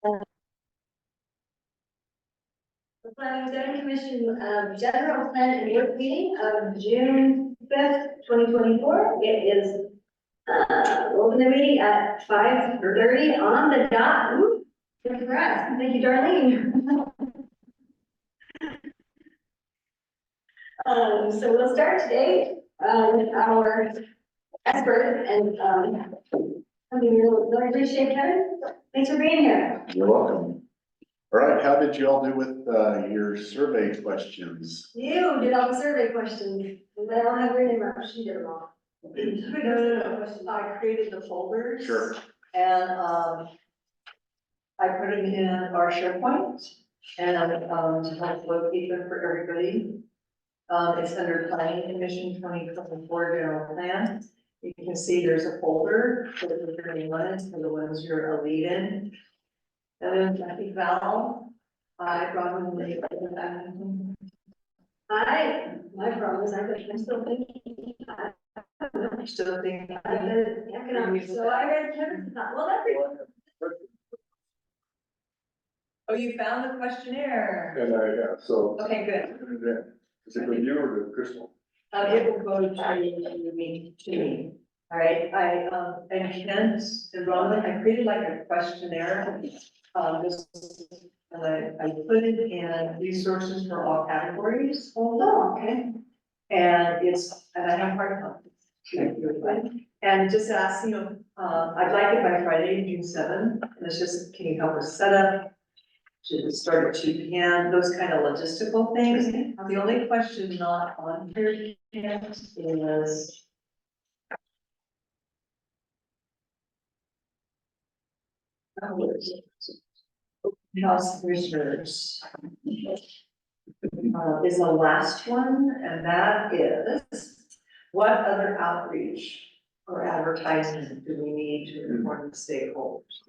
The Planning and Zoning Commission, General Plan and Work Meeting of June 5th, 2024. It is, open the meeting at 5:30 on the dot. Ooh, congrats. Thank you, Darlene. So we'll start today, with our expert and, I mean, really appreciate Kevin. Thanks for being here. You're welcome. All right, how did you all do with your survey questions? You did all the survey questions. They all have your name up. She did them all. I created the folders. Sure. And, I put them in our SharePoint and, to help locate them for everybody. It's under Planning Commission 2024 General Plan. You can see there's a folder for the 31, for the ones you're a lead in. And then I think Val, I brought them late. My problem is I'm still thinking. I'm still thinking. Economics, so I read Kevin's, well, that's. Oh, you found the questionnaire. And yeah, so. Okay, good. Is it with you or with Crystal? It will go to me, all right, and Kent and Ron, I created like a questionnaire, and I put it in resources for all categories. Oh, okay. And I have hard copies. And it just asks, I'd like it by Friday, June 7th, and it's just, can you help us set up? Should it start at 2 p.m., those kind of logistical things. The only question not on here yet is. House commissioners. Is the last one, and that is, what other outreach or advertisement do we need to inform the stakeholders?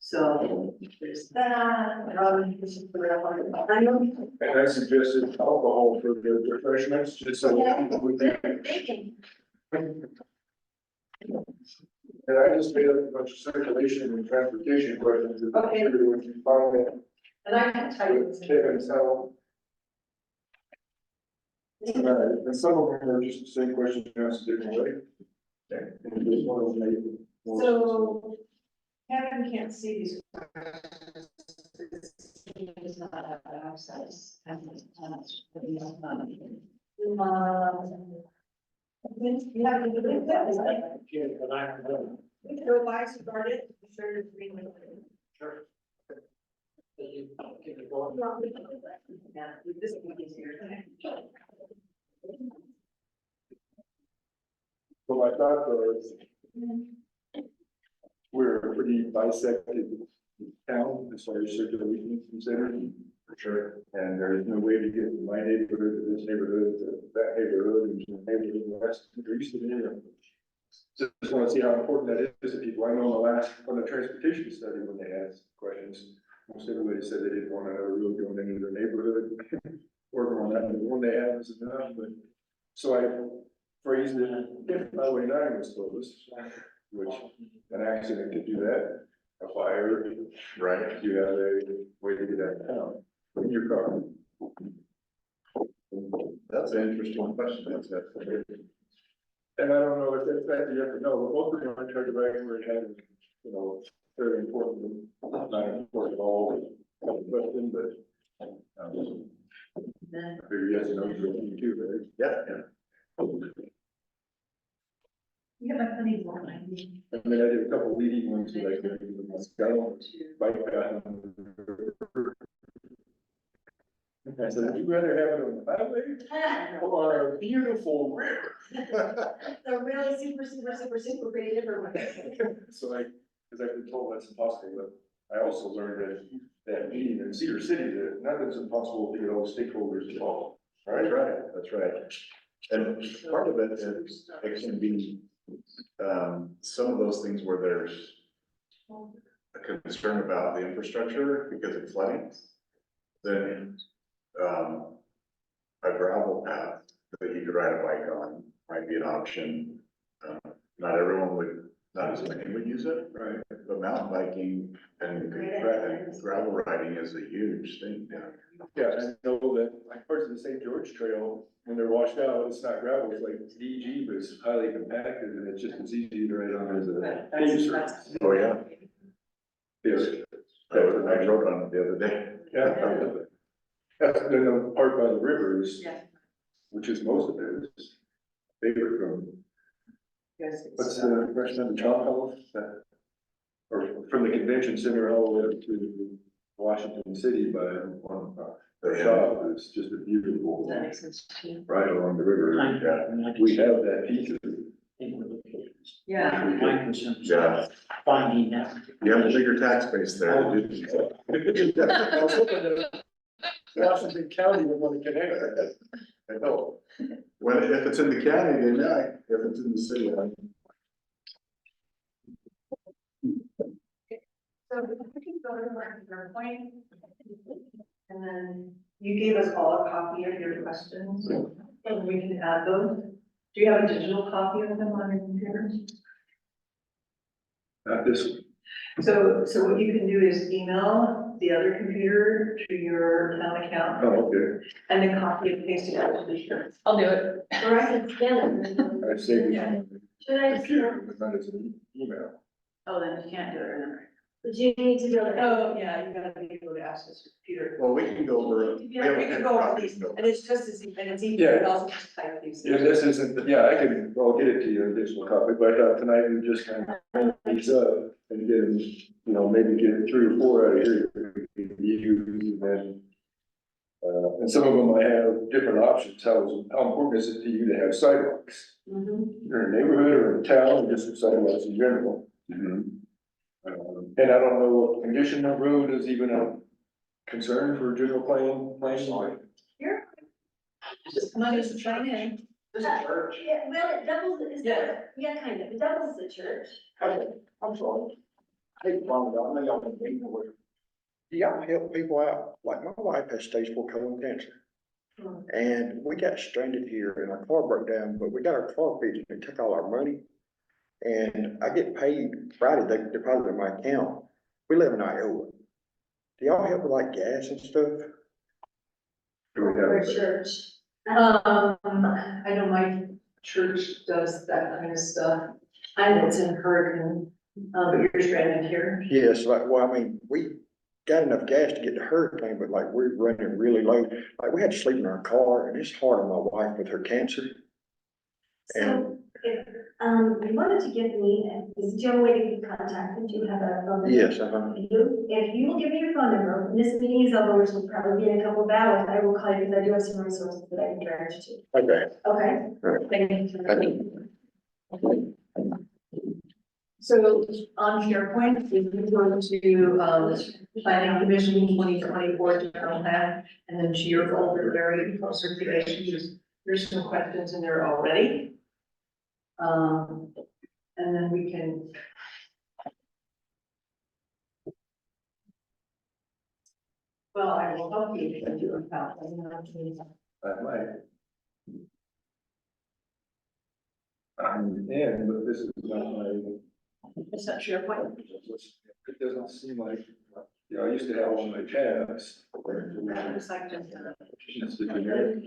So there's that. And I suggested alcohol for the refreshments, just so. Thinking. And I just made up a bunch of circulation and transportation questions. Okay. When you find it, And I can tell you. Kevin, so. And some of them are just the same question asked a different way. And this one was maybe more So Kevin can't see these. He does not have access. You have to do it. Go by, start it, sure to read it. Sure. Yeah, this will be easier. So my thought was, we're a pretty bisected town as far as circulation is considered. For sure. And there is no way to get from my neighborhood to this neighborhood to that neighborhood and to the neighborhood in the west or east of here. Just want to see how important that is to people. I know on the transportation study, when they asked questions, most everybody said they didn't want another road going into their neighborhood or going out, the one they have is enough, but. So I phrased it, if Highway 9 was closed, which an accident could do that, a fire, Right. you have a way to get out of town in your car. That's an interesting question. That's And I don't know if that's that you have to know, but both of them I tried to write where it had, very important, not important at all, question, but. Maybe yes, no, you too, right? yeah. You have a funny one. I mean, I did a couple leading ones, like, bike path. I said, would you rather have it on the highway or a beautiful river? The really super great different. So because I've been told that's impossible, but I also learned that meeting in Cedar City, that nothing's impossible to get all the stakeholders involved. That's right, that's right. And part of it is, it can be, some of those things where there's a concern about the infrastructure because of flooding, then, a gravel path that you could ride a bike on might be an option. Not everyone would not as many would use it, Right. but mountain biking and gravel riding is a huge thing, yeah. Yeah, I know that like parts of the St. George Trail, when they're washed out, it's not gravel, it's like DG, but it's highly compacted and it's just as easy to ride on as a paved surface. Oh, yeah. Yes. I rode on it the other day. Yeah. That's the part by the rivers, Yeah. which is most of it, is favorite from, Yes. what's the question of the Chop House? Or from the convention center all the way up to Washington City by one, their shop is just a beautiful That makes sense too. ride along the river. We have that piece of it. Yeah. My concern is Yeah, finding that. you have a bigger tax base there. to do Washington County would want to connect. I know. Well, if it's in the county, then yeah, if it's in the city, So we can go to our point. And then you gave us all a copy of your questions, and we can add those. Do you have a digital copy of them on your computer? Not this one. So what you can do is email the other computer to your town account Oh, okay. and then copy and paste it out to the shirt. I'll do it. Or I can scan it. I saved it Yeah. on Should the I computer, scan? but not as an email. Oh, then you can't do it, remember? But you need to go. Oh, yeah, you gotta be able to access your computer. well, we can go over. We can go over these, and it's just as, and it's easy, Yeah. to also just type these. Yeah, this isn't, yeah, I can, well, get it to you, additional copy, but tonight we just kind of clean these up and get them, maybe get 3 or 4 out of here. You and, and some of them I have different options. How important is it to you to have sidewalks? Mhm. You're in a neighborhood or in town, or just sidewalks in general. And I don't know what condition of road is even a concern for general planning. Here. Just come on, just chime in. Yeah, well, it doubles, it's, yeah, kind of, it doubles the church. I'm sorry. Hey, Ron, I know y'all been meeting with. Do y'all help people out? Like my wife has stage 4 colon cancer. And we got stranded here and our car broke down, but we got our car fixed and it took all our money. And I get paid Friday, they deposit in my account. We live in Iowa. Do y'all help with like gas and stuff? Do we For have, church. I know my church does that kind of stuff. I know it's in Hurricane, but you're stranded here. Yes, like, well, I mean, we got enough gas to get to Hurricane, but like we're running really low. Like we had to sleep in our car and it's hard on my wife with her cancer. So, if, you wanted to give me, is the only way to be contacted, do you have a phone number? Yes, If you will give me your phone number, when this meeting is over, which will probably be in a couple of hours, I will call you because I do have some resources that I can direct you to. Okay. Okay? Right. Thank you. So on SharePoint, we can go to, planning commission 2024 general plan, and then to your folder, very circulation, there's some questions in there already. And then we can. Well, I will help you if you account. I might. I'm in, but this is not my. It's not SharePoint. It doesn't seem like, I used to have one of my tabs. It's like just, It's the generic.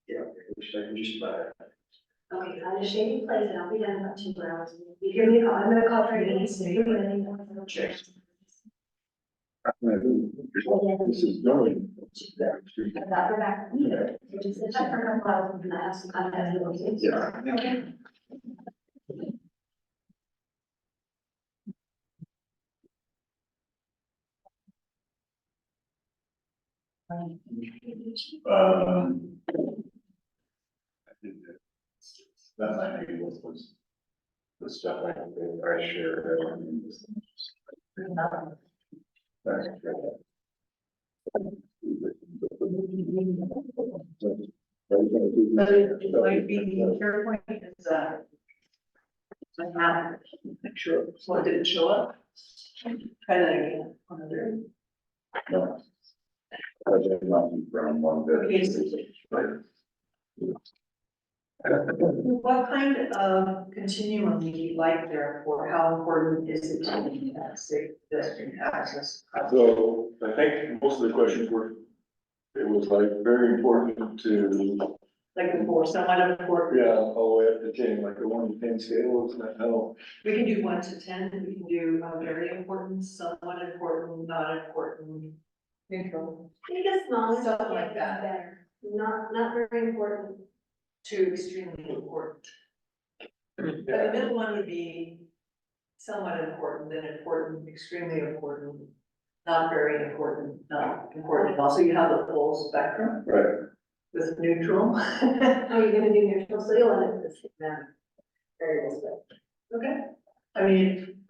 Yeah, which I can just buy. Okay, I'm in a shady place and I'll be done in about 2 hours. You give me a call, I'm gonna call Freddie. Check. This is going. About her back. Just sit back for a couple hours and I have some contacts. Yeah. Okay. That might be what was the stuff I shared. but it might be the SharePoint is, I have, make sure, so it didn't show up. Try that again, another. From one bit. Okay, so- What kind of continuum do you like there for how important is it to you to have safe pedestrian access? So I think most of the questions were, it was like very important to, Like before, somewhat important. yeah, all the way up to 10, like the 1 to 10 scale, isn't that how? We can do 1 to 10, we can do very important, somewhat important, not important, neutral, I think a small Something like is that. better, not very important. to extremely important. But the middle one would be somewhat important, then important, extremely important, not very important, not important. Also, you have the full spectrum Right. with neutral. Are you gonna do neutral, so you'll end up with the same variables, but, okay. I mean,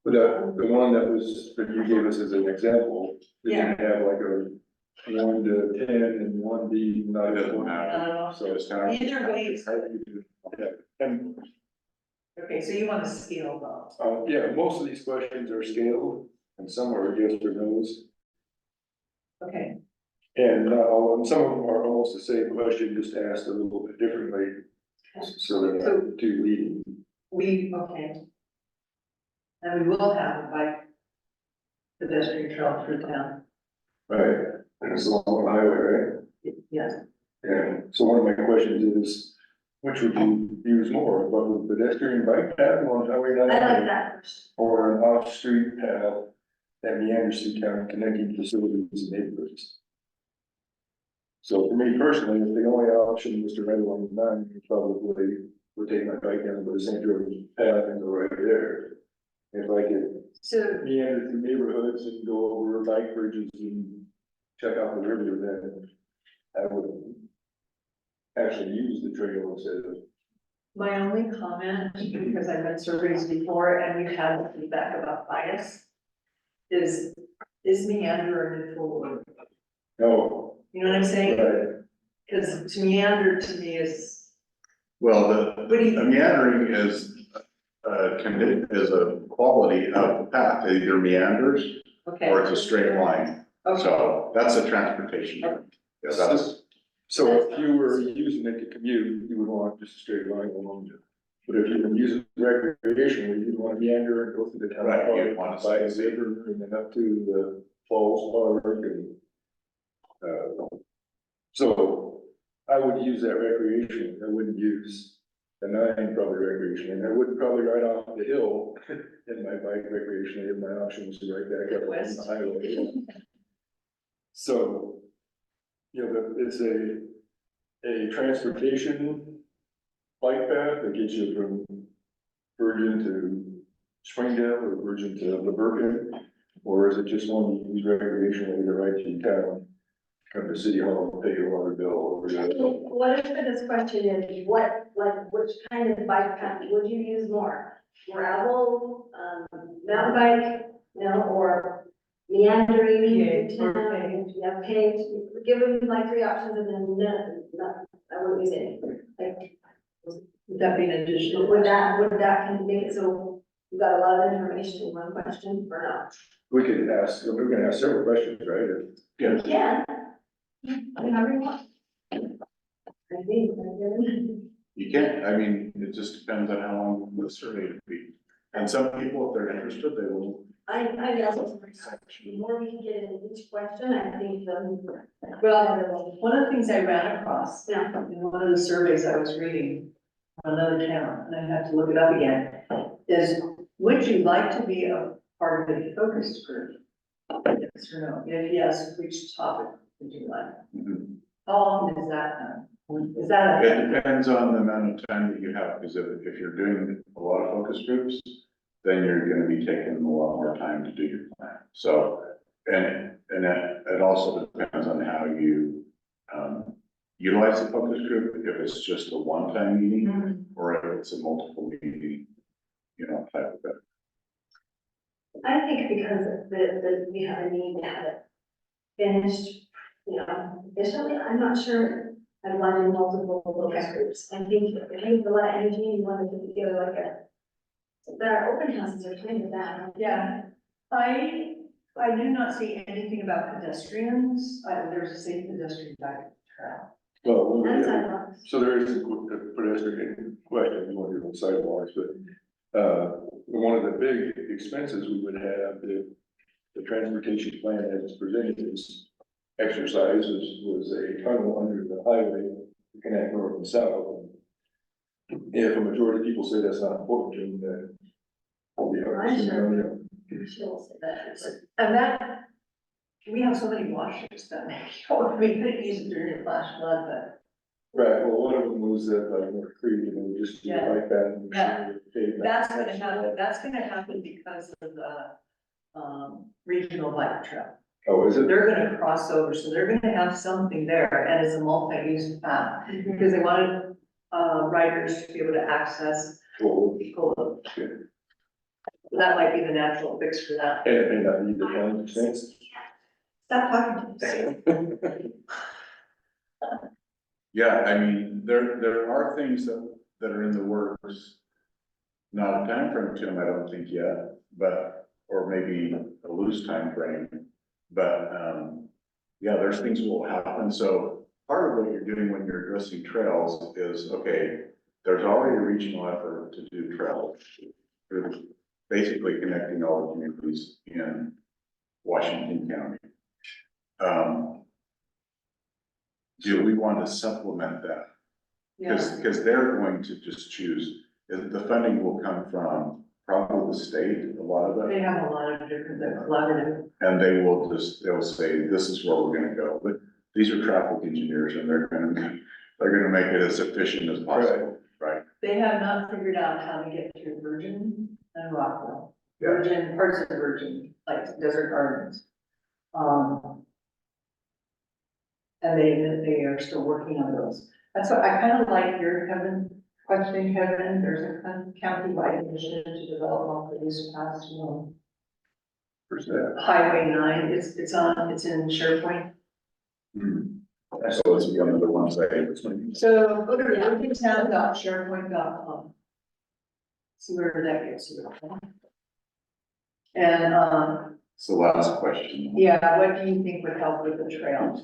But the one that was, that you gave us as an example, did you have like a 1 to 10 and 1 not It doesn't important? matter. I don't know. So it's kind of. Either way, it's- How do you do- Yeah, and, okay, so you want to scale though. yeah, most of these questions are scaled and some are yes or no's. Okay, And not all of them, some of them are almost the same question, just asked a little bit differently. So they're not too leading. okay. And we will have a bike pedestrian trail through town. Right, and it's along the highway, right? Yes. Yeah, so one of my questions is, which would you use more, about the pedestrian bike path on Highway I 99? like that first. Or an off-street path that meanders through town connecting facilities and neighborhoods? So for me personally, if the only option was to ride along the 9, I probably would take my bike down to the St. George's path and go right there. If I could So, meander through neighborhoods and go over bike bridges and check out the river, then I would actually use the trail instead of. my only comment, because I've been surveys before and we've had feedback about bias, is meander a neutral word? No, You know what I'm saying? right, Because to meander to me is, Well, what do you the think? meandering is a quality of the path, it either meanders Okay. or it's a straight line. Okay, So that's a transportation. term. Yeah, that's, so if you were using it to commute, you would want just a straight line along it. But if you were using it recreationally, you'd want to meander and go through the town. Right, park, you'd want to by the see. river and then up to the falls park and. So I would use that recreation, I wouldn't use the 9 probably recreation, and I wouldn't probably ride off the hill in my bike recreation, if my option was to ride back up on the highway. So, you know, it's a transportation bike path that gets you from Virgin to Springdale or Virgin to Laburton, or is it just one you use recreationally to ride through town? Come to City Hall, pay your water bill, or What if this question is, which kind of bike path would you use more? Gravel, mountain bike, or meandering through town, you have paved, give them like 3 options and then I wouldn't use any. Like, would that be an additional? would that can make it so you got a lot of information in one question or not? we could ask, we're gonna ask several questions, right? yeah, Yeah. However you want. I think, you can't, I mean, it just depends on how long the survey would be. And some people, if they're interested, they will. I guess the more we can get into each question, I think the, well, One of the things I ran across yeah. in one of the surveys I was reading on another town, and I have to look it up again, is would you like to be a part of a focus group? Yes or no? If yes, which topic would you like? Mhm. How often is that done? Is that It a? depends on the amount of time that you have, because if you're doing a lot of focus groups, then you're gonna be taking a lot more time to do your plan. So, and it also depends on how you, utilize the focus group, if it's just a one-time meeting, or if it's a multiple meeting, type of it. I think because we have a need to have it finished, efficiently, I'm not sure I'd want to do multiple focus groups. I think it takes a lot of energy, and you want to put together like their open houses are kind of that. Yeah, I do not see anything about pedestrians, there's a safe pedestrian bike trail. Well, and sidewalks. so there is a pedestrian question, you want to do on sidewalks, but, one of the big expenses we would have if the transportation plan as presented is exercises was a tunnel under the highway to connect north and south. If a majority of people say that's not important, then I'll be hard to I'm see. sure. She'll say that. And that, we have so many washers that we couldn't use it during the flash flood, but Right, well, one of them was at like North Creek, and we just do it Yeah. like that. and Yeah. pave that's gonna happen because of the, regional bike trail. Oh, is it? They're gonna cross over, so they're gonna have something there, and it's a multi-use path, because they wanted, riders to be able to access Cool. Polo. Yeah. That might be the natural fix for that. And it may not be the county sense. Stop talking to me. Yeah, I mean, there are things that are in the works. Not a time frame, Tim, I don't think yet, but, or maybe a loose time frame. But, yeah, there's things that will happen. So part of what you're doing when you're addressing trails is, okay, there's already a regional effort to do trails. They're basically connecting all the communities in Washington County. Do we want to supplement that? Because they're going to just choose, the funding will come from probably the state, a lot of They it. have a lot of different, they're collaborative. And they'll say, this is where we're gonna go, but these are traffic engineers and they're gonna make it as efficient as possible, right? They have not figured out how to get through Virgin and Rockville. Yeah. Virgin, parts of Virgin, like Desert Gardens. And they are still working on those. That's what I kind of like your question, Kevin, there's a county-wide initiative to develop all of these paths, you know. Where's that? Highway 9, it's in SharePoint. So it's one of the ones I. So go to virgintown.sharepoint.com. See where that gets you. And, It's the last question. yeah, what do you think would help with the trail?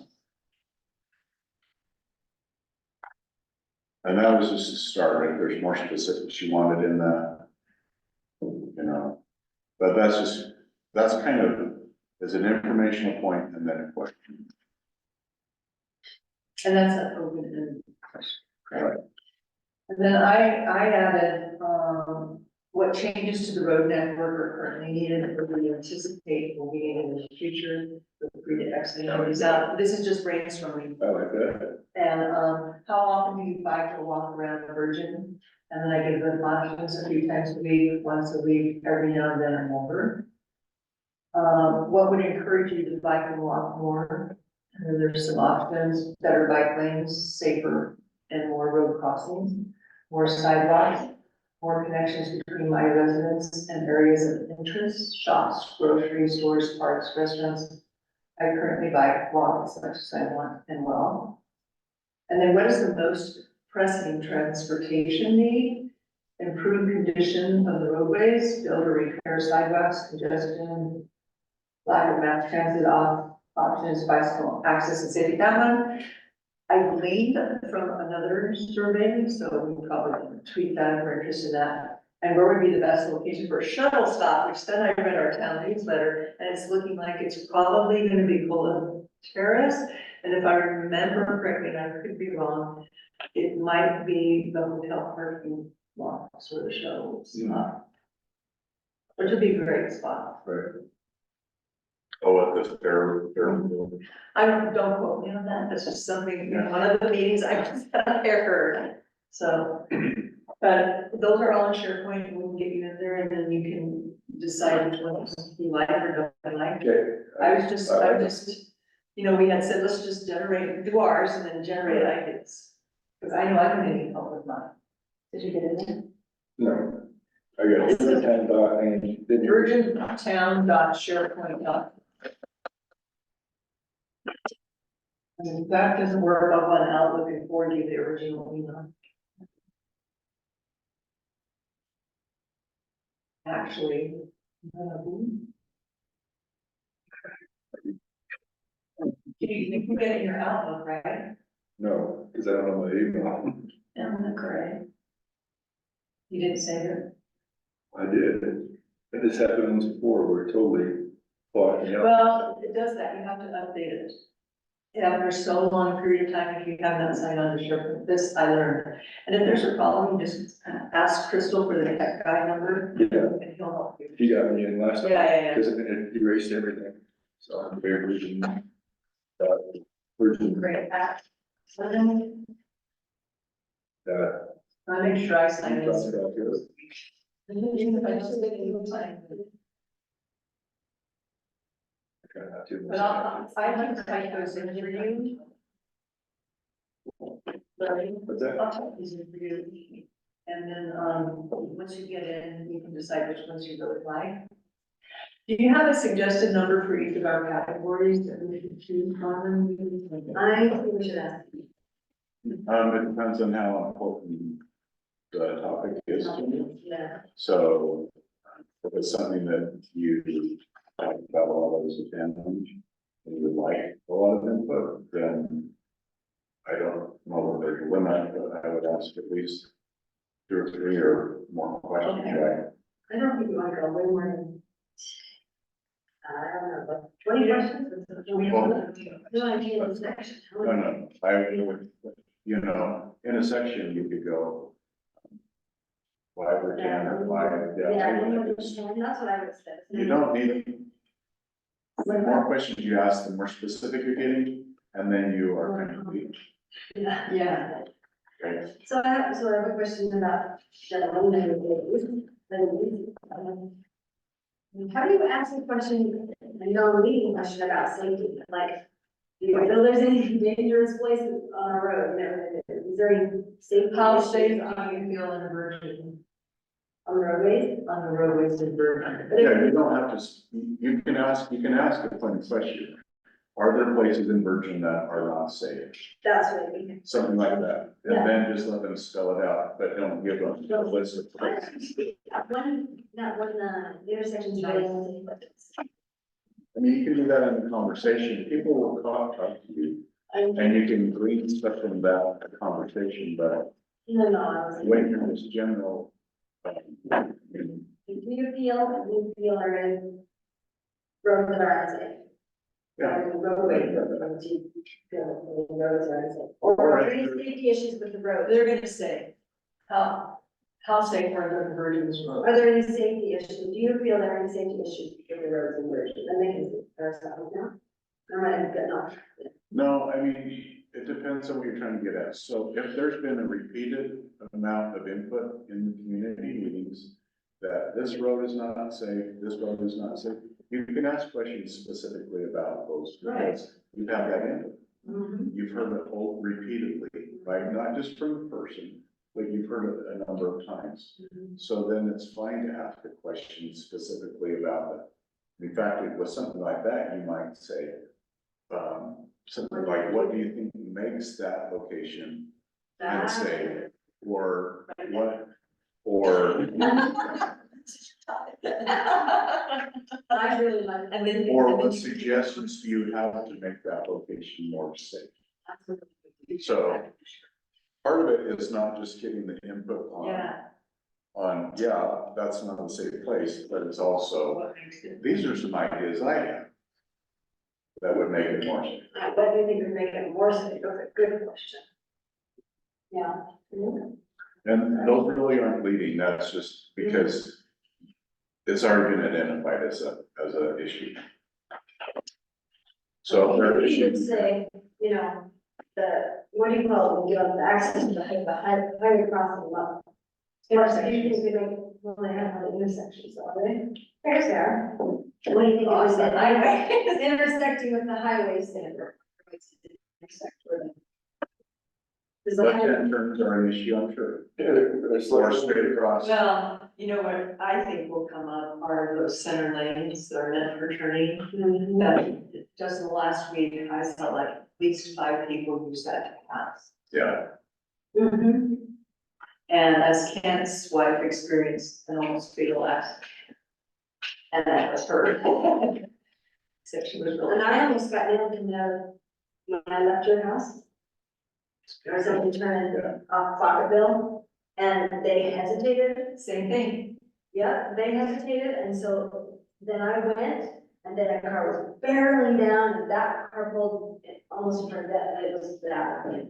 And that was just a start, if there's more specifics you wanted in that. You know, but that's kind of, as an informational point and then a question. And that's an open-ended question. Right. And then I added, what changes to the road network are currently needed or we anticipate will be needed in the future. Feel free to exit these out. This is just brainstorming. I like that. And, how often do you bike or walk around the Virgin? And then I give them options a few times a week, once a week, every now and then or more. What would encourage you to bike and walk more? And then there's some options, better bike lanes, safer and more road crossings, more sidewalks, more connections between my residents and areas of interest, shops, grocery stores, parks, restaurants. I currently bike, walk as much as I want and well. And then what is the most pressing transportation need? Improve condition of the roadways, build or repair sidewalks, congestion, lack of mass transit options, bicycle access and safety. That one, I gleaned from another survey, so we probably tweet that if we're interested in that. And where would be the best location for a shuttle stop, which then I read our town newsletter, and it's looking like it's probably gonna be Bullitt Terrace. And if I remember correctly, and I could be wrong, it might be the hotel parking lot, sort of shuttle stop. Which would be a great spot. Right. Oh, at the fair. Don't quote me on that, that's just something, you know, one of the meetings I just heard, so. But those are all in SharePoint, and we'll get you in there, and then you can decide which ones you like or don't like. Okay. I was just, you know, we had said, let's just do ours and then generate ideas. Because I know I'm gonna need help with mine. Did you get it in? No. I got virgintown.and virgintown.sharepoint.com. And if that doesn't work, I'll on Outlook and forward you the original email. Actually. You can get it in your Outlook, right? No, because I don't know my email. Emma Gray. You didn't say her? I did. And this happened once before, where it totally blocked me out. Well, it does that, you have to update it. After so long a period of time, if you have not signed on to SharePoint, this I learned. And if there's a problem, just ask Crystal for the tech guy number, Yeah, and he'll help you. he got me in last time, Yeah. because it erased everything. So I'm very version. Version, Great. uh, I'll make sure I sign talks this. about this. Kind of have to. But I can type those in for you. What's that? I'll type these in for you. And then, once you get in, you can decide which ones you really like. Do you have a suggested number for each of our categories that we should choose from? I think we should ask. It depends on how important the topic is to you. Yeah. So if it's something that you talk about a lot of as a family, and you would like a lot of input, then I don't know that there's a limit, but I would ask at least 2 or 3 or more questions, Okay. right? I don't think we want to go way more than. I don't know, like 20 questions? No idea in this section. No, I would, you know, in a section, you could go 5 or 10 or 5, Yeah, yeah. I know, that's what I would say. You don't need, the more questions you ask, the more specific you're getting, and then you are complete. Yeah. Yeah. Okay? So I have a question about how do you ask a question, a non-leading question about safety, like, do you know there's any dangerous places on our road, you know, is there any safety? How issues safe do you feel in a virgin, on the roadways? on the roadways in Bergen? But if- Yeah, you don't have to, you can ask a plain question. Are there places in Virgin that are not safe? That's what I mean. Something like that, Yeah. and then just let them spell it out, but don't give them a list of places. That one, the intersection's really. I mean, you can do that in a conversation, people will talk to you, and you can glean stuff from that conversation, but No, I was. when you're just general. Do you feel there is roads that are unsafe? Yeah. Or roadways, do you feel the roads are unsafe? Or are there any safety issues with the road? They're gonna say, how safe are the Virgin's roads? Are there any safety issues? Do you feel there are any safety issues with the roads in Virgin? And they can, there's something now. All right, good enough. No, I mean, it depends on what you're trying to get at. So if there's been a repeated amount of input in the community meetings that this road is not safe, this road is not safe, you can ask questions specifically about those, because you have that input. You've heard it all repeatedly, right? Not just from the person, but you've heard it a number of times. So then it's fine to ask a question specifically about it. In fact, with something like that, you might say, something like, what do you think makes that location unsafe? Or what, or, I really like. And then. or what suggestions do you have to make that location more safe? So part of it is not just getting the input on, yeah, that's not a safe place, but it's also, What makes it? these are some ideas I have that would make it more safe. What do you think would make it more safe? That's a good question. Yeah. And those really aren't leading, that's just because it's already been identified as a issue. So if there are You should issues, say, you know, what do you call it, when you give them the access to the highway crossing lot. Intersections, we make, well, they have the intersections, are they? There's there. What do you think was the highway, intersecting with the highway standard? Intersect with it. Does the highway, left-hand turns are an issue, I'm sure, It's or like, straight across. Well, you know what I think will come up are those center lanes that are meant for turning. Just in the last week, I saw like at least 5 people use that to pass. Yeah, Mhm. And as Kent's wife experienced an almost fatal accident. And that was her. Except she was really. And I almost got nailed in the, when I left your house. or something turning off Clockerville, and they hesitated. Same thing. Yeah, they hesitated, and so then I went, and then a car was barreling down, and that car pulled almost in front of that, it was that,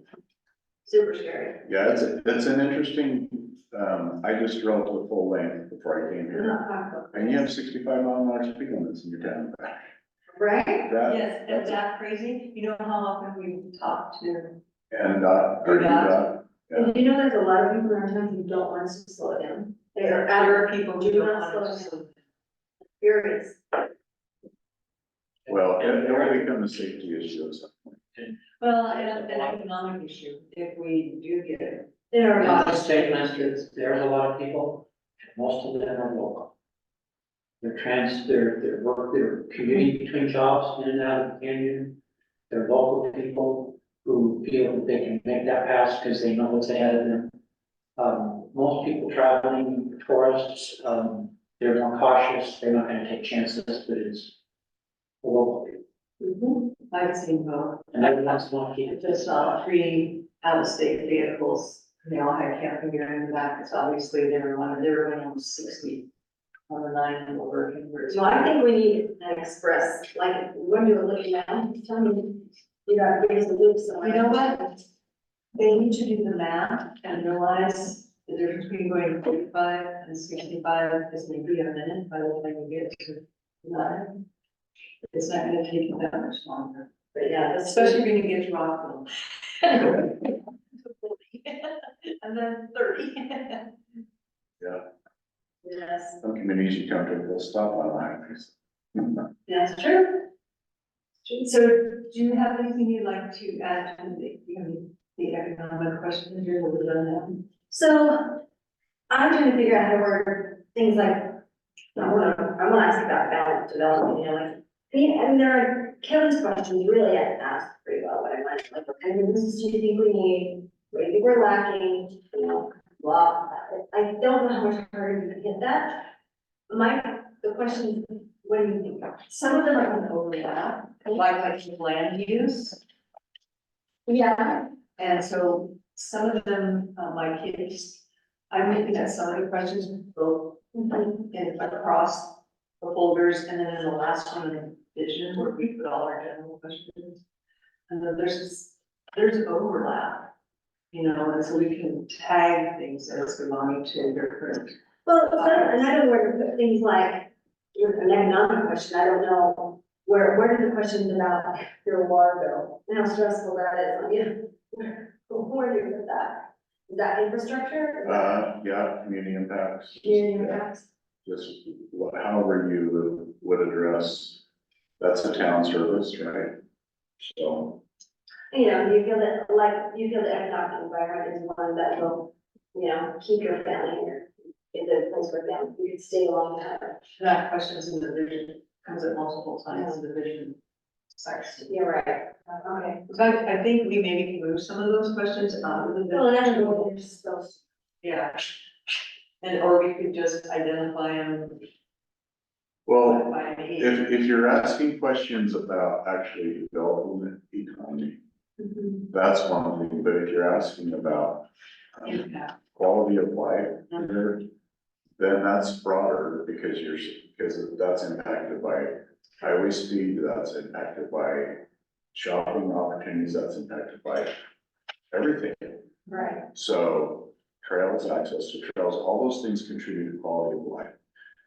super scary. Yeah, it's an interesting, I just drove to full length before I came We're here. not talking about And you have 65-mile-an-hour speed limits in your town. Right? That, Yes, and that crazy, you know how often we talk to, and, Or not. yeah. And you know, there's a lot of people in our town who don't want us to slow it down. They are there are people who do don't not want slow to. down. Furious. Well, it will become a safety issue at some point. Well, and an economic issue, if we do get it. There are In lots the of state landscapes, there's a lot of people, most of them are local. They're commuting between jobs in and out of the canyon. They're local people who feel that they can make that pass because they know what's ahead of them. Most people traveling, tourists, they're more cautious, they're not gonna take chances, but it's local. Mhm. I've seen both. And everyone's gonna keep it Just not three out-of-state vehicles, they all had camping gear in the back, it's obviously they were running almost 60 on the 9 and over. So I think we need an express, like, we're gonna do a look now, tell me, you gotta give us a loop somewhere. You know what? They need to do the math and realize the difference between going 45 and 65 is maybe a minute by the time you get to 9. It's not gonna take you that much longer, But yeah, that's especially when you get to Rockville. And then 30. yes, Some communities you come to, will stop on highways. That's true. So do you have anything you'd like to add to the economic question here that we've done now? so I'm trying to figure out how to word things like, I wanna ask about balanced development, you know, like, there are, Kevin's questions really asked pretty well what I wanted, like, what kind of businesses do you think we need? What do you think we're lacking, you know, blah, I don't know how much harder you can get that. The question, what do you think? Some of them are gonna overlap, like land use. Yeah. And so some of them, my kids, I'm looking at some of the questions both in across the folders, and then in the last one, in vision, where we put all our general questions. And then there's overlap, you know, and so we can tag things as belonging to different. Well, and I don't know where to put things like, an economic question, I don't know, where do the questions about your water bill, and how stressful that is, I mean, where do you put that? Is that infrastructure? Is that Yeah, community impacts. community impacts? Just however you would address, that's a town service, right? So, You know, you feel that, like, you feel the economic environment is one that will, you know, keep your family here, in the place where you could stay a long time. That questions in the vision, comes up multiple times in the vision section. You're right, okay. So I think we maybe can move some of those questions out of the. Well, and I don't know vision. what they're supposed. Yeah. And, or we could just identify them well, by age. if you're asking questions about actually developing the economy, that's one thing, but if you're asking about Impact. quality of life, Mhm. then that's broader because that's impacted by highway speed, that's impacted by shopping opportunities, that's impacted by everything. Right. So trails, access to trails, all those things contribute to quality of life.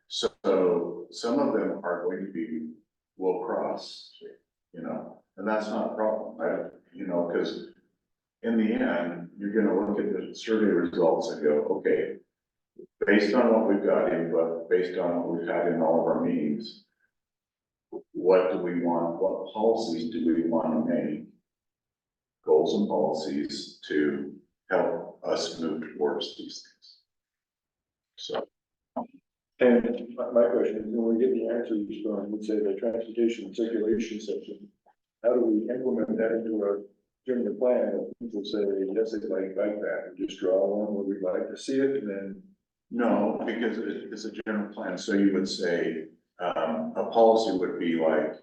So some of them are going to be, will cross, you know, and that's not a problem. Because in the end, you're gonna look at the survey results and go, okay, based on what we've got in, but based on what we've had in all of our meetings, what do we want, what policies do we want to make? Goals and policies to help us move towards these things. So, And my question is, when we get the answers from, let's say, the transportation and circulation section, how do we implement that into our general plan? People say, yes, they'd like that, and just draw one where we'd like to see it, and then. no, because it's a general plan, so you would say, a policy would be like,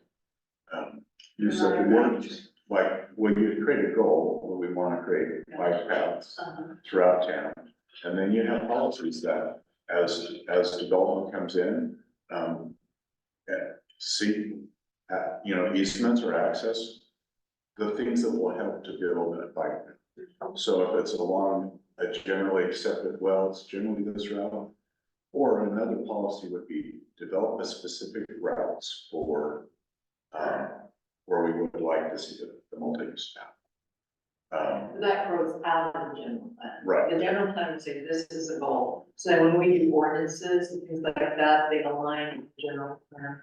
You said, like well, you create a goal, where we wanna create bike paths throughout town. And then you have policies that as development comes in, seek, easements or access, the things that will help to build a bike path. So if it's along a generally accepted, well, it's generally this route. Or another policy would be develop a specific routes for, where we would like to see the multi-use path. That grows out of the general plan. Right. The general plan would say this is a goal, so that when we do ordinances and things like that, they align with the general plan.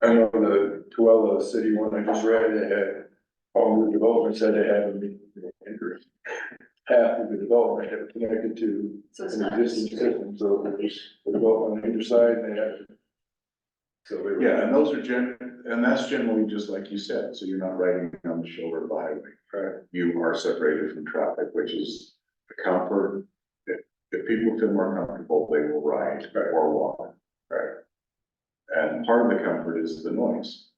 I know the Tooele city one I just read, they had, all the development said they had a interest. Half of the development had connected to So it's an not. existing system, so there was the development on either side, and they had. So they were. Yeah, and those are and that's generally just like you said, so you're not riding on the shoulder of the highway. Right. You are separated from traffic, which is a comfort. If people feel more comfortable, they will ride or walk. Right. And part of the comfort is the noise.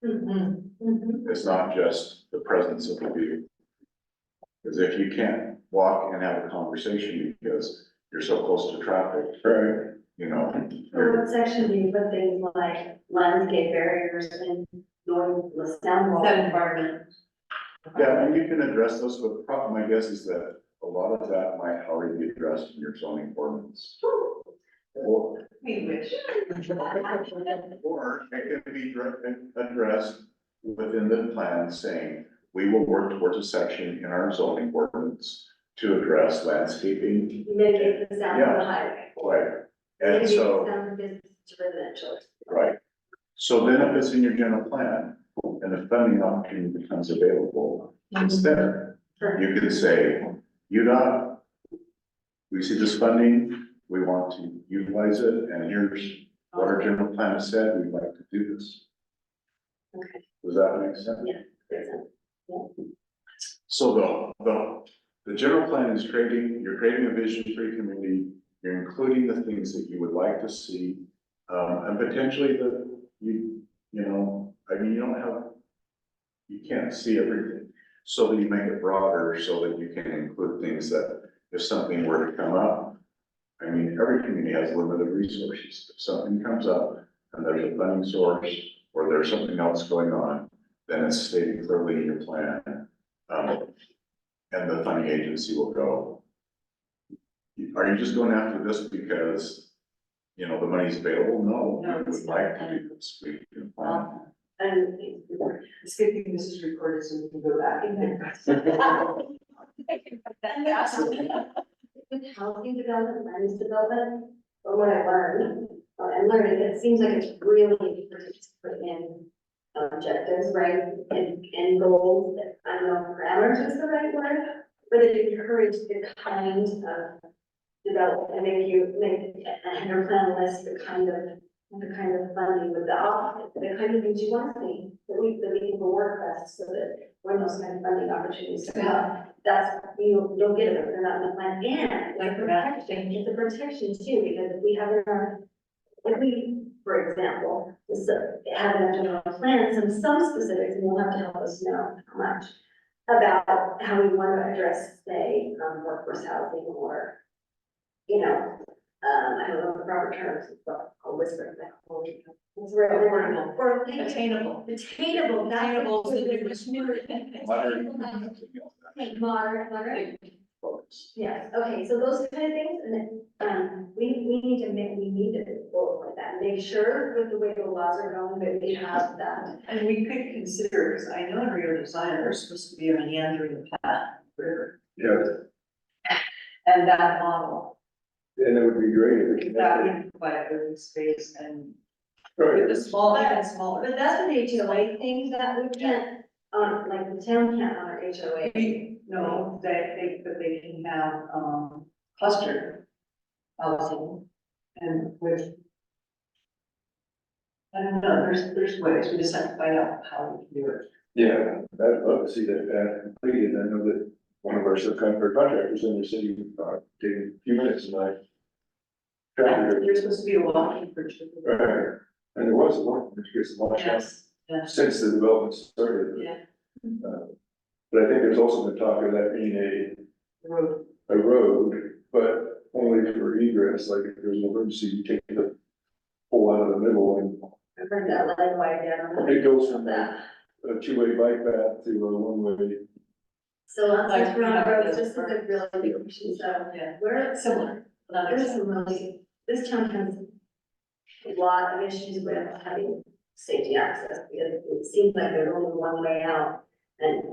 It's not just the presence of the vehicle. Because if you can't walk and have a conversation because you're so close to traffic, Right. For what section do you put things like landscape barriers and noise, sound wall? That environment. yeah, and you can address those, but the problem, I guess, is that a lot of that might already be addressed in your zoning ordinance. Or We wish. Or it can be addressed within the plan saying, we will work towards a section in our zoning ordinance to address landscaping. Mitigate the sound of the highway. Right. And Mitigate the so, sound of business to residential. right. So then if it's in your general plan and the funding opportunity becomes available, it's there. You can say, UDOT, we see this funding, we want to utilize it, and here's what our general plan has said, we'd like to do this. Okay. Does that make sense? Yeah. So the general plan is you're creating a vision for your community, you're including the things that you would like to see. And potentially you can't see everything. So that you make it broader, so that you can include things that if something were to come up. I mean, every community has limited resources. If something comes up and there's a funding source or there's something else going on, then it's stated clearly in your plan. And the funding agency will go. Are you just going after this because, the money's available? No, No, we it's would like not. to do this. We can plan. And it's good thing this is recorded so we can go back and. With housing development, land development, or what I learned, or I'm learning, it seems like it's really important to put in objectives, right? And goals, I don't know if parameters is the right word, but it encourage the kind of development, and if you make a your plan list, the kind of funding with the kind of things you want to see, that we can work best, so that when those kind of funding opportunities come up, that's, you'll get it, if they're not in the plan, and like protection, it's a protection too, because if we have in our, if we, for example, have in our general plan, some specifics, and you'll have to help us know how much, about how we want to address, say, workforce housing, or, I don't know the proper terms, but I'll whisper that. It's very Affordable. Or Attainable. attainable, that's Attainable is the the newest Moderate. Moderate. Focus. Yes, okay, so those kind of things, and then, we need to go like that, make sure with the way the laws are going, that we have that. And we could consider, because I know in Rio Design, there's supposed to be a meandering path, river, Yeah, and that model, and it would be great if we that connected. would provide open space and Right. with the small, even smaller. But that's an HOA thing that we can't, like the town can't on our HOA. No, but they can have, clustered housing and with. I don't know, there's ways, we just have to find out how we can do it. Yeah, I'd love to see that completed. I know that one of our subcontractors in the city, taking a few minutes tonight. There's supposed to be a walking bridge. Right, and there was a lot, there's a lot Yes, yes, since the development started. yeah. But I think there's also been talk of that being Road. a road, but only for egress, like if there's an emergency, you take the pole out of the middle and I've heard that line wide down. it goes from That. a two-way bike path to a one-way. So let's Like, just run yeah, roads, that's this is a perfect. really big issue, so Yeah, we're similar. Not there's exactly. some really, this town has a lot of issues with having safety access, because it seems like there's only one way out, and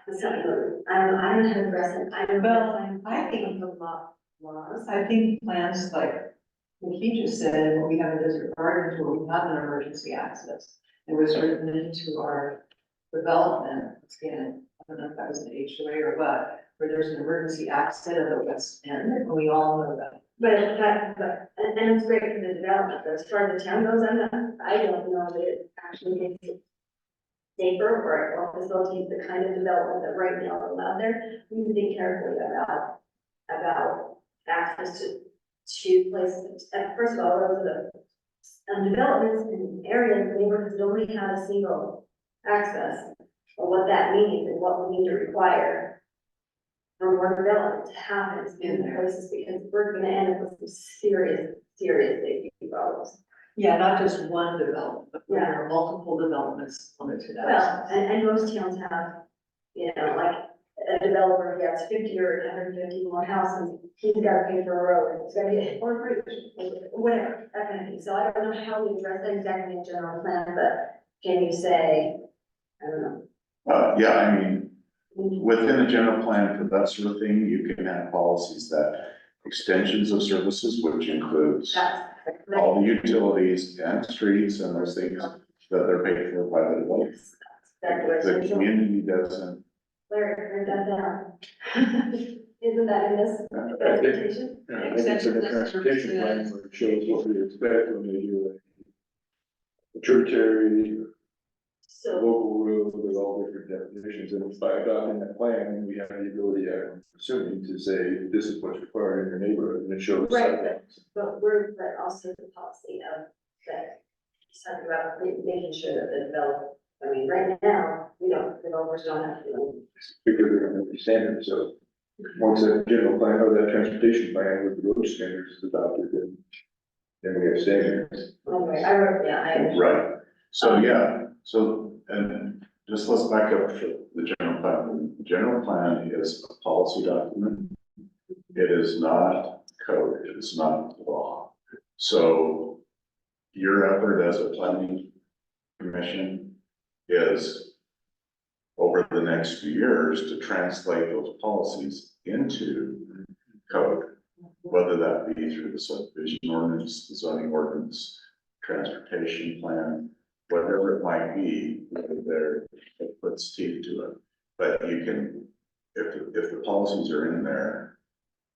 it's not good. I don't know how to address it, I don't know. Well, I think the laws. I think plans like what he just said, when we have a desert garden where we have an emergency access. It was written into our development, again, I don't know if that was an HOA or what, where there's an emergency exit at the west end, and we all know that. And it's great for the development, but as far as the town goes, I don't know that it actually makes it safer or facilitates the kind of development that right now is allowed there. We need to think carefully about access to places. And first of all, those are the developments in areas, neighborhoods don't only have a single access. But what that means and what we need to require for more development to happen in the places, because we're gonna end up with some serious safety problems. Yeah, not just one development, but there Yeah. are multiple developments on it to that. Well, and most towns have, you know, like a developer gets 50 or 150 more houses, he's gotta pay for a road, it's gonna be, or a bridge, whatever, that kind of thing. So I don't know how we address that exactly in general plan, but can you say, I don't know. Yeah, I mean, within the general plan for that sort of thing, you can have policies that extensions of services, which includes That's. all the utilities and streets and those things that they're paid for by the developer. That's The community doesn't, Larry, write that down. Isn't that in this presentation? I think it's in the transportation plan where it shows what we expect when they do a tributary, a So, local road with all different definitions, and it's by adopting that plan, we have the ability, I'm assuming, to say, this is what's required in your neighborhood, and it shows. right, but also the policy of that, just talking about making sure that the develop, I mean, right now, developers don't have to. Because they're gonna be standards, so once that general plan or that transportation plan with the road standards is adopted, then we have standards. Anyway, I wrote, yeah, I understand. right, so yeah, so, and just let's back up for the general plan. The general plan is a policy document. It is not code, it is not law. So your effort as a planning commission is over the next few years to translate those policies into code, whether that be through the subdivision ordinance, the zoning ordinance, transportation plan, whatever it might be, there, it puts teeth to it. But you can, if the policies are in there,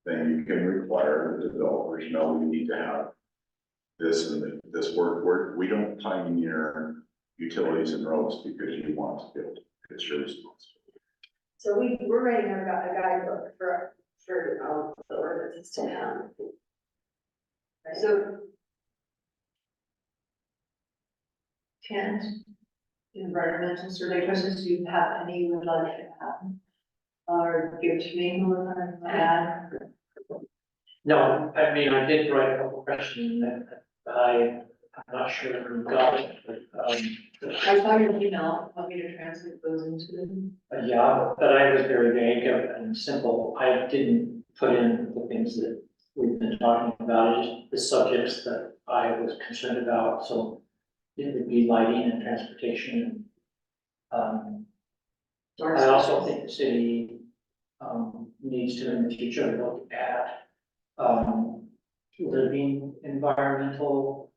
then you can require the developers, no, we need to have this and this work. We don't pioneer utilities and roads because you want to build, it's your responsibility. So we're writing a guidebook for the ordinances to come. So. Kent, environmental survey questions, do you have any you would like to have? Or give to me, or add? No, I mean, I did write a couple questions that I'm not sure who got it, but, I saw your email, want me to translate those into? yeah, but I was very vague and simple. I didn't put in the things that we've been talking about, just the subjects that I was concerned about, so it would be lighting and transportation. I also think the city, needs to in the future look at, living environmental,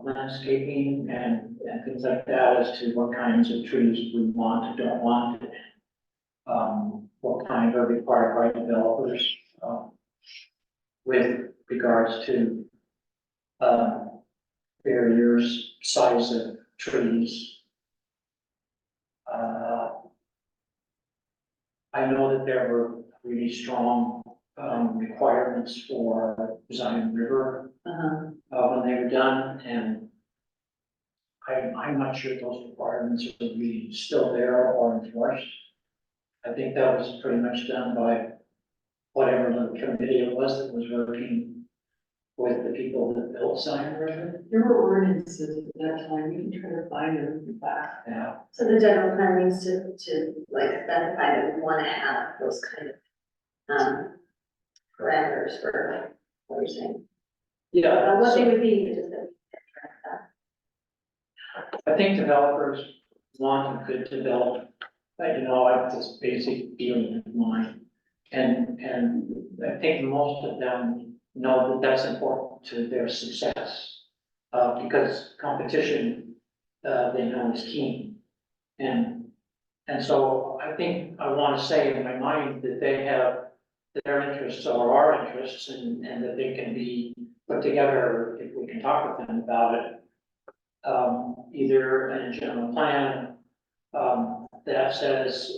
landscaping and things like that as to what kinds of trees we want and don't want. What kind are required by developers, with regards to, barriers, size of trees. I know that there were really strong, requirements for Zion River, when they were done, and I'm not sure those requirements are really still there or enforced. I think that was pretty much done by whatever the committee it was that was working with the people that built Sign River. There were ordinances at that time, you can try to find them back. Yeah. So the general plan needs to like specify that we wanna have those kind of, parameters for what you're saying. Yeah, What they so would be, just that we can track that. I think developers want and could develop, like this basic feeling of mine. And I think most of them know that that's important to their success. Because competition, they know is key. And so I think I want to say in my mind that they have their interests or our interests and that they can be put together if we can talk with them about it. Either in a general plan, that says,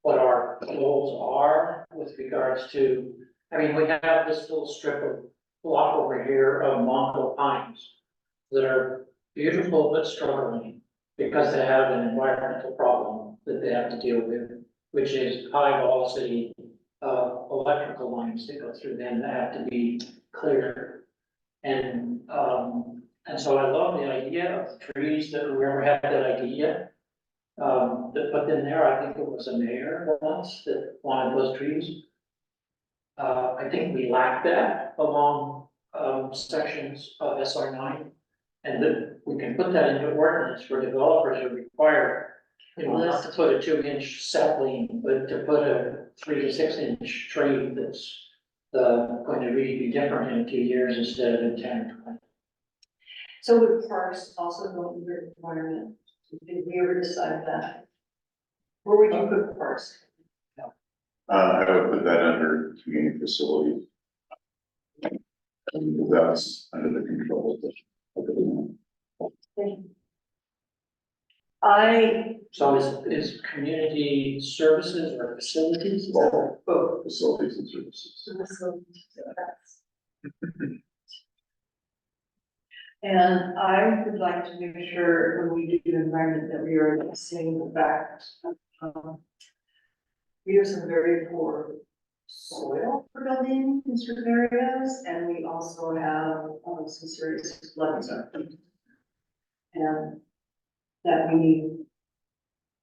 what our goals are with regards to, I mean, we have this little strip of block over here of Monco pines that are beautiful but struggling because they have an environmental problem that they have to deal with, which is high velocity, electrical lines that go through them that have to be cleared. And so I love the idea of trees that whoever had that idea, that put them there. I think it was a mayor once that wanted those trees. I think we lack that along, sections of SR 9. And that we can put that into ordinance where developers are required, not to put a 2-inch sapling, but to put a 3 to 6 inch tree that's going to really be different in a few years instead of in 10 or 20. So would parks also go under requirement? Did we ever decide that? Where would you put parks? I would put that under community facilities. And that's under the control of the. So is community services or facilities? Both facilities and services. And I would like to make sure when we do the environment that we are seeing the fact, we have some very poor soil for building in certain areas, and we also have some serious flooding. And that we need to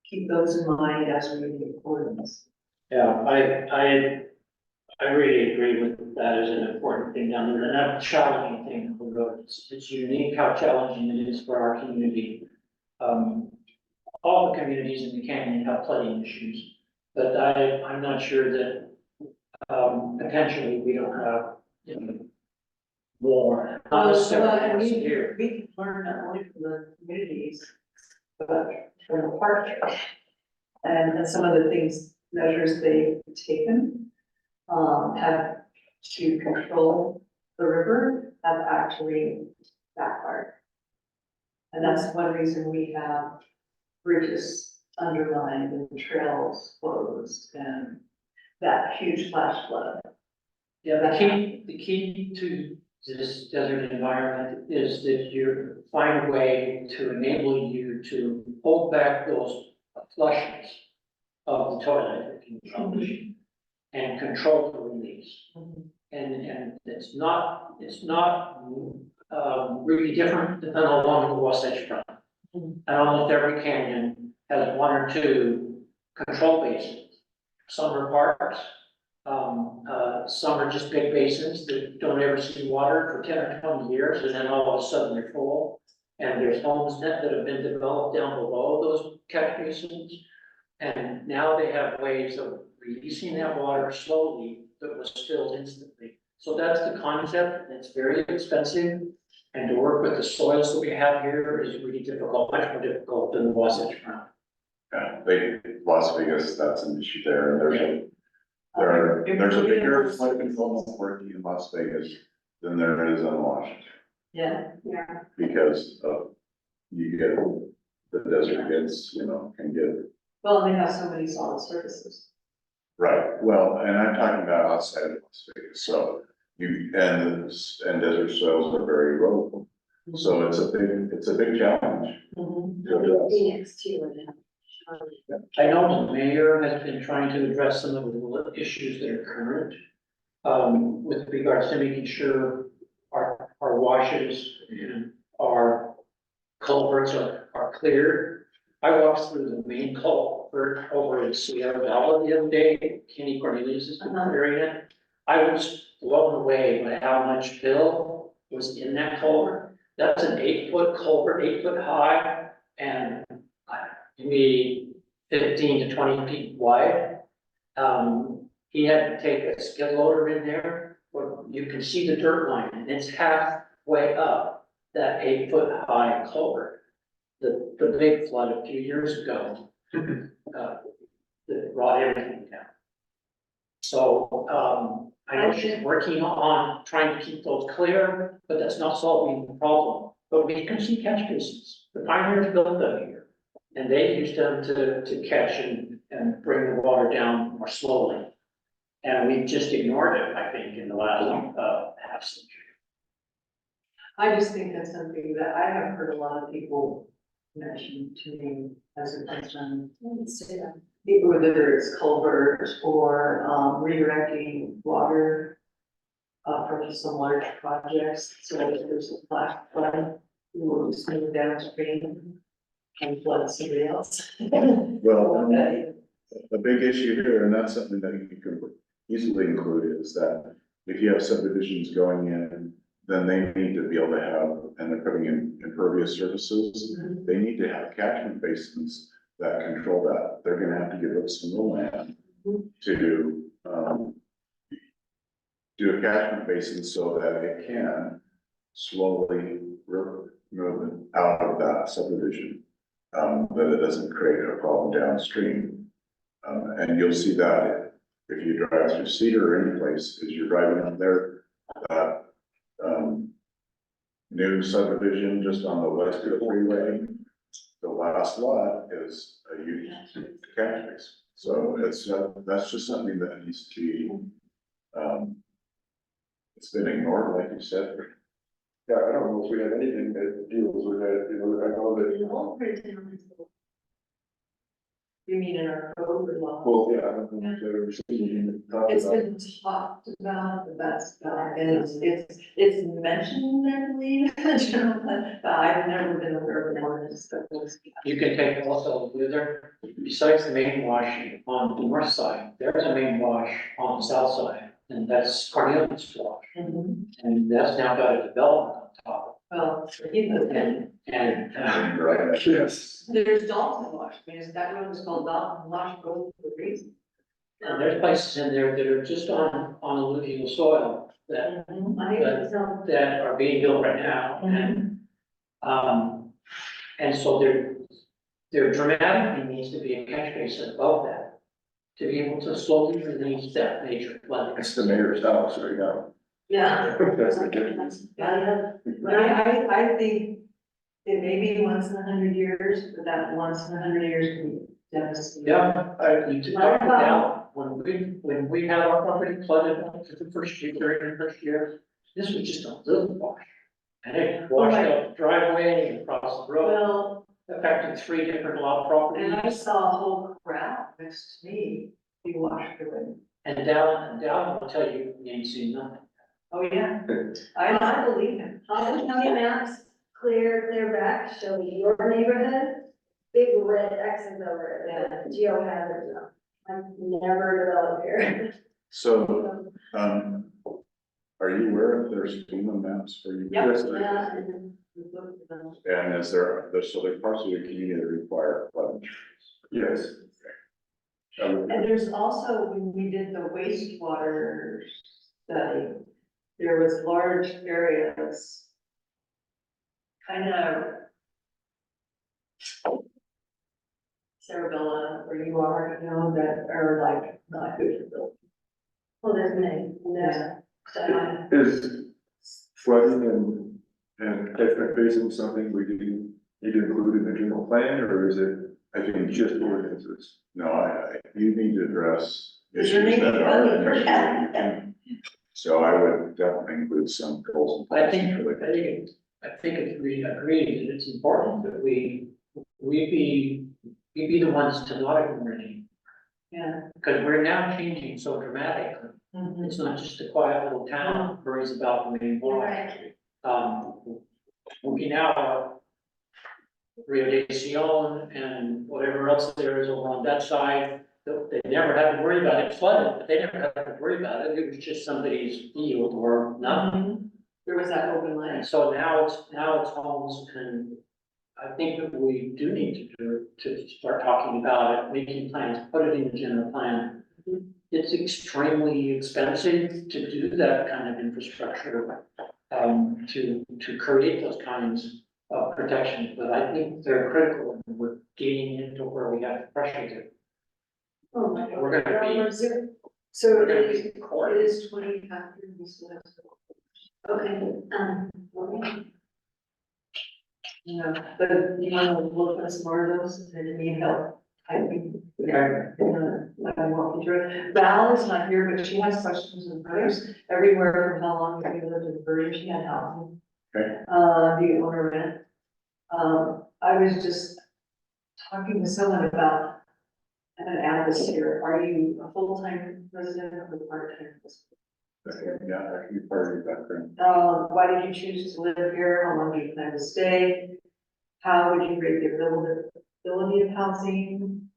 keep those in mind as we make ordinance. Yeah, I really agree with that as an important thing down there, and that's a challenging thing on the road. It's unique how challenging it is for our community. All the communities in the canyon have flooding issues, but I'm not sure that, potentially we don't have, more, not necessarily more severe. We can learn not only from the communities, but from the park. And some of the things, measures they've taken, have to control the river have actually backfired. And that's one reason we have bridges undermined and trails closed and that huge flash flood. Yeah, the key to this desert environment is that you find a way to enable you to hold back those flushes of the toilet if you publish and control the release. And it's not really different than along the Wasatch Front. And almost every canyon has 1 or 2 control basins. Some are parks, some are just big basins that don't ever see water for 10 or 20 years, and then all of a sudden they're full. And there's homes that have been developed down below those catch basins. And now they have ways of releasing that water slowly that was filled instantly. So that's the concept. It's very expensive. And to work with the soils that we have here is really difficult, much more difficult than the Wasatch Front. Yeah, Las Vegas, that's an issue there. There's a bigger flood control network in Las Vegas than there is in Washington. Yeah. Because you get, the desert gets, can get. Well, they have so many solid surfaces. Right, well, and I'm talking about outside of Las Vegas, so, and desert soils are very erodible. So it's a big challenge Mhm. to address. Phoenix too. I know the mayor has been trying to address some of the issues that are current, with regards to making sure our washes and our culverts are clear. I walked through the main culvert over in Sierra Valley the other day, Kenny Cornelius has been clearing it. I was blown away by how much fill was in that culvert. That's an 8-foot culvert, 8 foot high, and maybe 15 to 20 feet wide. He had to take a skid loader in there, where you can see the dirt line, and it's halfway up that 8-foot high culvert. The big flood a few years ago, that brought everything down. So, I know she's working on trying to keep those clear, but that's not solving the problem. But we can see catch basins, the pioneers built them here, and they used them to catch and bring the water down more slowly. And we just ignored it, I think, in the last, half century. I just think that's something that I have heard a lot of people mention to me as a concern. Whether it's culverts or redirecting water from some large projects, so that if there's a flash flood, we will just move downstream and flood somebody else. Well, a big issue here, and that's something that you can easily include, is that if you have subdivisions going in, then they need to be able to have, and they're putting in impervious surfaces, they need to have catchment basins that control that. They're gonna have to give up some of the land to, do a catchment basin so that it can slowly move it out of that subdivision. That it doesn't create a problem downstream. And you'll see that if you drive through Cedar or any place, as you're driving up there, new subdivision just on the west of the freeway. The last lot is a huge catch base. So it's, that's just something that needs to be, it's been ignored, like you said. Yeah, I don't know if we have anything that deals with that, you know, I know that, You mean in our code or law? well, yeah, I don't know if I've ever seen anything talk It's about. been talked about, but that's, and it's mentioned, I believe, but I've never been aware of an ordinance that was. You can take also the other, besides the main wash on the north side, there's a main wash on the south side, and that's Cornelius Wash. And that's now got a development on top. Well, And, Right. Yes. there's Dalton Wash, I mean, that road is called Dalton Wash Road for a reason. and there's places in there that are just on alluvial soil that, I think so. that are being built right now, and so there dramatically needs to be a catch basin above that to be able to slowly release that major flooding. It's the mayor's house right now. Yeah. That's the difference. I think it may be once in 100 years, but that once in 100 years can be devastating. Yeah, you took it down, when we had our property flooded for the first year, during the first year, this was just a little wash. And it washed out the driveway and across the road, Well, affected 3 different lot properties. and I saw a whole crowd next to me be washed away. And down, I'll tell you, you ain't seen nothing. Oh, yeah, I believe him. Holland County maps, clear back, show your neighborhood, big red X's over it, and geohazard zone. I've never developed here. So, are you aware if there's FEMA maps for you? Yep. Yes. Yeah. And is so there are parts of your community that require flood insurance? Yes. And there's also, when we did the wastewater study, there was large areas. Kind of. Cerebella, where you are, you know, that are like not good for building. Well, there's many, Is flooding and catchment basin something we do need to include in the general plan, or is it, I think, just ordinances? No, you need to address Is there issues that any are funding for an issue that you can So I would definitely include some goals and I think, policies for the. I think if we agree that it's important that we be the ones to not ignore it. Yeah. Because we're now changing so dramatically. Mhm. It's not just a quiet little town, worries about the main water. Right. We now have Rio de Sion and whatever else there is over on that side. They never had to worry about it flooded, but they never had to worry about it. It was just somebody's field or nothing. Mhm. There was that open line. And so now it's homes, and I think that we do need to start talking about it, making plans, put it in the general plan. It's extremely expensive to do that kind of infrastructure, to create those kinds of protections, but I think they're critical, and we're getting into where we have to pressure to. Oh, my God. We're gonna be- So We're gonna it be is, court. it is 20 after we still have to. Okay, okay. Yeah, but you wanna look at some more of those and need help, I think. Okay. Like I walk you through it. Val is not here, but she has questions and others everywhere from how long have you lived in Berlin, she had housing. Okay. Do you own or rent? I was just talking to someone about an address here, are you a full-time resident or a part-time resident? Yeah, that can be part of your background. Why did you choose to live here? How long do you plan to stay? How would you rate the availability of housing?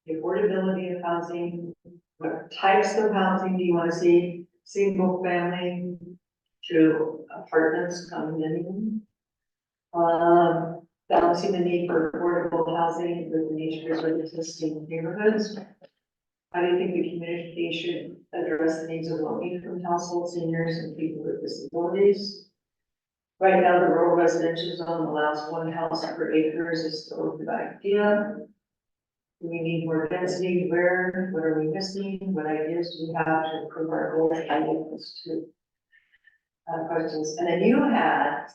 The affordability of housing? What types of housing do you want to see? Single family to apartments, condominium? Balancing the need for affordable housing with the nature of existing neighborhoods. How do you think the community should address the needs of low-income households, seniors, and people with disabilities? Right now, the rural residential zone allows one house per acres is still a good idea. Do we need more density? Where? What are we missing? What ideas do we have to improve our goals? I think those two questions. And then you had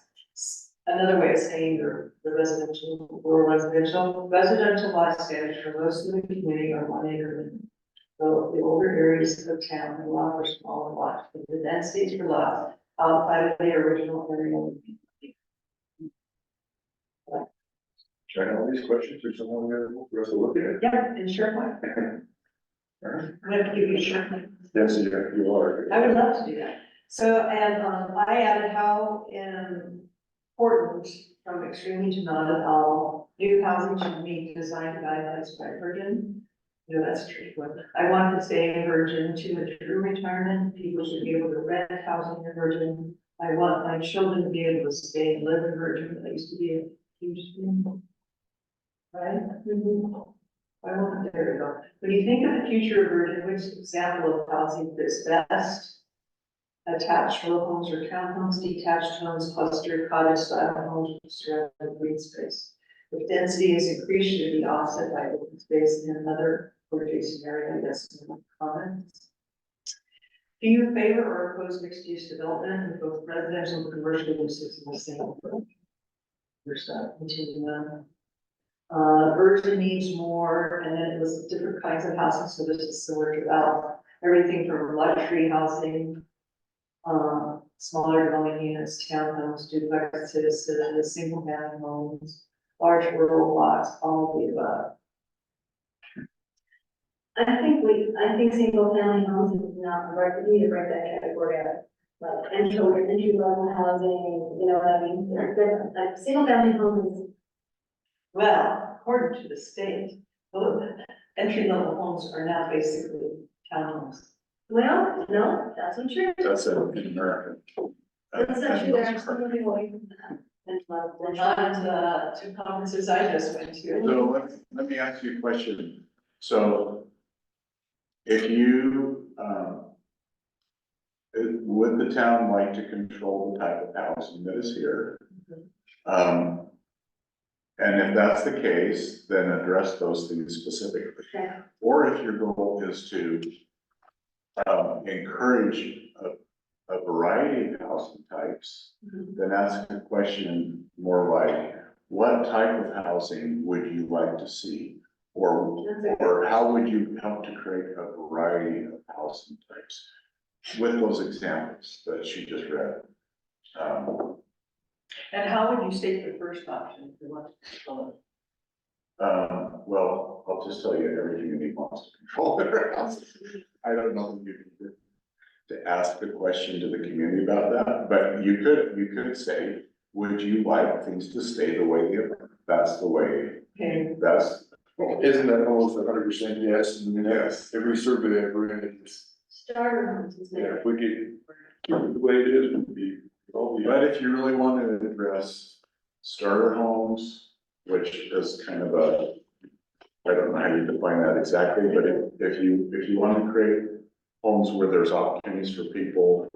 another way of saying the residential, rural residential lot standards for most of the community are 1 acre. So the older areas of town allow for smaller lots, but the densities for lots outside of the original area. Check out all these questions, there's someone there for us to look at. Yeah, and SharePoint. All right. I'm gonna give you SharePoint. Yes, you are. I would love to do that. So, and, I added how important from extremely to not at all, new housing should meet design guidelines by Virgin. You know, that's a tricky one. I want to say Virgin to a true retirement, people should be able to rent housing in Virgin. I want my children to be able to stay and live in Virgin, that used to be a huge thing. Right? I want, there we go. When you think of the future of Virgin, which example of housing fits best? Attached row homes or townhomes, detached homes, cluster cottage style homes, surrounded with green space. If density is increased, should be offset by open space in another adjacent area, I guess, in the comments. Do you favor or oppose mixed use development with both residential and commercial uses in the same approach? There's that, continue on. Virgin needs more, and then it was different kinds of housing, so this is similar to that. Everything from luxury housing, smaller dwelling units, townhomes, duplexes, single family homes, large rural lots, all of the above. I think single family homes is not the right, we need to break that category out. Like entry level housing, you know what I mean? Like single family homes, Well, according to the state, entry level homes are now basically townhomes. well, no, that's not true. That's in America. That's not true, there are some moving away from that. We're not into two conferences I just went to. So let me ask you a question. So if you, would the town like to control the type of housing that is here? And if that's the case, then address those things specifically. Okay. Or if your goal is to encourage a variety of housing types, then ask the question more like, what type of housing would you like to see? Or how would you help to create a variety of housing types? with those examples that she just read. And how would you state the first option if you want to? Well, I'll just tell you, every community wants to control their houses. I don't know if you can to ask the question to the community about that, but you could say, would you like things to stay the way they are? That's the way, Okay, that's, Isn't that almost 100% yes? And Yes. every survey ever in it's, Starter homes is yeah, there. if we could keep it the way it is, would be, all be. but if you really want to address starter homes, which is kind of a, I don't know how you define that exactly, but if you want to create homes where there's opportunities for people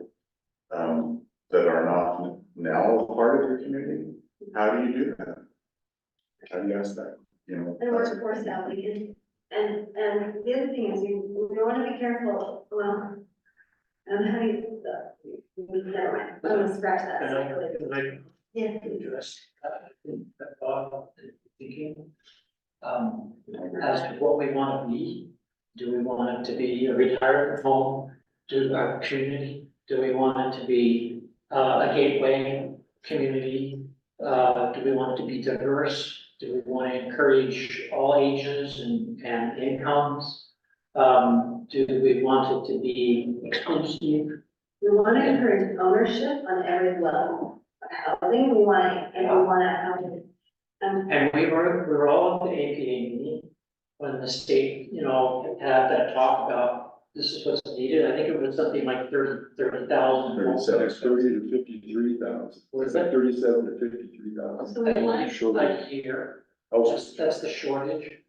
that are not now a part of your community, how do you do that? How do you ask that, you know? And that's- workforce housing, and the other thing is, we wanna be careful, well, I'm having never mind, I'm gonna scratch that. Can I Yeah. address that thought, thinking? As to what we want to be, do we want it to be a retirement home to our community? Do we want it to be a gateway community? Do we want it to be diverse? Do we want to encourage all ages and incomes? Do we want it to be exclusive? We wanna encourage ownership on every level of housing, we wanna, And we were all at the APA meeting when the state, had that talk about this is what's needed. I think it was something like 30,000. 37. It's 30 to 53,000. Was It's that- like 37 to 53,000. so we want, Like here, Oh, that's the shortage.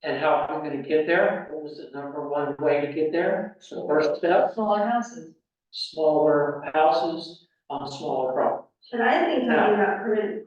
And how are we gonna get there? What was the number one way to get there? So first step, smaller houses. smaller houses on smaller properties. and I think talking about permanent,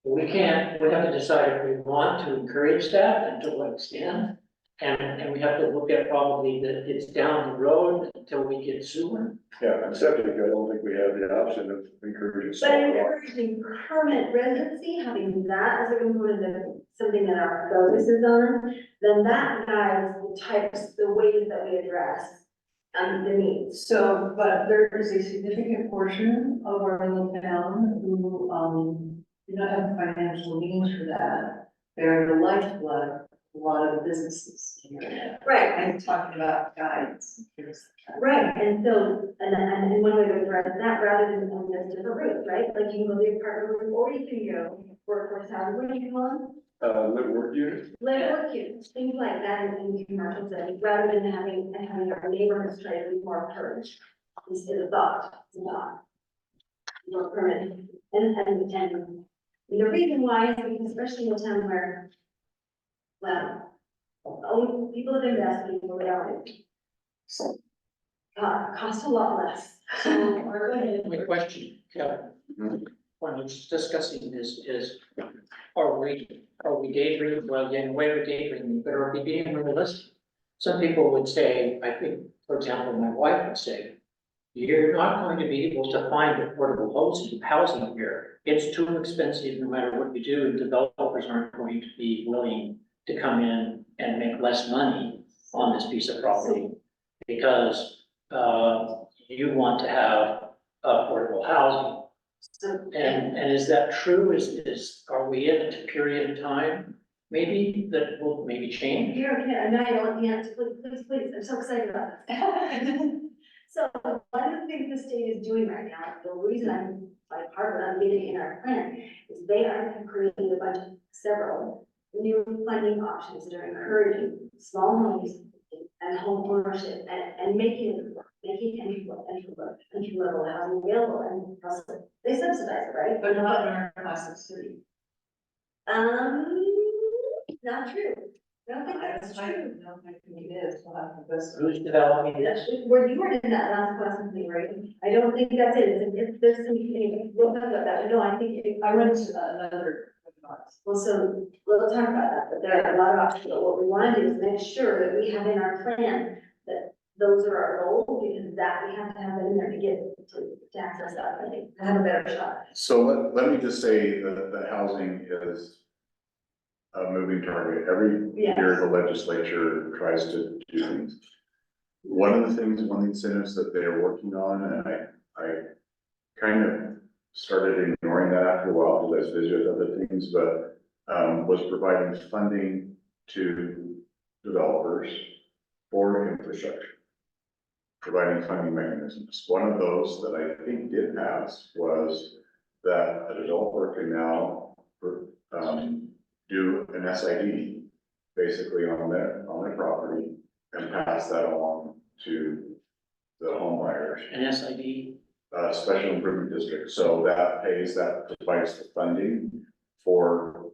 We have to decide if we want to encourage that and to what extent. And we have to look at probably that it's down the road until we get sewer. yeah, and septic, I don't think we have the option of encouraging. but small lots. encouraging permanent residency, having that as a component of something that our focus is on, then that guides the types, the ways that we address the needs. So, but there is a significant portion of our little town who, do not have the financial means for that. They're the lifeblood of a lot of businesses. Right, I'm talking about guides. right, and so, and one way to address that, rather than on this different routes, right? Like you can go to the apartment room, or you can go workforce housing, what do you call them? Live work unit, Live work units, things like that in commercial settings, rather than having our neighborhoods try to be more purged. Instead of thought, it's not. More permanent, and the reason why is because especially in a town where, well, only people that invest, people that aren't. Cost a lot less. So, My question, Kevin, when we're discussing this is, are we daydreaming, well, getting away with daydreaming, but are we being realistic? Some people would say, I think, for example, my wife would say, you're not going to be able to find affordable housing here. It's too expensive no matter what you do, and developers aren't going to be willing to come in and make less money on this piece of property. Because, you want to have affordable housing. so, And is that true? Are we in a period of time, maybe, that will maybe change? here, okay, I know you don't want the answer, please, I'm so excited about this. So one of the things the state is doing right now, the reason I'm like harping on getting in our plan, is they are creating several new funding options that are encouraging small homes and home ownership and making entry level housing available, and also they subsidize it, right? But not in our classic city. Not true. I don't think that's I true. don't think it is, we'll have to investigate. Who's developing this? Where you were in that last question thing, right? I don't think that's it. If there's something, we'll talk about that. No, I think I went to another advice. well, so we'll talk about that, but there are a lot of options. But what we want to do is make sure that we have in our plan that those are our goals, because that we have to have it in there to get to access that funding, to have a better shot. So let me just say that the housing is a moving target. Every Yes. year, the legislature tries to do things. One of the things, one of the incentives that they're working on, and I kind of started ignoring that after a while, because I was busy with other things, but, was providing funding to developers for infrastructure. Providing funding mechanisms. One of those that I think did pass was that a developer can now, do an SID basically on their property and pass that along to the home buyers. An SID, Special improvement district, so that provides the funding for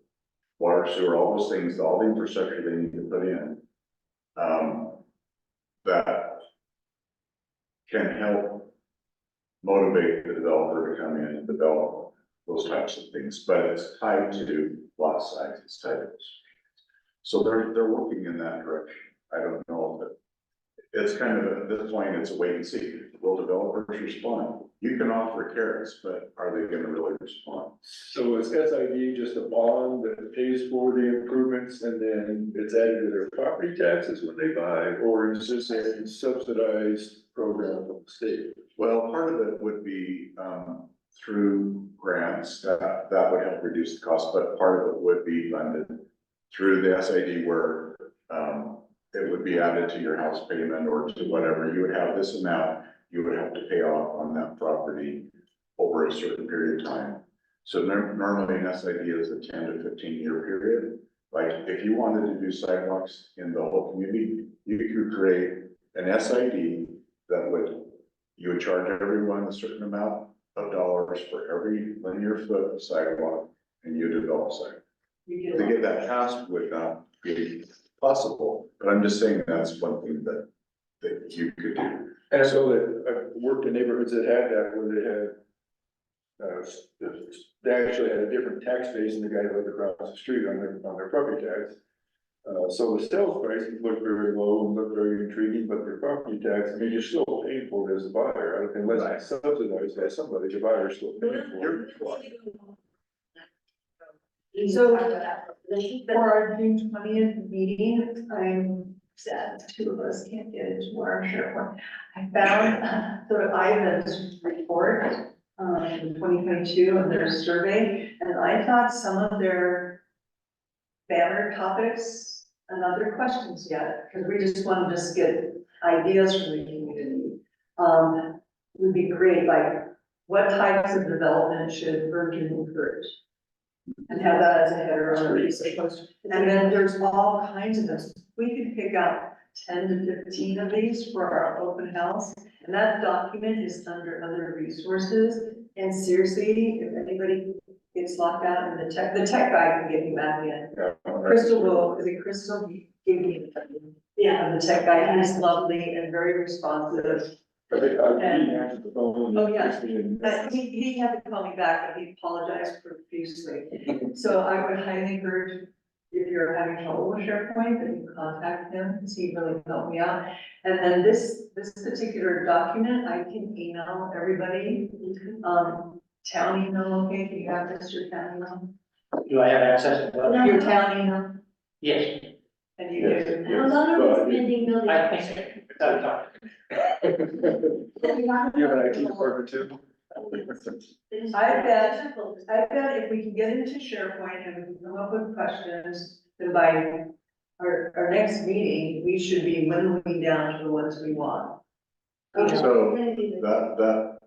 water, sewer, all those things, all the infrastructure they need to put in. That can help motivate the developer to come in and develop those types of things, but it's tied to lot size, it's tied to those. So they're working in that direction. I don't know, but it's kind of, at this point, it's a wait and see. Will developers respond? You can offer carrots, but are they gonna really respond? So is SID just a bond that pays for the improvements and then it's added to their property taxes when they buy? Or is this a subsidized program from the state? Well, part of it would be, through grants, that would help reduce the cost, but part of it would be funded through the SID where, it would be added to your house payment or to whatever. You would have this amount you would have to pay off on that property over a certain period of time. So normally an SID is a 10 to 15-year period. Like if you wanted to do sidewalks in the whole community, you could create an SID that you would charge everyone a certain amount of dollars for every linear foot of sidewalk, and you develop sidewalk. To get that passed would not be possible, but I'm just saying that's one thing that you could do. And I know that I've worked in neighborhoods that had that where they actually had a different tax base than the guy who lived across the street on their property tax. So the sales prices look very low and look very intriguing, but their property tax, I mean, you're still paying for it as a buyer, unless it's subsidized by somebody, the buyer's still paying for it. So for our June 20th meeting, I'm sad two of us can't get into our SharePoint. I found sort of Ivan's report, in 2022 and their survey, and I thought some of their banner topics and other questions yet, because we just want to just get ideas from the community. Would be great, like what types of development should Virgin encourage? And have that as a header on a piece of post. And then there's all kinds of this. We could pick out 10 to 15 of these for our open house. And that document is under other resources. And seriously, if anybody gets locked out in the tech guy can get you back in. Crystal will, is it Crystal? Give me, yeah, the tech guy, he's lovely and very responsive. I answered the phone. Oh, yeah. He had to call me back, but he apologized profusely. So I would highly encourage, if you're having trouble with SharePoint, that you contact him, because he really helped me out. And then this particular document, I can email everybody. Town email, okay, do you have this, your town email? do I have access to that? Your town email, Yes, and you do. How long are we spending building? I think so. Without talking. You have an IT department too? I bet if we can get into SharePoint and we can come up with questions, then by our next meeting, we should be whittling down to the ones we want. Okay. So that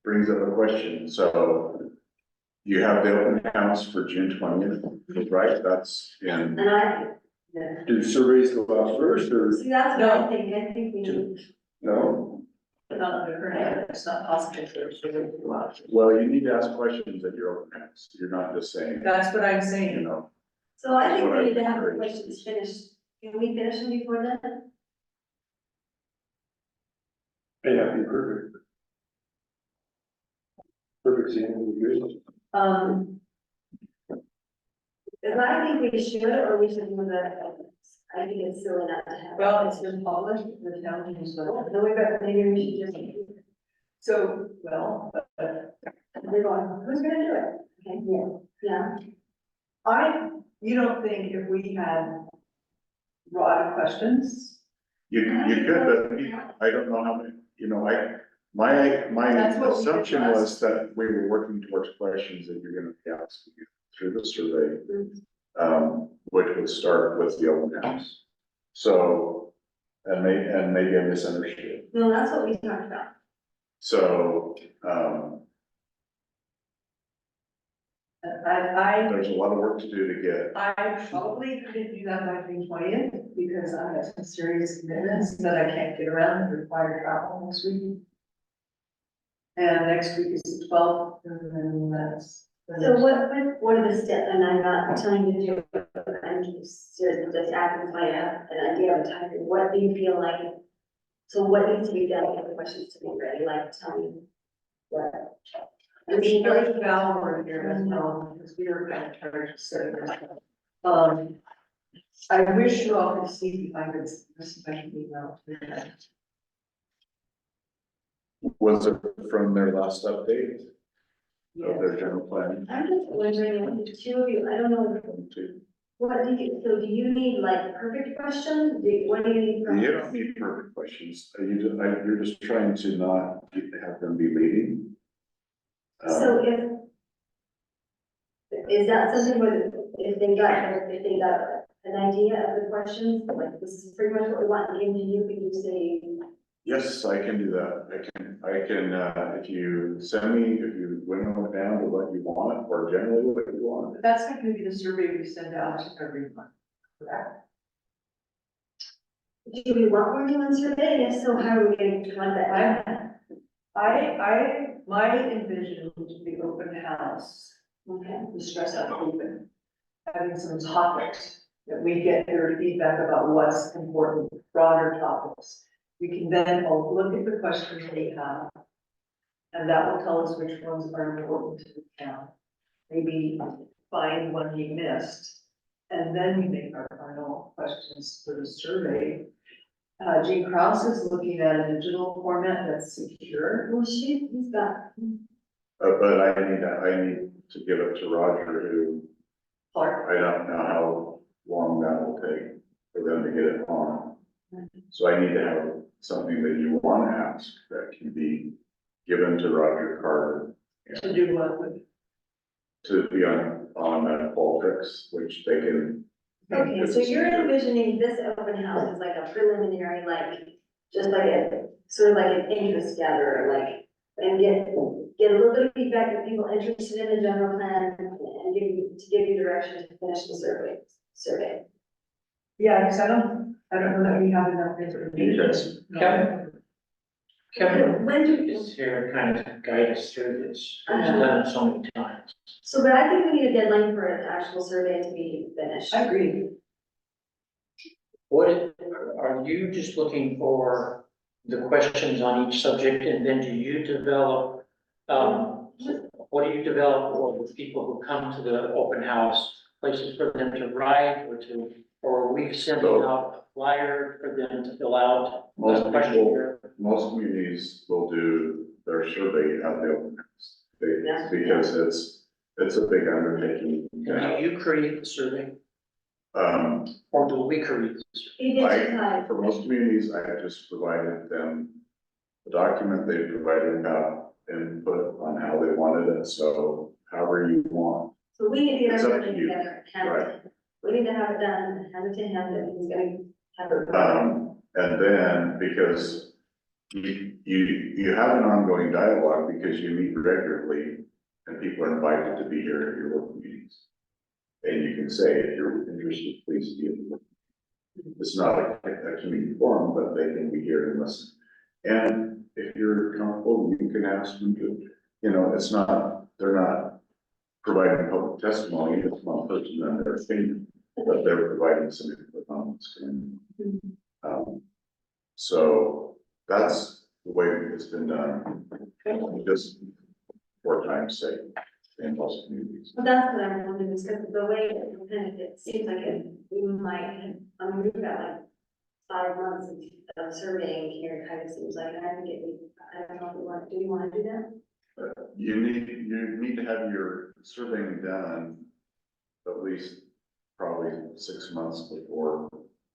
brings up a question. So you have the open house for June 20th, right? That's in, And Do surveys go out first or see, that's what I think we need. no? Not under her name, it's not possible to watch. well, you need to ask questions at your open house. You're not just saying, That's what I'm you saying. know. So I think we need to have the questions finished. Can we finish them before then? Yeah, be perfect. Perfect, seeing you. Because I think we should, or we should move that. I think it's silly not to have. Well, it's been published, the town news, Well, then we better, maybe we should just. so, well, They're going, who's gonna do it? Okay, yeah. you don't think if we had broad questions You could, but I don't know how many, you know, my That's what we did assumption last- was that we were working towards questions that you're gonna be asking through the survey. Which would start with the open house. So, and maybe I misunderstood. No, that's what we talked about. So, there's a lot of work to do to get, I probably couldn't do that by June 20th, because I have some serious commitments that I can't get around and require travel next week. And next week is the 12th, and then that's. So what are the steps, and I'm not telling you to do it, I'm just asking my, an idea of a time, what do you feel like? So what needs to be done to get the questions to be ready, like, tell me what? I mean, There's Val here as well, because we were kind of charged, so. I wish you all could see if I could, this special email. was it from their last update Yeah. of their general plan? I'm just wondering, the two of you, I don't know, what do you, so do you need like perfect questions? What do you need from? You don't need perfect questions, you're just trying to not have them be leading. So is that something where, if they got an idea of the questions, like, this is pretty much what we want, and came to you, can you say? Yes, I can do that, I can, if you send me, if you winnow it down to what you want, or generally what you want. But that's not gonna be the survey we send out every month, correct? Do we want more human survey? If so, how are we going to find that? My envision the open house, Okay. the stress out open, having some topics that we get their feedback about what's important, broader topics. We can then all look at the questions they have, and that will tell us which ones are important to the town. Maybe find one you missed, and then we make our final questions for the survey. Jean Krause is looking at a digital format that's secure. Well, he's got, But I need to give it to Roger, who, Clark, I don't know how long that will take for them to get it on. So I need to have something that you want to ask that can be given to Roger Carter. to do what with. To be on Qualtrics, which they can. okay, so you're envisioning this open house as like a preliminary, like, just like a, sort of like an interest gatherer, like, and get a little bit of feedback from people interested in the general plan, and give you direction to finish the survey. Yeah, because I don't know that we have enough information. Yes. Kevin When do, is here to kind of guide us through this, he's done it so many times. so, but I think we need a deadline for an actual survey to be finished. I agree. What, are you just looking for the questions on each subject, and then do you develop, what do you develop for the people who come to the open house? Places for them to write, or we send out a flyer for them to fill out? Most a questionnaire? Most communities will do their survey at the open house. Yeah. Because it's a big undertaking. And do you create the survey, Um, or do we create the survey? He digitized. for most communities, I have just provided them the document, they provided about input on how they wanted it, so however you want. So we need to get It's up to everything you. together, hand it to him. We need to have it done, hand it to him, that he's gonna have it. And then, because you have an ongoing dialogue because you meet regularly and people are invited to be here at your local meetings. And you can say, if you're interested, please be at the local meeting. It's not a community forum, but they can be here and listen. And if you're comfortable, you can ask them to, they're not providing public testimony, it's one person and their opinion, but they're providing some input on what's going on. So that's the way it's been done, just for time's sake in most communities. Well, that's what I'm wondering, is because the way it seems like we might, we've got like 5 months of surveying here, it kind of seems like, and I think I don't know if do you want to do that? You need to have your surveying done at least probably 6 months before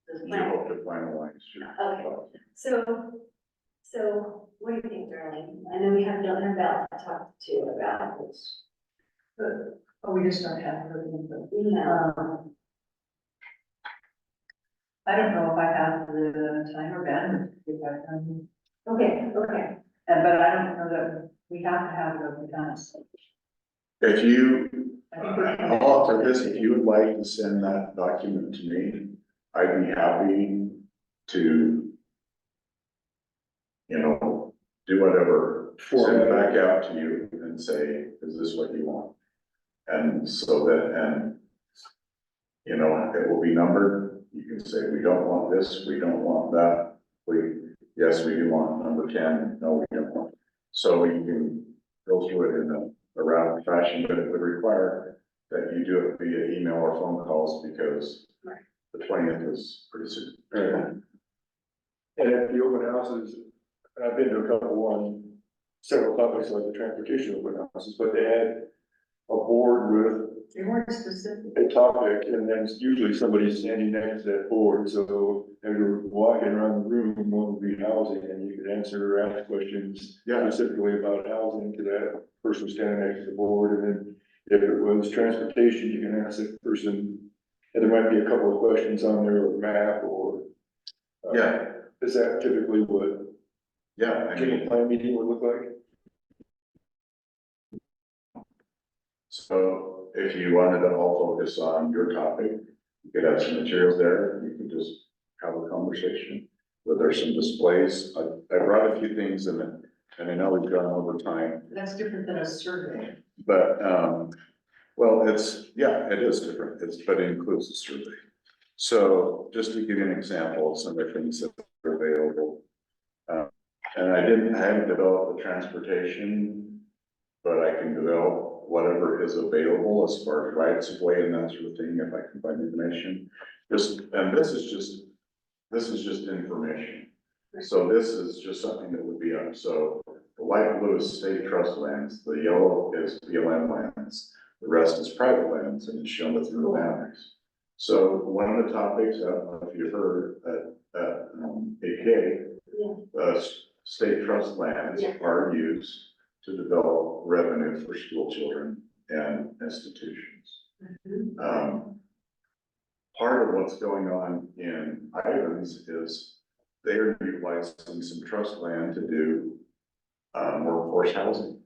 this You plan. hope to finalize your. Okay. So what do you think, Darlene? I know we have Donna Bell to talk to about this. Oh, we just don't have her input. No. I don't know if I have the time or bandwidth, if I can, Okay. but I don't know that we have to have it over time. If you, I think we're. I'll offer this, if you would like to send that document to me, I'd be happy to, you know, do whatever, send it back out to you and say, is this what you want? And so that, and, you know, it will be numbered. You can say, we don't want this, we don't want that. Yes, we do want number 10, no, we don't want. So you can go through it in a round fashion, but it would require that you do it via email or phone calls because Right. the 20th is pretty soon. And at the open houses, I've been to a couple on several topics like the transportation open houses, but they had a board with They weren't specific. a topic, and then usually somebody's standing next to that board, so as you're walking around the room, one would be housing, and you could answer or ask questions Yeah. specifically about housing to that person standing next to the board, and then if it was transportation, you can ask that person, and there might be a couple of questions on there, or map, or Yeah, is that typically what yeah, I a mean, plan meeting would look like? so if you wanted to all focus on your topic, you could have some materials there, you can just have a conversation. Where there's some displays, I brought a few things in it, and I know we've gone over time, That's different than a survey. but, well, yeah, it is different, but it includes the survey. So just to give you an example of some of the things that are available. And I haven't developed the transportation, but I can develop whatever is available as far as rights of way and that sort of thing, if I can find information. And this is just information. So this is just something that would be up, so the light blue is state trust lands, the yellow is BLM lands, the rest is private lands, and it's shown within the boundaries. So one of the topics, I don't know if you heard, AK, Yeah. State trust lands Yeah. are used to develop revenue for school children and institutions. Part of what's going on in Ivans is they're utilizing some trust land to do workforce housing.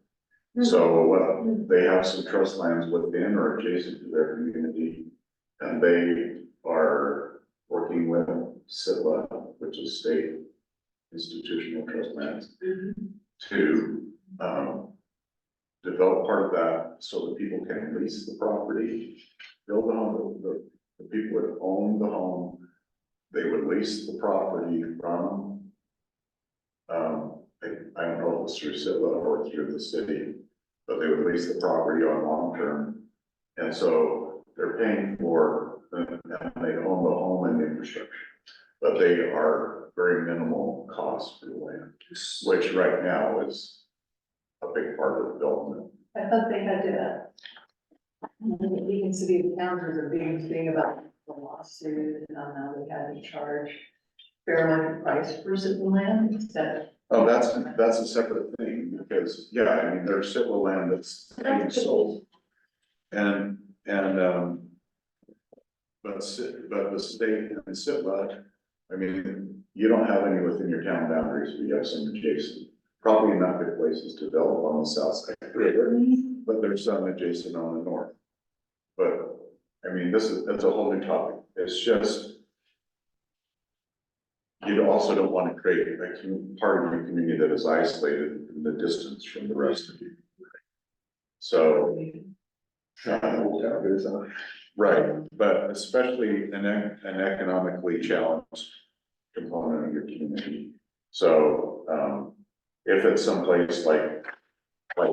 So they have some trust lands within or adjacent to their community. And they are working with SITLA, which is State Institutional Trust Lands, to develop part of that so that people can lease the property, build a home, the people that own the home, they would lease the property from, I don't know if it's through SITLA or through the city, but they would lease the property on long term. And so they're paying for, and they own the home and the infrastructure, but they are very minimal cost for the land, which right now is a big part of development. I thought they had to, even city of towns, there's a big thing about the lawsuit, and now they had to charge fair market price for certain land, instead. Oh, that's a separate thing, because, yeah, I mean, there's civil land that's being sold. But the state and SITLA, I mean, you don't have any within your town boundaries, but you have some adjacent. Probably not good places to develop on the south side of the river, but there's some adjacent on the north. But, I mean, that's a whole new topic, it's just. You also don't want to create a part of your community that is isolated in the distance from the rest of you. So. Right, but especially an economically challenged component of your community. So, if it's someplace like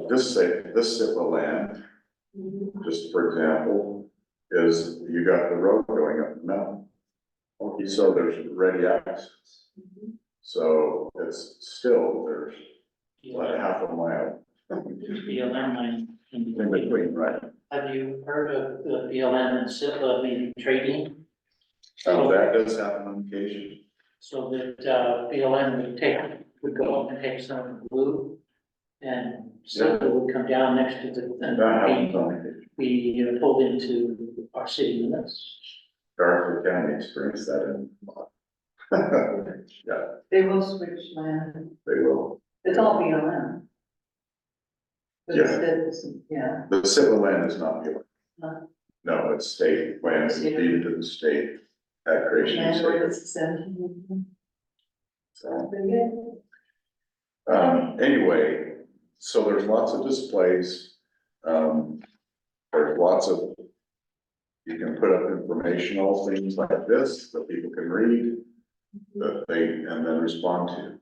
this SITLA land, just for example, is you got the road going up the mountain. So there's ready access. So it's still, there's like half a mile BLM line. in between, right? Have you heard of the BLM and SIPA maybe trading? That does happen on occasion. So that, BLM would go up and take some of the blue, and something would come down next to the, That happens and on occasion. be pulled into our city limits. Garfield County experienced that in. Yeah, They will switch land. they will. It's all BLM. But Yeah. it's, yeah. The civil land is not yours. No. No, it's state land, it's deeded to the state at creation of Land state. ordinance 17. So, Pretty good. anyway, so there's lots of displays. There's lots of, you can put up informational things like this that people can read, that they, and then respond to.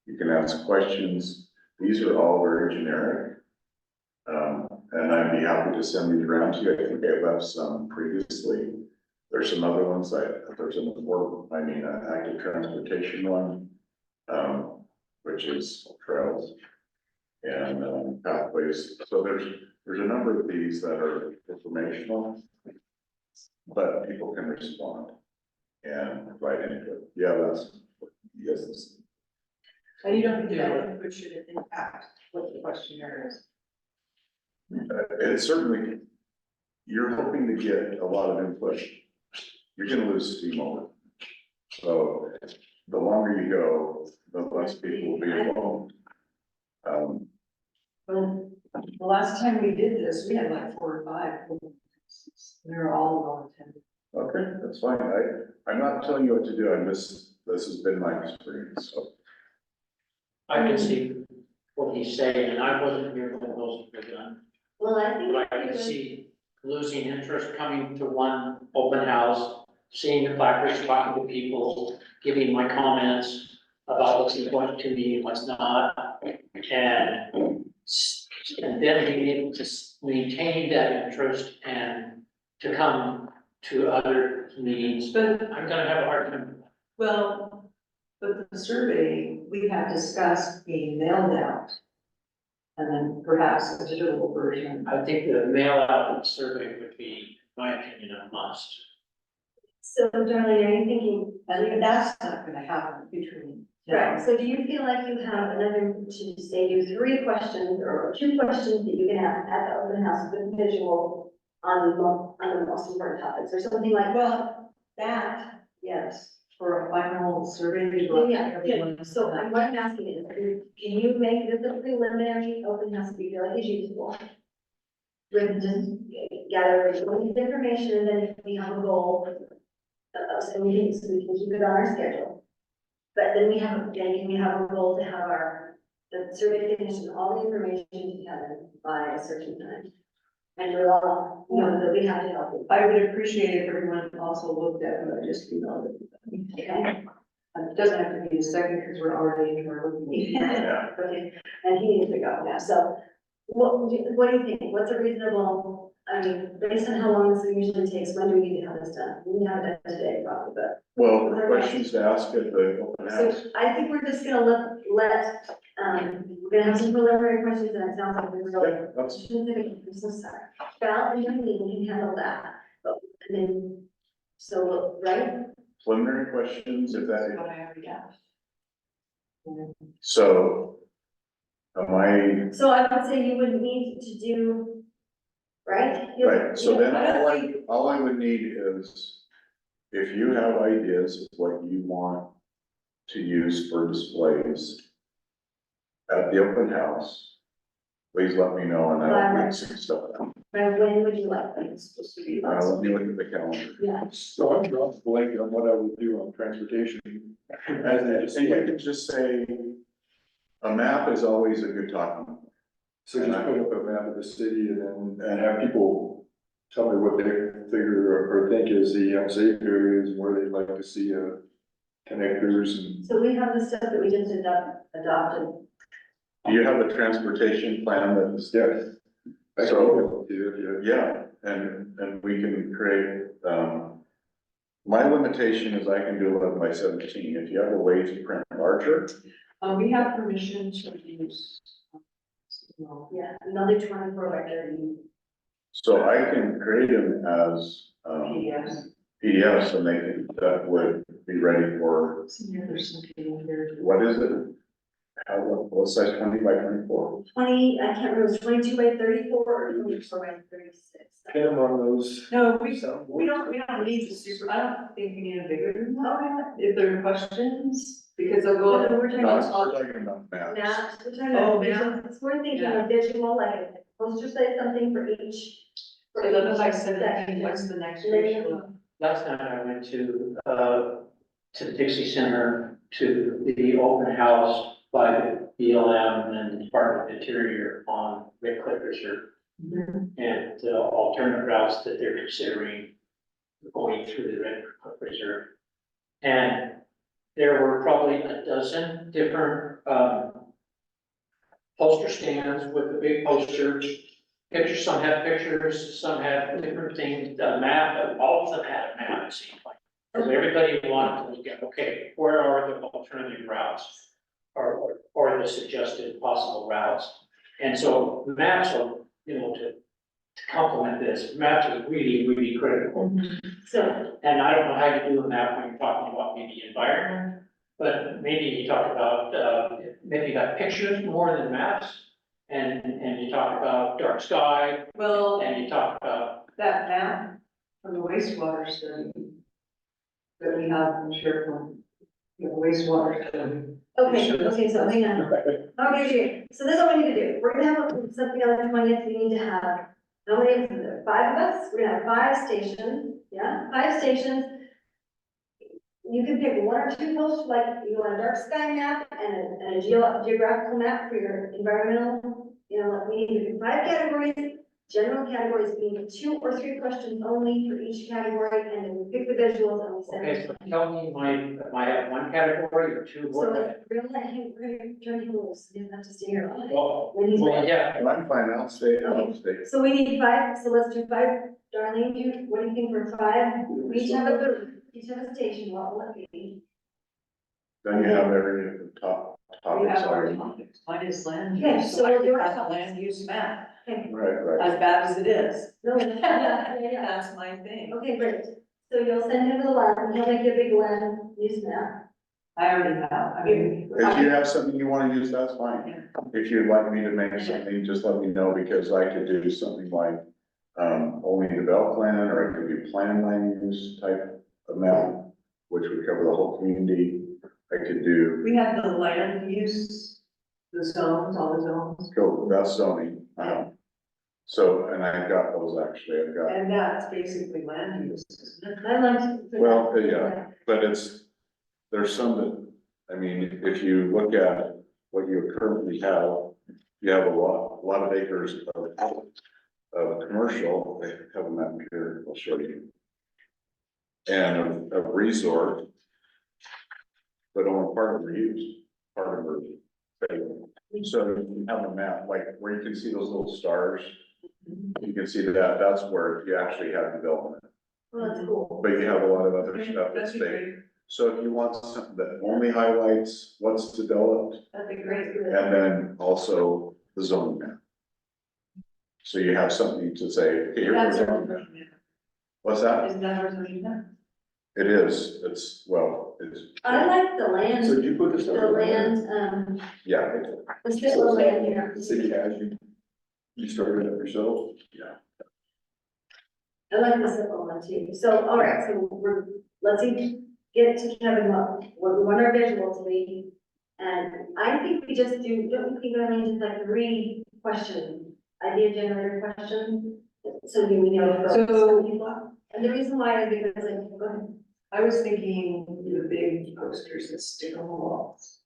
You can ask questions. These are all very generic. And I'd be happy to send these around to you. I think I left some previously. There's some other ones there's an active transportation one, which is trails and pathways. So there's a number of these that are informational, but people can respond and write input. Yeah, yes. And you don't think that input should impact what the questionnaire is. It certainly, you're hoping to get a lot of input. You're gonna lose steam over it. So the longer you go, the less people will be involved. Well, the last time we did this, we had like 4 or 5. We were all well attended. Okay, that's fine. I'm not telling you what to do. This has been my experience, so. I can see what he's saying, and I wasn't here when those were done. Well, I think. But I can see losing interest coming to one open house, seeing the placards, talking to people, giving my comments about what's important to me and what's not. And then being able to maintain that interest and to come to other meetings. But I'm gonna have a hard time. Well, but the survey, we have discussed being mailed out. And then perhaps a digital version. I think the mail out survey would be, in my opinion, a must. So Darlene, are you thinking? And that's not gonna happen between. Right, so do you feel like you have another, to say, do 3 questions or 2 questions that you can ask at the open house with visual on the most important topics, or something like? Well, that, yes, for a final survey. Yeah, so what I'm asking is, can you make this a preliminary open house that you feel like is useful? With just gather the information, and then if we have a goal, so we can keep it on our schedule. But then we have a goal to have the survey finished and all the information together by a certain time. And we're all, that we have to help you. I would appreciate if everyone also looked at what I just emailed it. Okay. It doesn't have to be a second because we're already in our meeting. Yeah. Okay, and he needs to go now, so what do you think? What's a reasonable, I mean, based on how long this usually takes, when do we need to have this done? We can have it done today probably, but. Well, questions to ask at the open house. So I think we're just gonna let, we're gonna have some preliminary questions, and it sounds like we're Yeah, really. that's, I'm so sorry. Val and Janine can handle that, but, and then, so, right? preliminary questions, if That's that, what I already asked. so. Am I, So I would say you would need to do, right? right, so then I don't all I would need is, if you have ideas of what you want to use for displays at the open house, please let me know and I'll get some stuff out. When would you like things supposed to be? Let me look at the calendar. Yeah, So I'm drawing a blank on what I would do on transportation. As And you can just say, a map is always a good talking point. So just put up a map of the city and have people tell me what they figure or think is the unsafe areas and where they'd like to see connectors and. so we have the stuff that we just adopted. Do you have a transportation plan that is? Yes. So- Yeah. Yeah, and we can create, my limitation is I can do 11 by 17. If you have a way to print larger, We have permission to use. Yeah, another 24 by 30. so I can create them as, PDFs. PDFs and that would be ready for, There's something in here. what is it? What size, 20 by 24? 20, I can't remember, it's 22 by 34 or 24 by 36. Get them on those. No, we don't need the super, I don't think we need a bigger than that, if there are questions, because they'll No, go. we're talking No, about we're talking about maps. maps, we're talking Oh, about maps. visuals, we're thinking Yeah. of visual, like a poster say something for each. for 11 by each 17, section. what's the next And then- ratio? Last night I went to the Dixie Center, to the open house by the BLM and Department of Interior on Red Cliff Reserve. And alternate routes that they're considering going through the Red Cliff Reserve. And there were probably a dozen different, poster stands with the big posters. Pictures, some had pictures, some had different things, the map, all of them had a map, it seemed like. Because everybody wanted to look at, okay, where are the alternative routes? Or the suggested possible routes. And so maps are, to complement this, maps are really, really critical. So, And I don't know how you do a map when you're talking about maybe environment, but maybe you talk about, maybe you got pictures more than maps. And you talk about dark sky, Well, and you talk about, that map from the wastewater study that we have in SharePoint, the wastewater study. okay, so hang on. Okay, so this is what we need to do, we're gonna have something on the 20th, we need to have, how many is there, 5 of us? We're gonna have 5 stations, yeah, 5 stations. You can pick 1 or 2 posts, like you want a dark sky map and a geographical map for your environmental, like we need 5 categories. General categories being 2 or 3 questions only for each category, and then we pick the visuals and we send okay, them. so tell me, am I at one category or two, So what? we're gonna let him, we're gonna turn him loose, he doesn't have to stay here all night. Well, When he's ready. yeah, And I'm fine, I'll stay. So we need 5, so let's do 5. Darlene, what do you think for 5? We each have a station, what will it be? Then you have every top We topics have our already. topics, mine is land Okay, use, so so I we'll do can our have a topics. land use map, Right. as bad as it is. No, yeah. That's my thing. Okay, great. So you'll send him the land, he'll make you a big land use map. I already have, I mean. If you have something you wanna use, that's fine. If you'd like me to make something, just let me know, because I could do something like, only develop plan, or it could be plan land use type of map, which would cover the whole community. I could do, We have the land use, the zones, all the zones, that's zoning. So, and I've got those actually, I've got, and that's basically land use, isn't it? I like. well, yeah, but there's some that, I mean, if you look at what you currently have, you have a lot of acres of commercial, I have a map here, I'll show you. And of resort, but only part of reuse, part of the. So you have a map, like where you can see those little stars, you can see that's where you actually have development, Well, that's cool. but you have a lot of other Okay, stuff that'd that's be big. great, So if you want something that only highlights what's developed, that'd be great. and then also the zoning map. So you have something to say, okay, here's That's the our zoning map. zoning map. What's that? Isn't that our zoning map? It is, it's, well, it's, I like the So land, did you put this the on? land, yeah, the civil land here. City has you started it yourself? yeah. I like the civil one too. So, all right, so let's get to Kevin what we want our visual to be. And I think we just do, don't we think we only just like 3 question, idea generator question? So we know. So- And the reason why is because, like, go ahead. I was thinking the big posters that stick on the walls.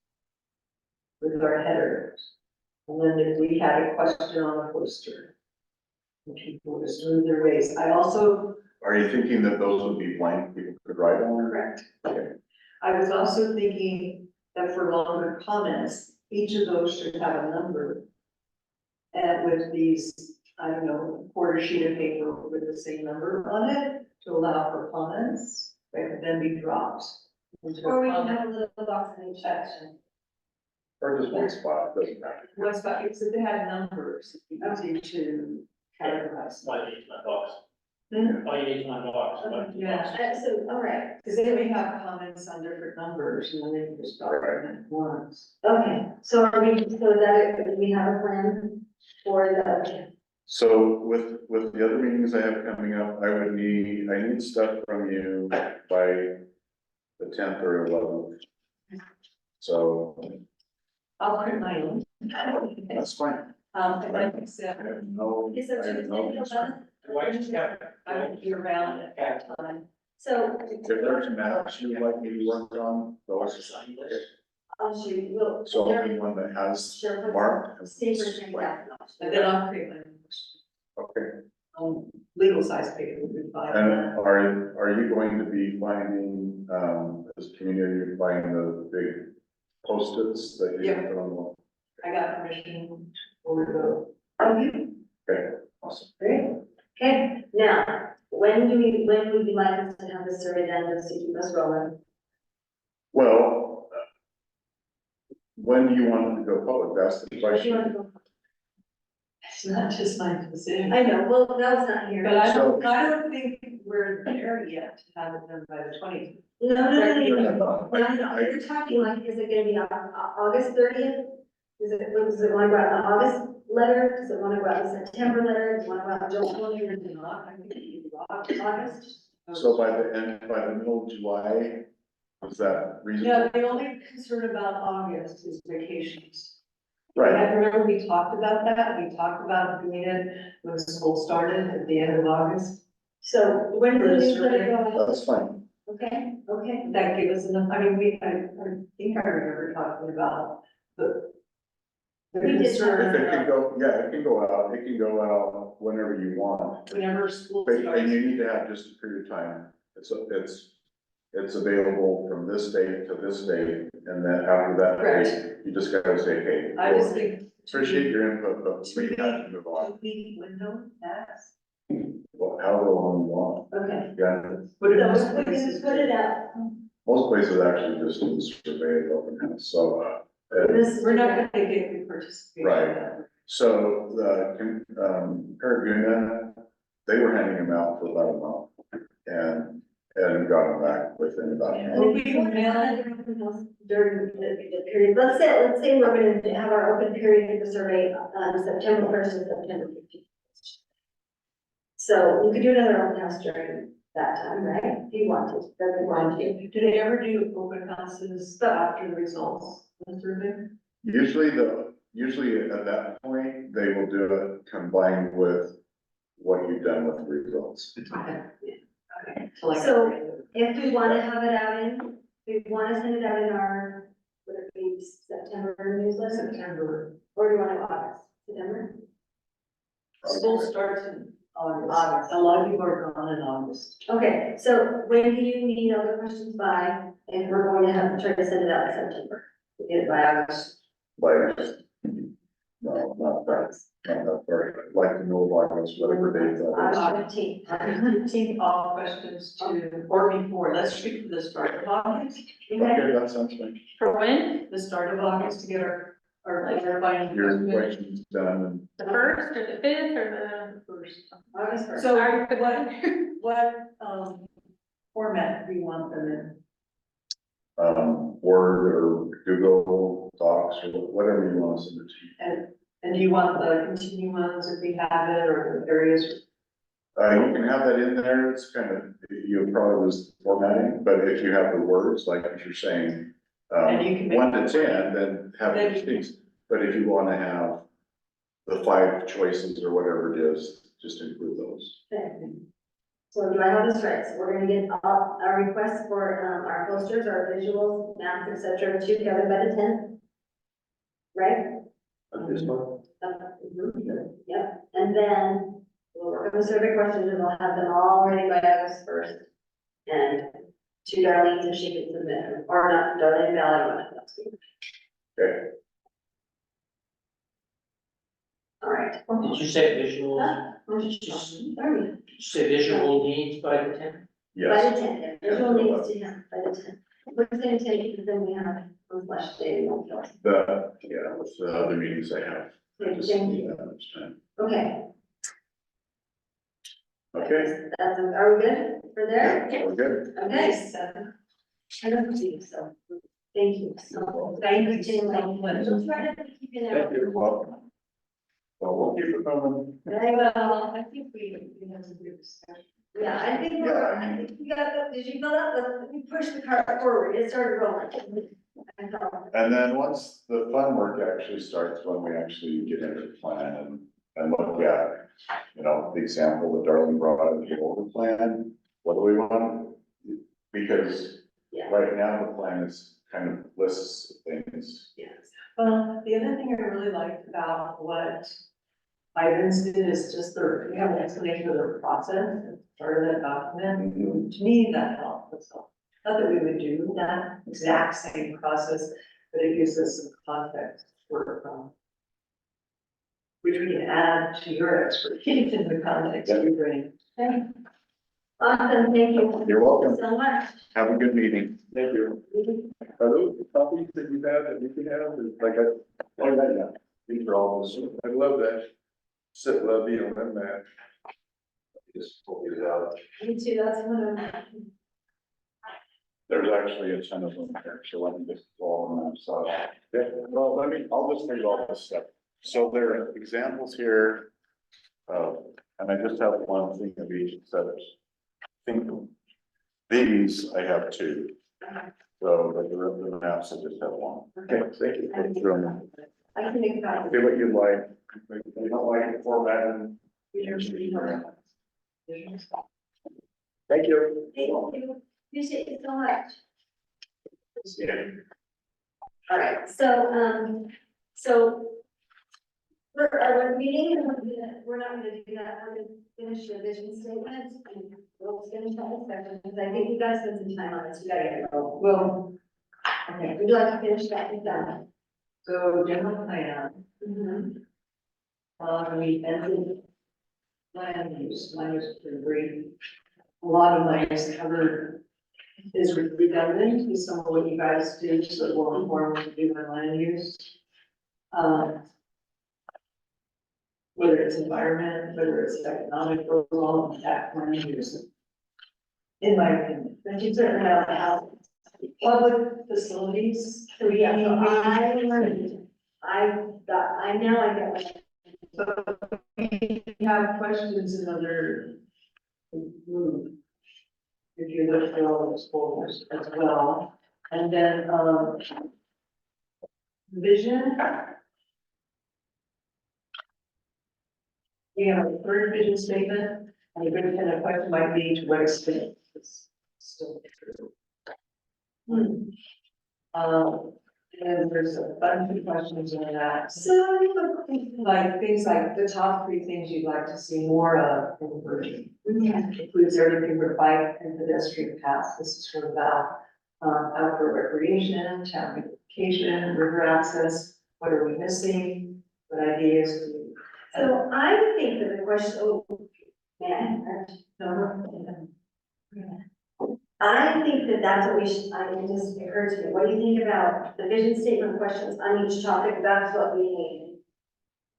With our headers. And then if we had a question on a poster. And people would smooth their ways. I also, Are you thinking that those would be blank, people could write on? correct, Okay. I was also thinking that for longer comments, each of those should have a number. And with these, I don't know, quarter sheet of paper with the same number on it to allow for comments, that could then be dropped. into a Or we can comment. have a little box in each section. Or just one spot, doesn't matter. What's about, because they had numbers, easy to categorize. my box. All you need is one box. Yeah. So, all right, Because then we have comments on different numbers and then they just start at once. okay, so are we, so that, do we have a plan for the, So with the other meetings I have coming up, I need stuff from you by the 10th or 11th. So I'll print my own. that's fine. And like I I said, have no, is there I have Tuesday, no the concern. 11th? I won't be around at that time. So, If there's maps you'd like me to work on, those. I'll shoot, we'll. So anyone that has Sure. marked. Stay for things out. And then I'll create my Okay, legal size paper would be fine. and are you going to be finding, as a community, you're finding the big post-its that you Yeah. put on the wall? I got permission for the, Okay, Okay, awesome. great. Okay, now, when would you like us to have this survey done, just to keep us rolling? Well, when do you want it to go public? That's the If you want question. to go- it's not just my decision. I know, well, Nell's not here. But I don't think we're there yet to have it done by the 20th. No, we're talking like, is it gonna be August 30th? Is it, does it wanna go out in the August letter? Does it wanna go out in the September letter? Does it wanna go out in July? I think it's August? So by the middle of July, is that Yeah, reasonable? the only concern about August is vacations. Right, I remember we talked about that, we talked about doing it when school started at the end of August. So when do we let it go out? that's fine. Okay, okay. That gave us enough, I mean, I think I remember talking about the. The We did. If concern it can of go, yeah, it can go out whenever you want. whenever school But, starts. and you need to have just a period of time. It's available from this date to this date, and then after that date, you just gotta say, hey. I just think. Appreciate your input, but we Two have to move on. week window, that's. Well, however long you want. Okay. Yeah, What So are most we can places put it do? out. most places actually just do survey of open house, so, This, We're not gonna get good participation. Right. so the, Caraguna, they were handing them out for about a month. And got them back within about a month. Will we mail during the period, let's say we're gonna have our open period for the survey on September 1st and September 15th. So you could do another open house during that time, right? If you wanted, doesn't want to. Do they ever do open houses after the results of the survey? Usually at that point, they will do it combined with what you've done with the results. Okay. like- So, if we wanna have it out in, we wanna send it out in our, would it be September newsletter? September. Or do you wanna August, September? School starts in August. A lot of people are gone in August. Okay, so when do you need all the questions by, and we're going to have to try to send it out in September, to get it by August. Like, no, not that, not that far. I'd like to know about this, whatever date that August 15th. 15 all questions to, or before, let's shoot for the start of August. is. Okay, that sounds fine. For when? The start of August to get our clarifying. Your questions. questions done, The first or the fifth or First. August 1st. So Are you- what format do you want them in? Word or Google Docs or whatever you want to send it to. And do you want the continuums if we have it, or the various? You can have that in there, it's kind of, you'll probably lose formatting, but if you have the words, like if you're saying, And you can make- 1 to 10, then have Then those you- things. But if you want to have the 5 choices or whatever it is, just include those. Okay. So do I have this right? So we're gonna get all our requests for, our posters, our visuals, maps, et cetera, together by the 10th. Right? This one, Yep, and then we'll work on the survey questions and we'll have them all ready by August 1st. And to Darlene, so she can submit them, or not, Darlene, Val, I don't know. Okay, All right. Did you say visual, Darlene, did you say visual needs by the 10th? by yes, the 10th, visual needs to him, by the 10th. We're gonna take, because then we have one flash day, and we'll with the other meetings I have. I just Thank need you. that much time. Okay. Okay, Are we good for there? we're good. Okay. I don't see, so, thank you so much. Thank you, Jim. We'll try to keep you there. Thank you. Well, we'll keep it moving. Very well. I think we have a good discussion. Yeah, I think I think we got, did you fill out we pushed the cart forward, it started rolling. I know. And then once the fun work actually starts, when we actually get into the plan and look at, you know, the example that Darlene brought in the older plan, what do we want? Because Yeah. right now, the plan is kind of lists things. Yes. The other thing I really liked about what Ivan's did is just we have an explanation of their process, as part of that document. To me, that helped, so, not that we would do that exact same process, but it gives us some context for, which we can add to your expertise in the context you bring. Awesome, thank you. You're welcome. So much. Have a good meeting. Thank you. Are those the copies that you have that we can have, It's like Yeah. these are all, I love that. Sit levy on that map. Just pull it out. Me too, that's one of. There's actually a ton of them here, so let me just go on that side. Yeah, well, I'll just read all this stuff. So there are examples here. And I just have one thing of each set. Think these, I have two. So like the maps, I just have one. Okay, thank you. Go through them. I can make that. Do what you like. If you don't like it formatted. Thank you. Thank you, appreciate it so much. Yeah. All right, so for our meeting, we're not gonna do that, we're gonna finish the vision statement and we'll finish that discussion, because I think you guys spend some time on this, you gotta get it going. Well, okay, Would you like to finish that with that? so general plan, Mm-hmm. we ended land use pretty brief. A lot of mine is covered, is redundant to some of what you guys do, so it will inform what you do on land use. Whether it's environment, whether it's economic, overall impact land use. In my opinion, But you certainly know the house. public facilities. So yeah, so I learned, I know I got like. So we have questions in other group. If you look at all those folders as well, and then, vision. We have a third vision statement, and a good kind of question might be to what extent it's still true. And there's a bunch of questions in that. So, Like things like the top three things you'd like to see more of in the version. okay, Includes everything for bike and pedestrian paths. This is sort of about outdoor recreation, town beautification, river access. What are we missing? What ideas? do we- so I think that the question, oh, man, I think that that's what we should, it just occurred to me, what do you think about the vision statement questions on each topic, that's what we need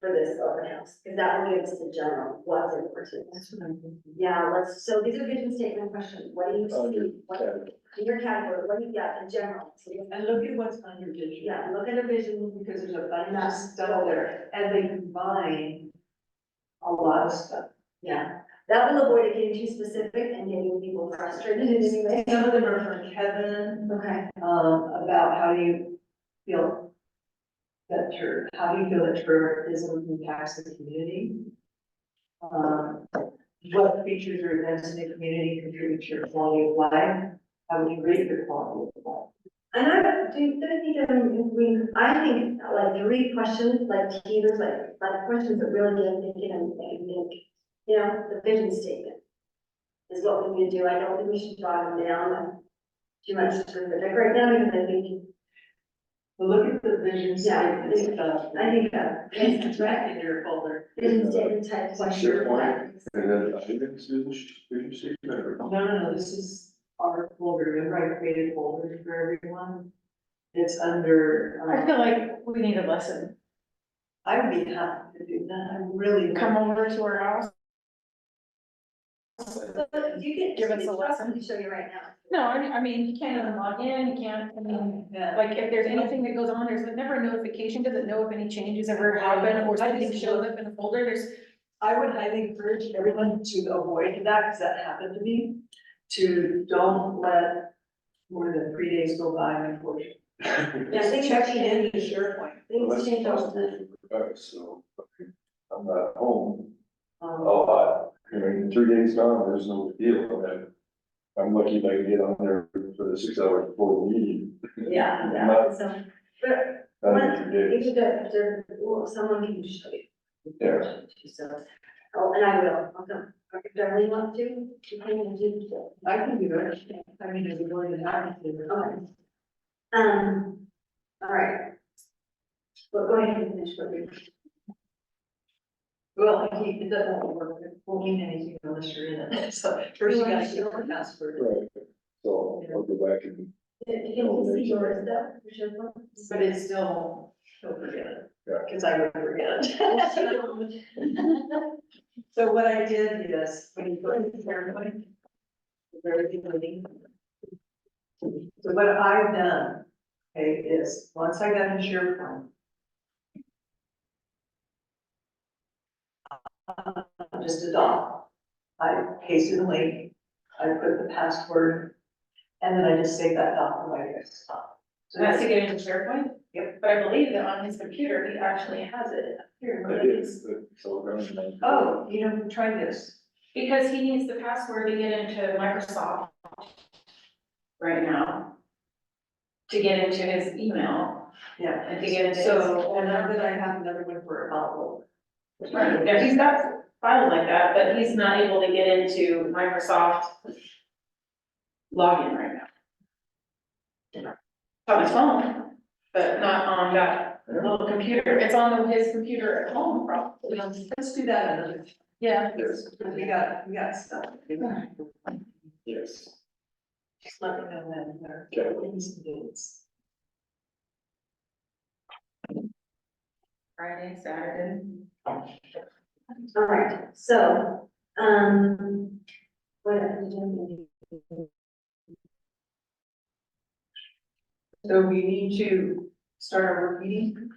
for this open house, because that will give us the general, what's important. That's what I'm thinking. Yeah, so these are vision statement questions, what do you see, what, in your category, what do you got in general? So And look at what's under vision. yeah, look at a vision, Because there's a bunch of stuff there, and they combine a lot of stuff. yeah, that will avoid it getting too specific and getting people frustrated in any way. Some of them are from Kevin, Okay, about how do you feel that how do you feel that tourism impacts the community? What features or events in the community contribute to your quality of life? How would you rate your quality of life? and I think I think like three questions, like teasers, like questions that really get thinking and think, you know, the vision statement is what we need to do. I don't think we should draw them down too much specific right now, because I think, Well, look at the vision Yeah, statement stuff. I think, It's right in your folder. vision statement type Sure. question. And then I think it's, we can see better. No, this is our folder, remember I created folders for everyone? It's under, I feel like we need a lesson. I would be happy to do that, I really. Come over to our house But you can, Give us you a can lesson. possibly show you right now. No, I mean, you can't even log in, you can't, I mean, Yeah. like, if there's anything that goes on, there's never a notification, does it know if any changes ever happen, or something shows up in a folder, there's. I would highly encourage everyone to avoid that, because that happened to me, to don't let more than 3 days go by before. Yeah, I think Checking in the SharePoint. Well, things that's change all the time. possible for us, so I'm not home a Um, lot. I mean, 3 days gone, there's no deal. I mean, I'm lucky if I can get on there for the 6 hours before the meeting. Yeah, yeah, Not- so, but not 3 days. if there, well, someone can show you. Yeah. So, oh, and I will, I'll come, if Darlene wants to, you can do so. I can do it. I mean, it's more than happy to. Okay. All right. Well, go ahead and finish what you're. Well, it doesn't work, it won't mean anything unless you're in it, so first you gotta get your password. Right, so I'll go back and, You can see yours though, for sure. But it's still, don't forget it. Yeah. Cause I would forget it. So what I did is, when you go into SharePoint, the very beginning. So what I've done, okay, is, once I got in SharePoint. Just a doc. I pasted the link, I put the password, and then I just saved that doc on my desktop. So That's to get into SharePoint? Yep. But I believe that on his computer, he actually has it here. I did, so I'm gonna. Oh, you know, try this. Because he needs the password to get into Microsoft right now. To get into his email Yeah. and to get into his. So, and now that I have another one for Outlook. Right, yeah, he's got files like that, but he's not able to get into Microsoft login right now. On his phone, but not on that little computer. It's on his computer at home probably. Let's do that another, time, Yeah. Yes, because we got stuff. yes. Just let me know when there Okay. are things and dates. Friday, Saturday. All right, so, what else did you So we need to start our work meeting. do?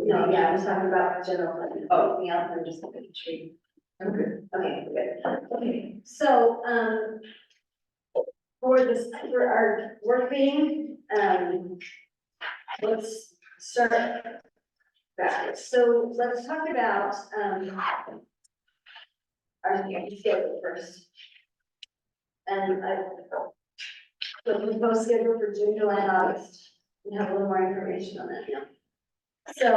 No, yeah, I was talking about general plan. Oh, yeah, I'm just looking at you. Okay. Okay, good. Okay, so, for this, for our work meeting, let's start back. So let's talk about, our schedule first. And the proposed schedule for June, July, and August. We have a little more information on that now. So,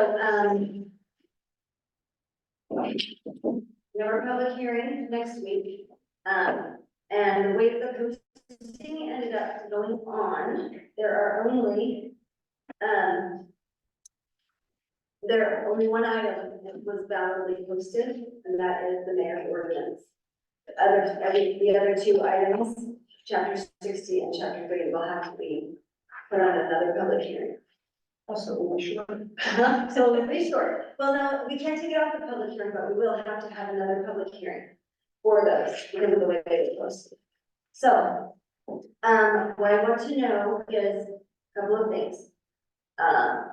we have our public hearing next week. And the way that the posting ended up going on, there are only one item that was validly posted, and that is the mayor's ordinance. The other two items, chapter 60 and chapter 3, will have to be put on another public hearing. Also, we should. So it'll be short. Well, no, we can't take it off the public hearing, but we will have to have another public hearing for those, because of the way they were posted. So, what I want to know is a couple of things. I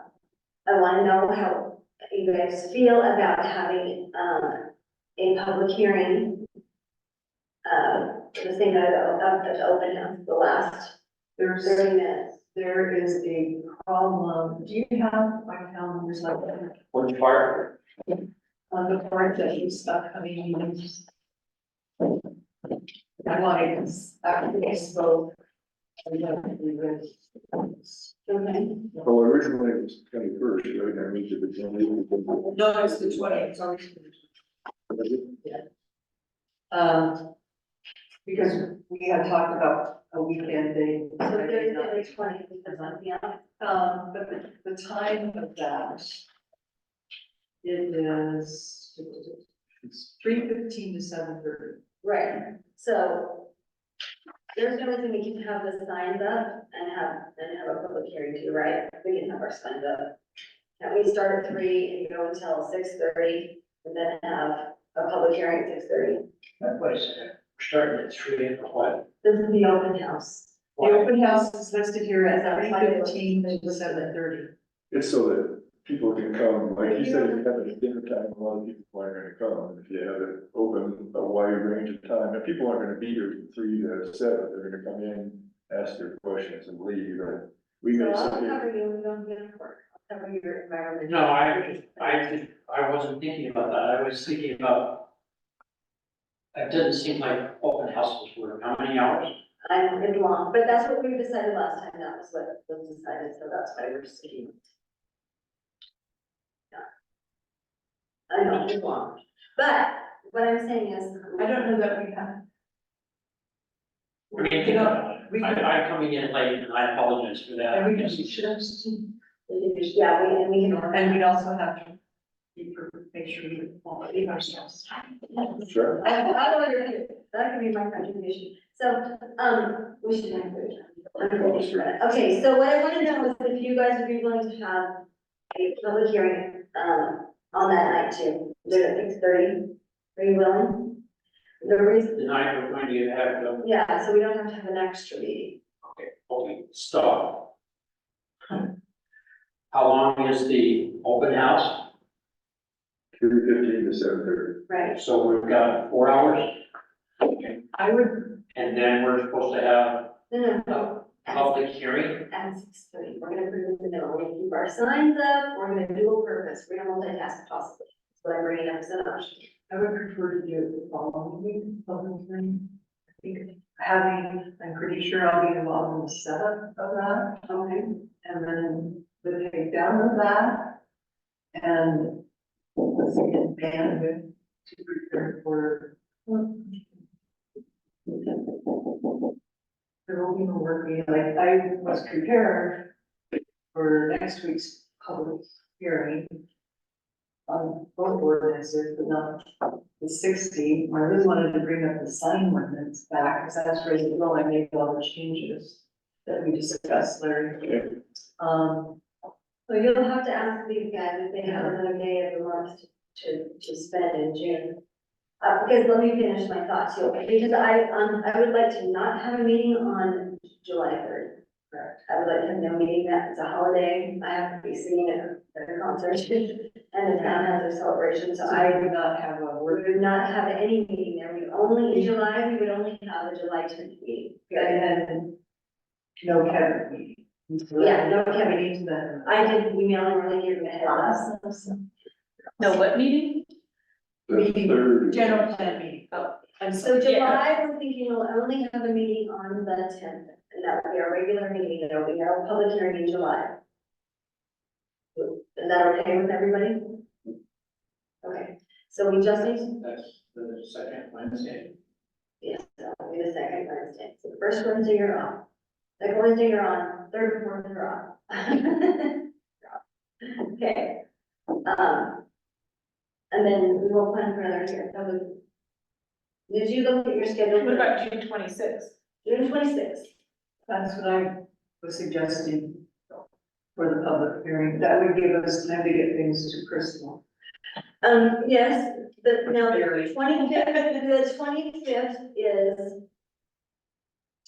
want to know how you guys feel about having, a public hearing. The thing that the open house, the last There's, 30 minutes. there is a problem. Do you have my calendars like that? Which part? On the part that is upcoming meetings. I wanted to actually spoke. Okay. Well, originally it was 21st, right? I mean, to the. No, it's the 20th, it's always. Because we had talked about a weekend day. So Thursday, the 20th, because I'm, yeah. But the time of that. It is 3:15 to 7:30. Right, so there's no reason we can have the signs up and have a public hearing too, right? We can have our signs up. Can we start at 3 and go until 6:30 and then have a public hearing at 6:30? What is starting at 3 or what? This is the open house. The open house is listed here at 3:15 to 7:30. It's so that people can come, like you said, if you have a dinner time, a lot of people aren't gonna come. If you have it open a wide range of time, and people aren't gonna be here from 3 to 7, they're gonna come in, ask their questions and leave, and we So may I'll say. cover you, we don't get to work, I'll cover your environment. No, I wasn't thinking about that. I was thinking about, it doesn't seem like open houses were, how many hours? I'm in long, but that's what we decided last time, that was what was decided, so that's why we're sticking. I know, it's long, but what I'm saying is. I don't know that we have. I mean, You know, we- I'm coming in late and I apologize for that. And we should have seen, Yeah, and we can. and we'd also have to make sure we leave ourselves. Sure. I don't know your view, that could be my contribution, so, we should have food. Okay, so what I wanna know is if you guys would be willing to have a public hearing, on that night too, do it at 6:30, are you willing? The reason, The night we're going to have the, yeah, so we don't have to have an extra meeting. okay, stop. How long is the open house? 3:15 to 7:30. Right. So we've got 4 hours? Okay, I would, and then we're supposed to have No. a public hearing? At 6:30, we're gonna put it in the middle, we're gonna keep our signs up, we're gonna dual purpose, we're gonna multitask possibly. That's what I'm bringing up so much. I would prefer to do it the following week, public hearing. I think I'm pretty sure I'll be involved in the setup of that. Okay. And then the takedown of that. And let's get bandwidth to prepare for. There will be no work meeting, like I was prepared for next week's public hearing. On both ordinances, but not the 60. I really wanted to bring up the sign ordinance back, because that's ready to go. I made all the changes that we discussed, Larry. So you'll have to ask these guys if they have another day of the month to spend in June. Because let me finish my thoughts here, because I would like to not have a meeting on July 3rd. Correct. I would like to have no meeting, that it's a holiday, I have to be singing at a concert, and the town has a celebration, so So I I would not have a we word. would not have any meeting there, we only, in July, we would only have a July 10th meeting. And then no Kevin meeting. Yeah, no Kevin. meeting. Then I did email and really give them a heads up. No, what meeting? The third. general plan meeting. Oh, I'm So sorry. July, we're thinking we'll only have a meeting on the 10th, and that will be our regular meeting, there will be no public hearing in July. Is that okay with everybody? Okay, so we just need, That's the second Wednesday. yes, that will be the second Wednesday, so the first Wednesday you're on, second Wednesday you're on, third and fourth you're on. Okay, and then we will plan for another year, that would. Did you look at your schedule? What about June 26th? June 26th. That's what I was suggesting for the public hearing. That would give us time to get things to Crystal. Yes, but now the 25th is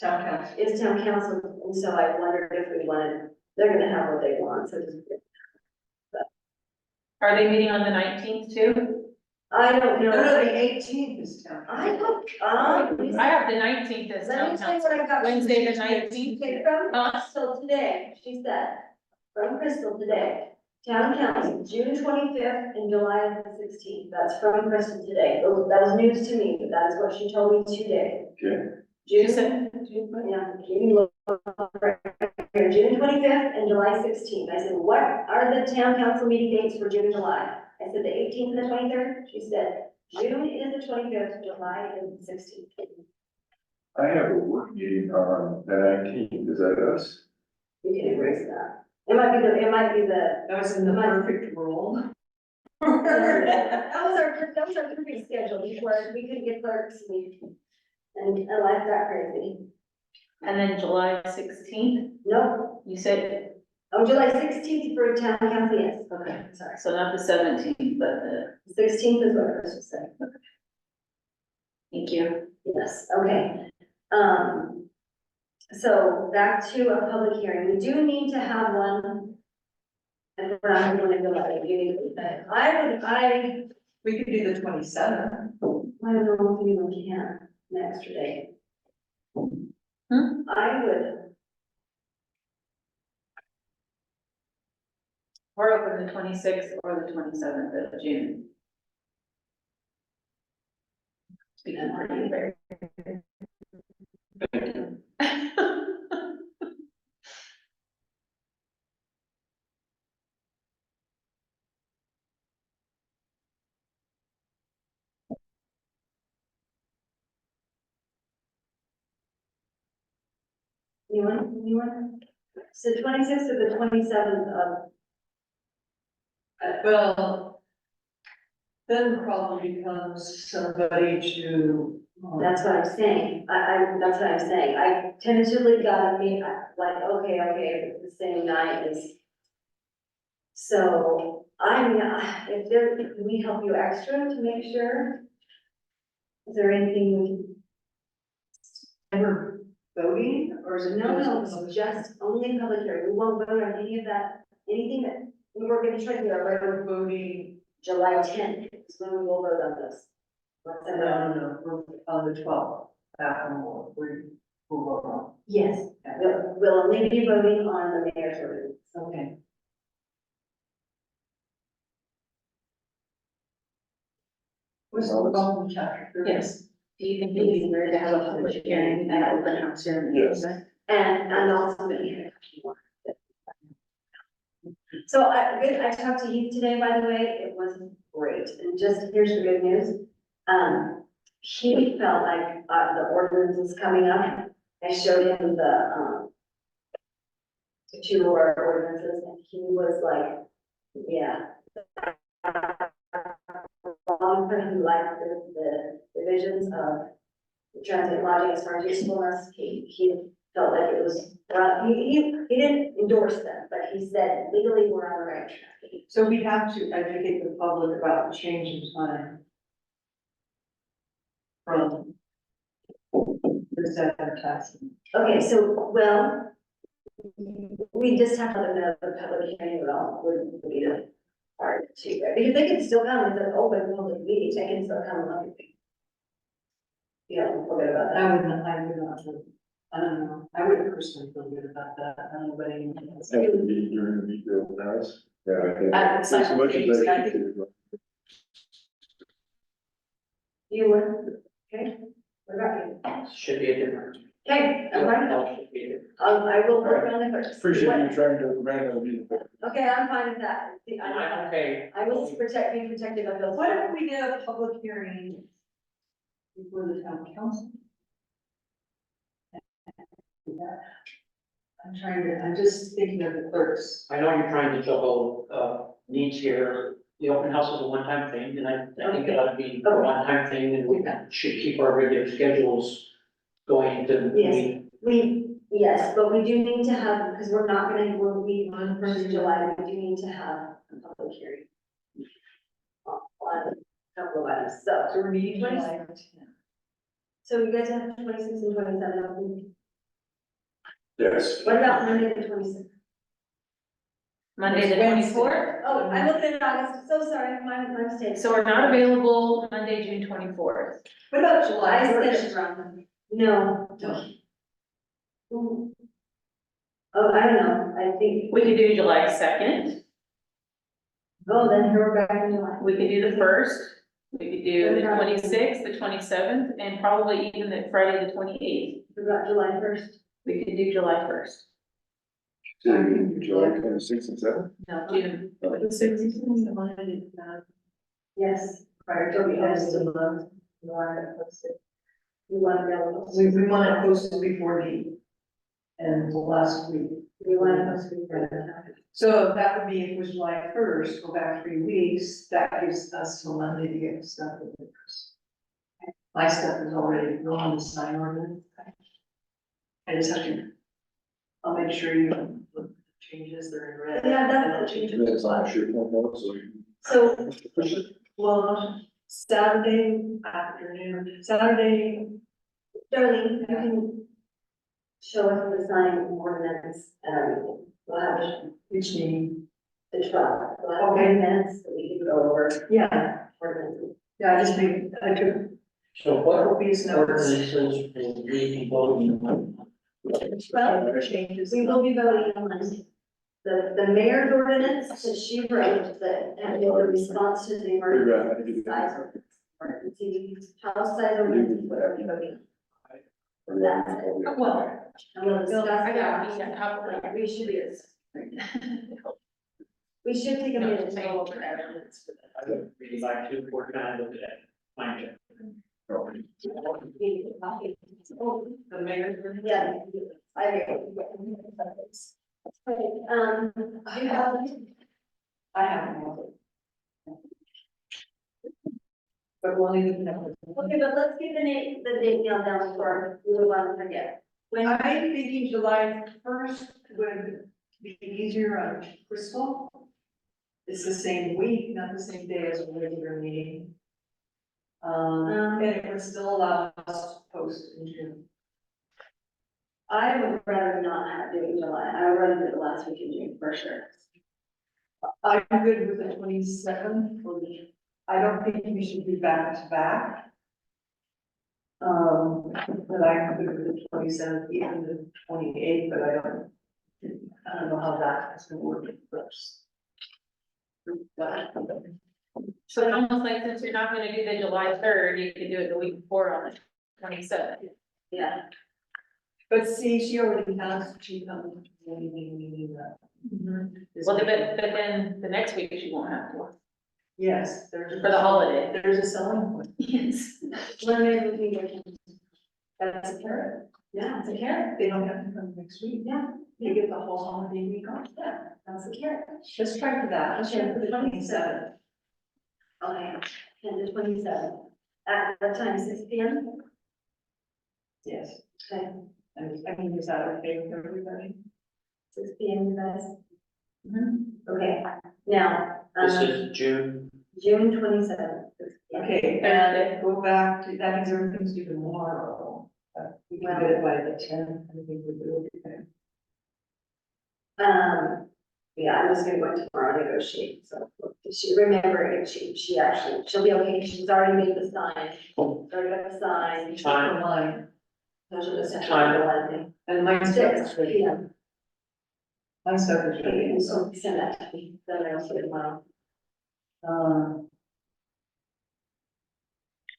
Town council. town council, and so I wondered if we wanted, they're gonna have what they want, so just. Are they meeting on the 19th too? I don't know. The 18th is town. I council. don't, I have the 19th as let me town tell you council. what I got. Wednesday the 19th. Okay, from Huh? Crystal today, she said, from Crystal today, town council, June 25th and July 16th, that's from Crystal today. That was news to me, but that is what she told me today. Okay. You June, said, yeah, June 25th and July 16th. I said, what are the town council meeting dates for June and July? I said, the 18th and the 23rd. She said, June is the 25th, July is the 16th. I have a work meeting on the 19th, is that us? You can erase that. It might be the, That was in the perfect world. that was our perfect schedule before we couldn't get clerks and life got crazy. and then July 16th, Nope, you said, oh, July 16th for town council, yes. okay, Sorry. so not the 17th, but the. 16th is what Chris was saying. Thank you. Yes, okay. So back to a public hearing, we do need to have one. And we're not going to go like, We could do the 27th. I don't know if anyone can, an extra day. I would, We're open the 26th or the 27th of June. Speaking for you, Barry. anyone? So 26th or the 27th of, Well, then the problem becomes somebody to. that's what I'm saying, that's what I'm saying, I tentatively gotta meet, like, okay, the same night as. So, if there, can we help you extra to make sure? Is there anything we can? Ever voting, or is it? No, it's just only public hearing, we won't vote on any of that, anything that, we're gonna try to do our regular Voting, July 10th, is when we will vote on this. no, we're on the 12th, that one we'll vote on. Yes, we'll only be voting on the mayor's ordinance. Okay. What's the problem, chapter 30? Yes. Do you think it'd be weird to have a public hearing and open house here? Yes. And also the. So I talked to Heath today, by the way, it was great, and just, here's the good news. He felt like, the ordinance was coming up, I showed him the two of our ordinances, and he was like, yeah. One person who liked the divisions of the transit lodging as far as usefulness, he felt like it was, he didn't endorse them, but he said legally we're on the right track. So we have to educate the public about the change in time. From the advertising. Okay, so, well, we just have to let them know the public hearing would be the part too, right? Because they can still come, it's an open public meeting, they can still come and look at me. Yeah, forget about that. I would not, I don't know, I would personally feel good about that, I don't know about anyone else. Have to be during the meet the open house. Yeah, I think. At As much as simultaneously, I I can do. You would, okay, what about you? Should be a different. Okay, I'm fine, Should be a different. I will work on it first. Appreciate you trying to manage the meeting. Okay, I'm fine with that. I'm okay. I will be protected of those. What if we did a public hearing before the town council? I'm just thinking of the clerks. I know you're trying to juggle, needs here. The open house is a one-time thing, and I think it ought to be a one-time thing, and we should keep our regular schedules going to the meeting. Yes, but we do need to have, because we're not gonna, we'll be on first of July, we do need to have a public hearing. On a couple of items, so So we're meeting July 10th. so you guys have 26 and 27. Yes. What about Monday the 26th? Monday the Wednesday. 24th. Oh, I looked at August, so sorry, my mistake. So we're not available Monday, June 24th. What about I July said 1st? it wrong. No. Oh, I don't know, I think, We could do July 2nd. oh, then we're back in July. We could do the 1st. We could do the 26th, the 27th, and probably even the Friday, the 28th. We got July 1st. We could do July 1st. July 26th and 7th? No, June. The 6th. Yes. Prior to the end of the month. You want it posted. You want it available. We want it posted before the end of last week. You want it posted for that. So that would be, if it was July 1st, go back 3 weeks, that gives us till Monday to get the stuff in the first. My stuff is already on the sign ordinance. I just have to, I'll make sure you look at the changes, they're in red. Yeah, that's and I'll the change And then it's on it. your phone, so you So, Well, Saturday afternoon, Saturday, Darlene, you can show us the sign ordinance, we'll have which meeting? the 12th, we'll have 10 minutes that we can go over Yeah, ordinance. yeah, I just made, I took So what copious notes. ordinances will we be voting on? Well, Changes. we will be voting on the mayor's ordinance that she wrote, that, and the response to the emergency size ordinance. Emergency house size ordinance, whatever you're voting on. That's it. Well, And we'll discuss I got, that. We should be. We should take a minute to go over that. I would really like to, we're kind of looking at, find it. The mayor. Yeah, I agree. Okay, I have, I haven't had it. But we'll need to know. okay, but let's get the date nailed down before we move on and forget. When, I'm thinking July first would be easier on Crystal. It's the same week, not the same day as a regular meeting. And it would still allow us to post in June. I would rather not have it in July, I would rather do it the last week in June, for sure. I'm good with the 27th. I don't think we should be back to back. But I'm good with the 27th, even the 28th, but I don't know how that's gonna work first. so it's almost like since you're not gonna do the July 3rd, you could do it the week before on the 27th. Yeah, But see, she already has, she comes, we Well, but then the next week she won't have to, Yes, there's. for the holiday. There's a selling point. Yes. when maybe we can, That's a carrot. yeah, it's a carrot, They don't have to come next week. yeah, They get the whole holiday week off. yeah, that's a carrot. Let's try for that. Let's try for the 27th. Okay, and the 27th, at the time, 6 P.M. Yes. Okay, And I mean, is that okay with everybody? 6 P.M. you guys? Okay, now, This is June, June 27th. Okay, and go back to, that means everything's due tomorrow. We can get it by the 10th, I think we're good. Okay. Yeah, I'm just gonna go in tomorrow and negotiate, so, she, remember, it, she actually, she'll be okay, she's already made the sign. Already got the sign. Time. For mine. So she'll just have to Time. do one thing. And mine's 6 P.M. My stuff is Okay, ready, so. so send that to me, then I'll see it tomorrow.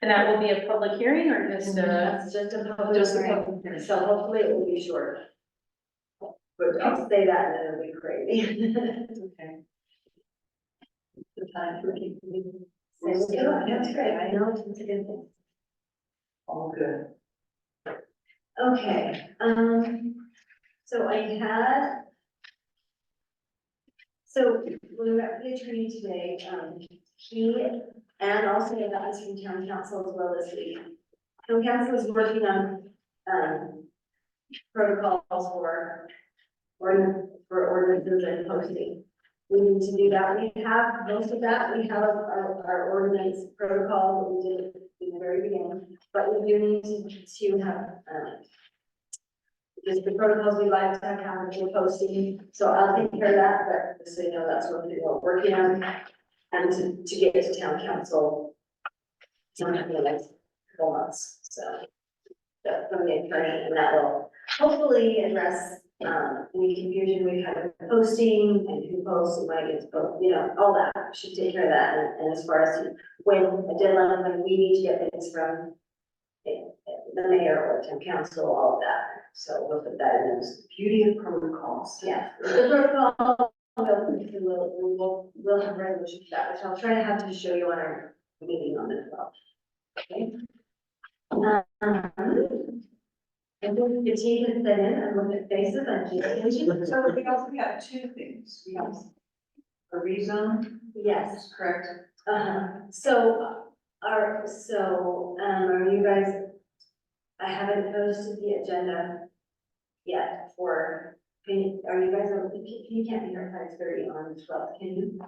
And that will be a public hearing or just That's just a public Just a hearing, public hearing. so hopefully it will be short. But I'll say that and then it'll be crazy. Okay. The time for people. That's great, I know it's a good thing. All good. Okay, so I had. So when we were at the attorney today, he, and also the guys from town council as well as the. Town council is working on, protocols for ordinances and posting. We need to do that, we have most of that, we have our ordinance protocol that we did in the very beginning, but we do need to have, just the protocols we like to have for posting, so I'll take care of that, but just so you know, that's what we're working on. And to get to town council. Sometime in the next couple months, so. That's from the attorney, and that will hopefully address, any confusion we had with posting and who posts and when it gets posted, you know, all that, should take care of that, and as far as when a deadline, when we need to get things from. The mayor or town council, all of that, so we'll put that in this. Beauty of protocols. Yeah, the protocol, we'll have a resolution for that, which I'll try to have to show you on our meeting on the 12th. Okay. And then the team is set in, and look at faces, and So we also have two things. We have a rezone, yes, correct? so, are you guys? I haven't posted the agenda yet for, are you guys, you can't be here at 5:30 on the 12th, can you?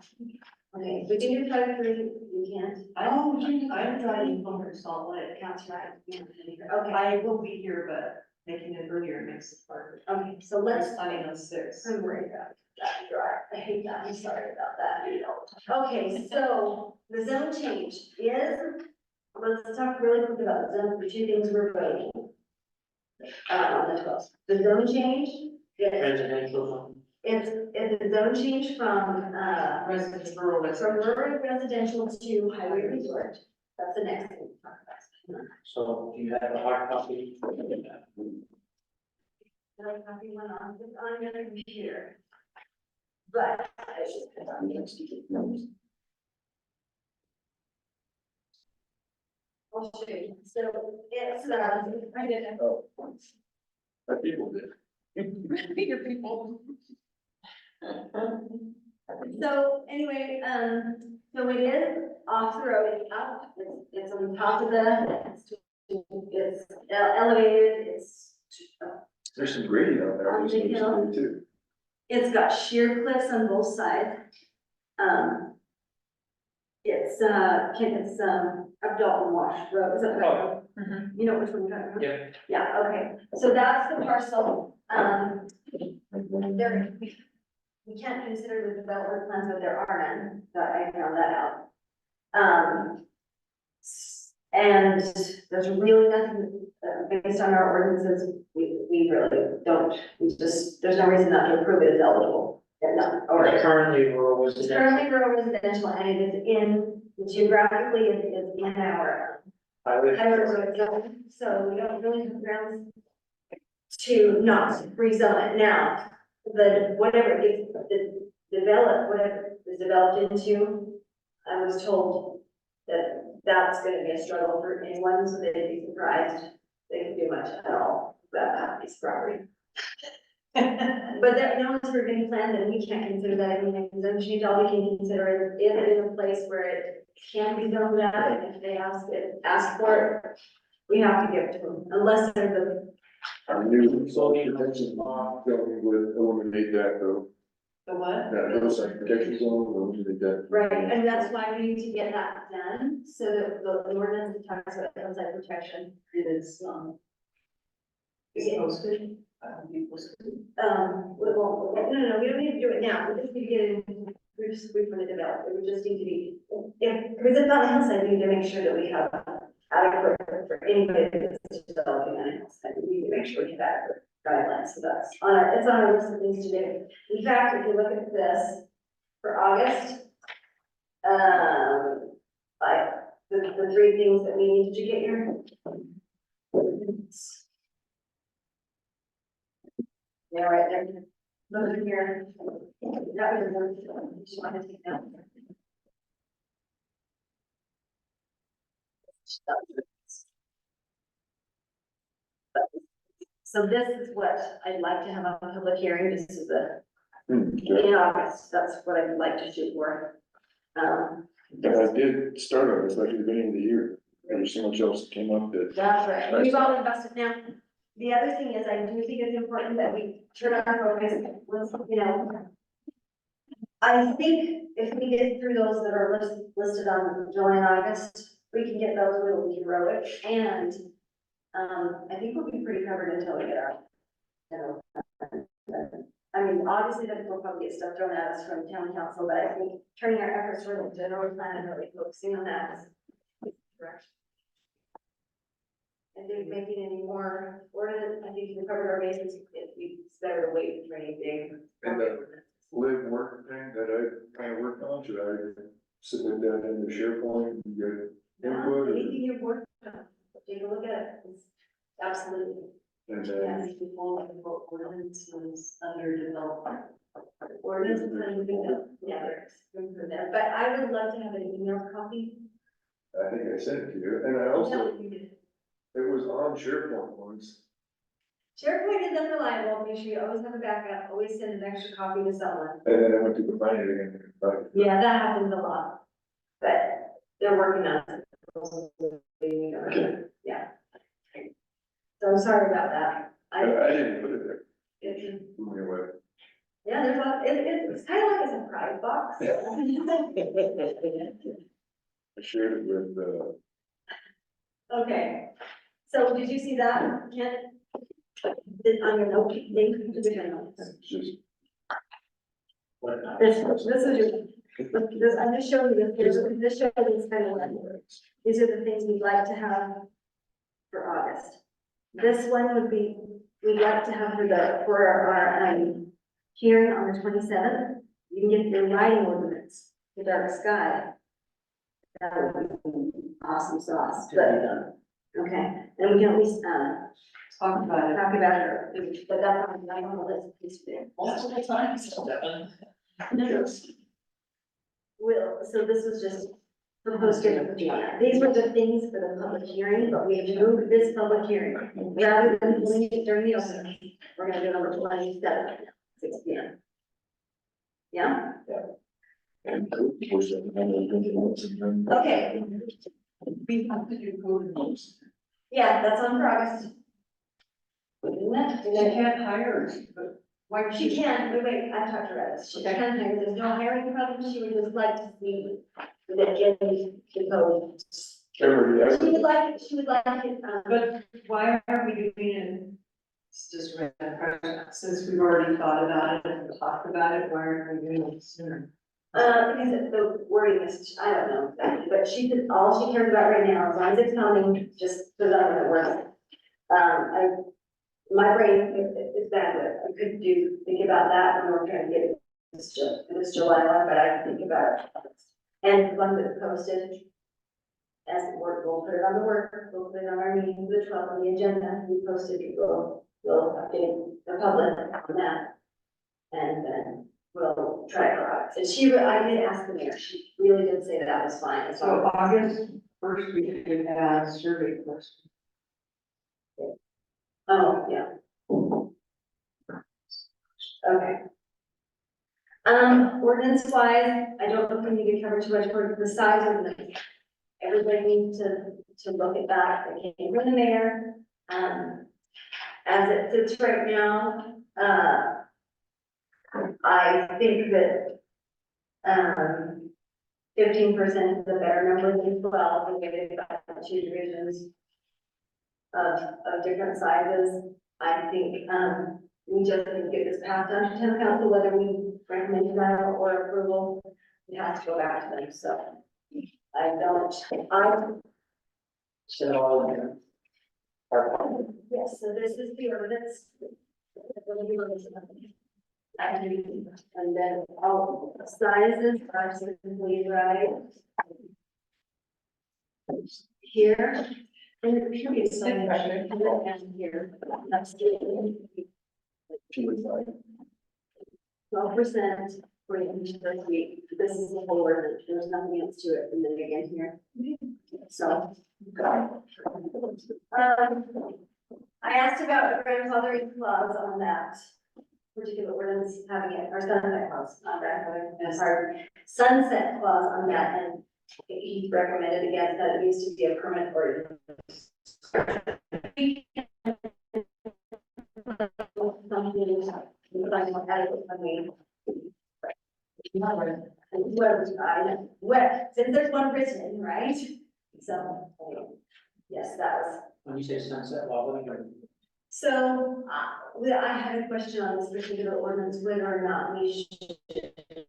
Okay, we can do 5:30, we can't. I'm driving home from Salt Lake. That's right. Okay, I will be here, but making it earlier makes it harder. Okay, so I'm let's, starting on 6. I'm worried about that drive. I hate that. I'm sorry about that. Okay, so the zone change is, let's talk really quick about the zone, the two things we're voting. On the 12th. The zone change is, Residential zone. it's a zone change from, Residents, rural from residents. rural residential to highway resort. That's the next thing we talk about. So do you have a hard copy? And I copy one on your computer. But I should put on next to keep notes. I'll show you. So it's, I did it. Oh. But people did. Your people. So anyway, so it is off the road, it's up, it's on top of it's elevated, There's some grading out there. On the hill. Too. it's got sheer cliffs on both sides. It's up Dalton Wash Road, is that right? You know which one you're talking about? Yeah. Yeah, okay, so that's the parcel, there, we can't consider the development plans, but there are none, that I found that out. And there's really nothing, based on our ordinances, we really don't, there's no reason not to approve it as eligible. No, or It's currently rural it's residential. currently rural residential and it is in, geographically, it is in our Highway. highway zone, so we don't really have grounds to not rezone it now. Whatever it gets whatever is developed into, I was told that that's gonna be a struggle for anyone, so they'd be surprised they can do much at all about that piece of property. But that, no one's for any plan, then we can't consider that anything zone change, all we can consider is if it is a place where it can be zoned out, and if they ask for it, we have to give it to them, unless there's a Our new social protection law would eliminate that though. The what? That hillside protection zone will eliminate that. right, and that's why we need to get that done, so that the ordinance that talks about hillside protection. It is, Yeah. posted. No, we don't need to do it now, we just need to get it, we want to develop, it would just need to be, because it's not a hillside, we need to make sure that we have adequate for anybody that's developing on a hillside, we need to make sure we have adequate guidelines, so that's it's on our list of things to do. In fact, if you look at this, for August, like, the three things that we need, did you get your? Yeah, right there. Look at here. That was one, just wanted to take that. So this is what I'd like to have on a public hearing, this is in August, that's what I'd like to shoot for. But I did start on this, like at the beginning of the year. There was so much else that came up that. That's right, we've all invested now. The other thing is, I do think it's important that we turn our focus, I think if we get through those that are listed on July and August, we can get those really heroic, and I think we'll be pretty covered until we get our, I mean, obviously, then we'll probably get stuff thrown at us from town council, but I think turning our efforts for the general plan and really focusing on that is correct. I think making any more ordinance, I think we covered our bases, it's better to wait for any big. And the live work thing that I kind of worked on, should I submit that in the SharePoint and get input? or- Anything you've worked on, take a look at it, it's absolutely, And yes, then, Before ordinance was under development. ordinance is kind of, yeah, there's room for that, but I would love to have an email copy. I think I sent it to you, and I also, No, you did. it was on SharePoint once. SharePoint is unreliable, make sure you always have a backup, always send an extra copy to someone. And then I went to find it again, but Yeah, that happens a lot, but they're working on it. Yeah. So I'm sorry about that. I didn't put it there. It's, Anyway, yeah, there's a lot, it's kind of like a surprise box. Yeah. I shared it with, Okay, so did you see that, Ken? On your note, link to the notes. it's just, This is your, this, I'm just showing you, this shows this kind of one. These are the things we'd like to have for August. This one would be, we'd like to have for our, hearing on the 27th. You can get your writing ordinance, the dark sky. That would be awesome sauce, but, okay, and we can at least, Talk about it. talk about it, but that's not on the list, please. Multiple times. yes, Will, so this was just proposed to, these were the things for the public hearing, but we have moved this public hearing. Rather than doing it during the open, we're gonna do it on the 27th, 6 p.m. Yeah, and we're sitting on the- okay, We have to do code enforcement. yeah, that's on for August. Isn't it? They can't hire us, but why She can, wait, I talked to her, she Okay. can hire, there's no hiring problem, she would just like to see that Jenny can go. Everybody, She would like it, But why are we doing it? It's just since we've already thought about it and talked about it, why aren't we doing it sooner? because the wording is, I don't know exactly, but she did, all she cares about right now, as long as it's coming, just put it on when it works. My brain is bad with, I could think about that when we're trying to get this July one, but I can think about it. And once it's posted, as the work, we'll put it on the work, we'll put it on our meeting, the 12th on the agenda, we posted, we'll update the public on that. And then we'll try for August. And I did ask the mayor, she really did say that was fine, as long So as. August first, we could add survey question. Oh, yeah. Okay. Ordinance wise, I don't know if we need to cover too much for the size of the, everybody needs to look at that, it came from the mayor. As it sits right now, I think that, 15% is a better number than 12, and maybe about 2 divisions of different sizes. I think, we just need to get this passed on to town council, whether we recommend denial or approval, it has to go back to them, so. So, Yes, so this is the ordinance. And then all sizes are simply right. Here. And the period sign and here. That's the 12% for each of those week. This is the whole ordinance. There's nothing else to it. And then again here. So. I asked about the grandfathering clause on that particular ordinance, having it, or sunset clause, not grandfathering, sorry, sunset clause on that, and he recommended against that it needs to be a permanent ordinance. Since there's one written, right? So, yes, that was. when you say sunset law, what do you mean? So, I had a question on this particular ordinance, whether or not we should.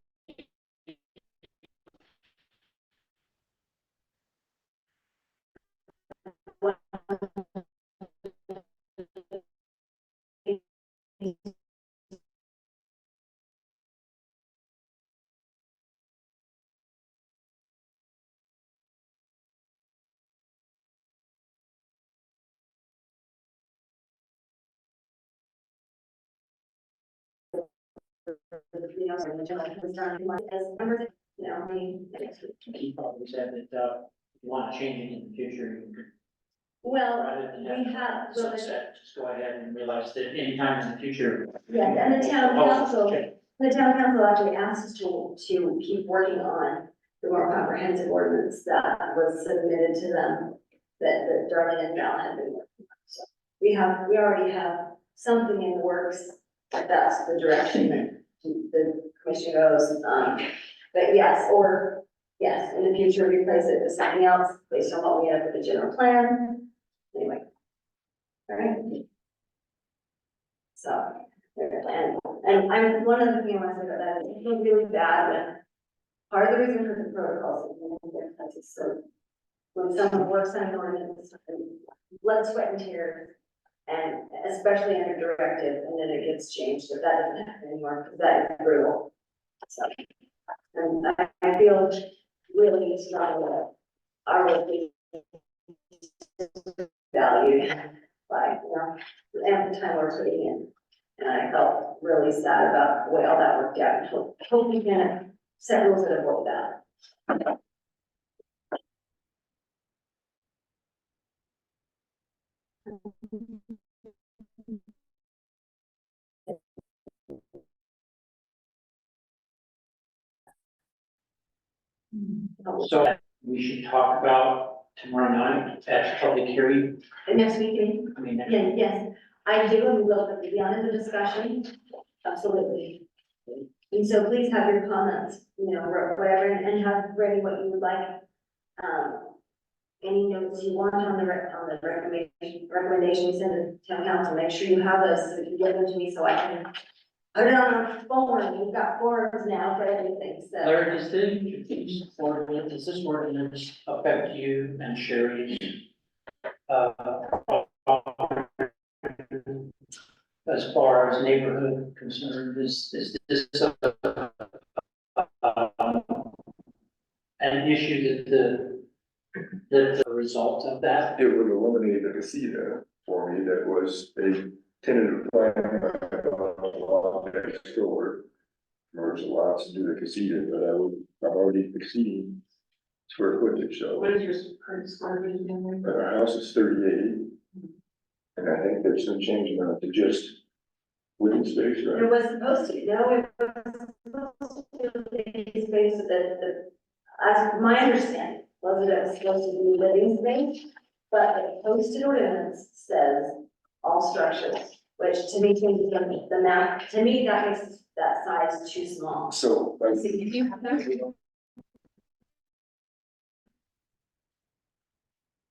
You know, sort of the general concern, as members, you know, I mean. He probably said that, you want to change it in the future, you could, Well, rather than we have, well, sunset, just go ahead and realize that anytime in the future. yes, and the town council actually asked us to keep working on the more comprehensive ordinance that was submitted to them, that Darlene and Val had been working on. So we already have something in the works, but that's the direction that the commission goes. But yes, or, yes, in the future, replace it with something else based on what we have for the general plan. Anyway. All right. So, and I'm, one of the things I want to say about that, is I feel really bad when, part of the reason for the protocols is so, when someone works on an ordinance, blood, sweat, and tears, and especially under directive, and then it gets changed, if that doesn't happen anymore, because that is brutal. So, and I feel really strong that our work is valued by, you know, the ample time we're putting in. And I felt really sad about the way all that worked out. Hope we can set rules that avoid that. So we should talk about tomorrow night at public hearing. And next meeting, I mean, yes, I do, and we will be on the discussion, absolutely. And so please have your comments, you know, whatever, and have ready what you would like. Any notes you want on the recommendation you send to town council, make sure you have those, so you can give them to me so I can put it on a form. We've got forms now for everything, so. Larry, does this ordinance affect you and Sherry? As far as neighborhood concerned, is this an issue that the result of that? It would eliminate the casita for me, that was a tentative plan by the law next door. There's lots to do the casita, but I'm already exceeding square footage, so. What is your current square footage in there? Our house is 38. And I think there's some change now to just living space, It right? was supposed to, no, it was supposed to be space that, as my understanding, was that it was supposed to be living space, but the posted ordinance says all structures, which to me changes the map, to me, that makes that size too small. So, So if you have that.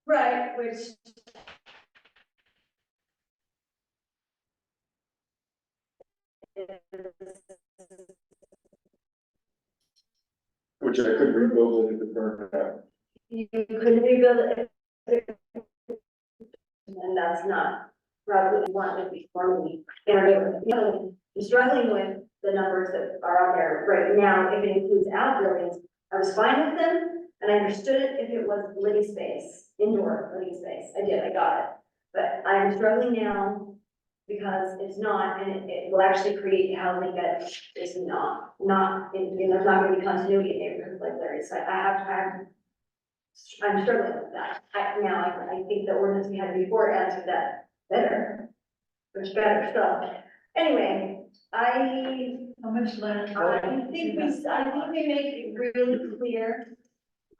Right, which. which I could rebuild it at the current time. You couldn't rebuild it. And that's not probably what you want to be formally integrated. You know, I'm struggling with the numbers that are on there right now. If it includes outbuildings, I was fine with them, and I understood it if it was living space, indoor living space. I did, I got it. But I'm struggling now because it's not, and it will actually create housing that is not, and there's not gonna be continuity in neighborhoods like Larry. So I'm struggling with that. I think the ordinance we had before answered that better, much better. So anyway, How much land? I think we make it really clear.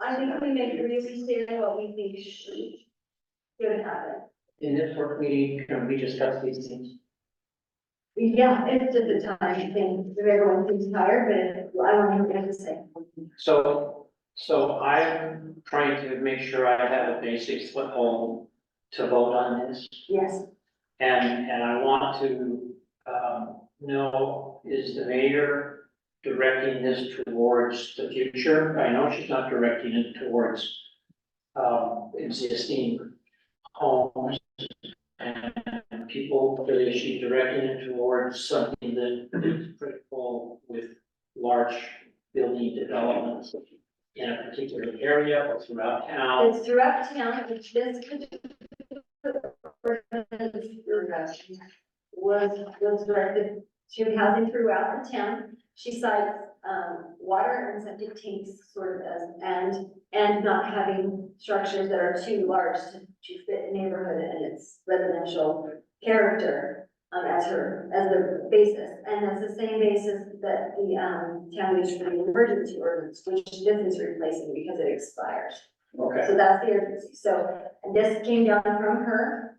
I think we make it really clear what we think should happen. In this work meeting, can we discuss these things? Yeah, it's just a time thing. Everyone seems tired, but I don't know what to say. So I'm trying to make sure I have a basic foothold to vote on this. Yes, And I want to, know, is the mayor directing this towards the future? I know she's not directing it towards, existing homes and people, but is she directing it towards something that is critical with large building developments in a particular area or throughout town? it's throughout town, which this was directed to housing throughout the town. She cites, water and septic tanks sort of as, and not having structures that are too large to fit the neighborhood and its residential character, as the basis. And that's the same basis that the, town used for the emergency ordinance, which this is replacing because it expires. Okay. So that's the urgency. So, and this came down from her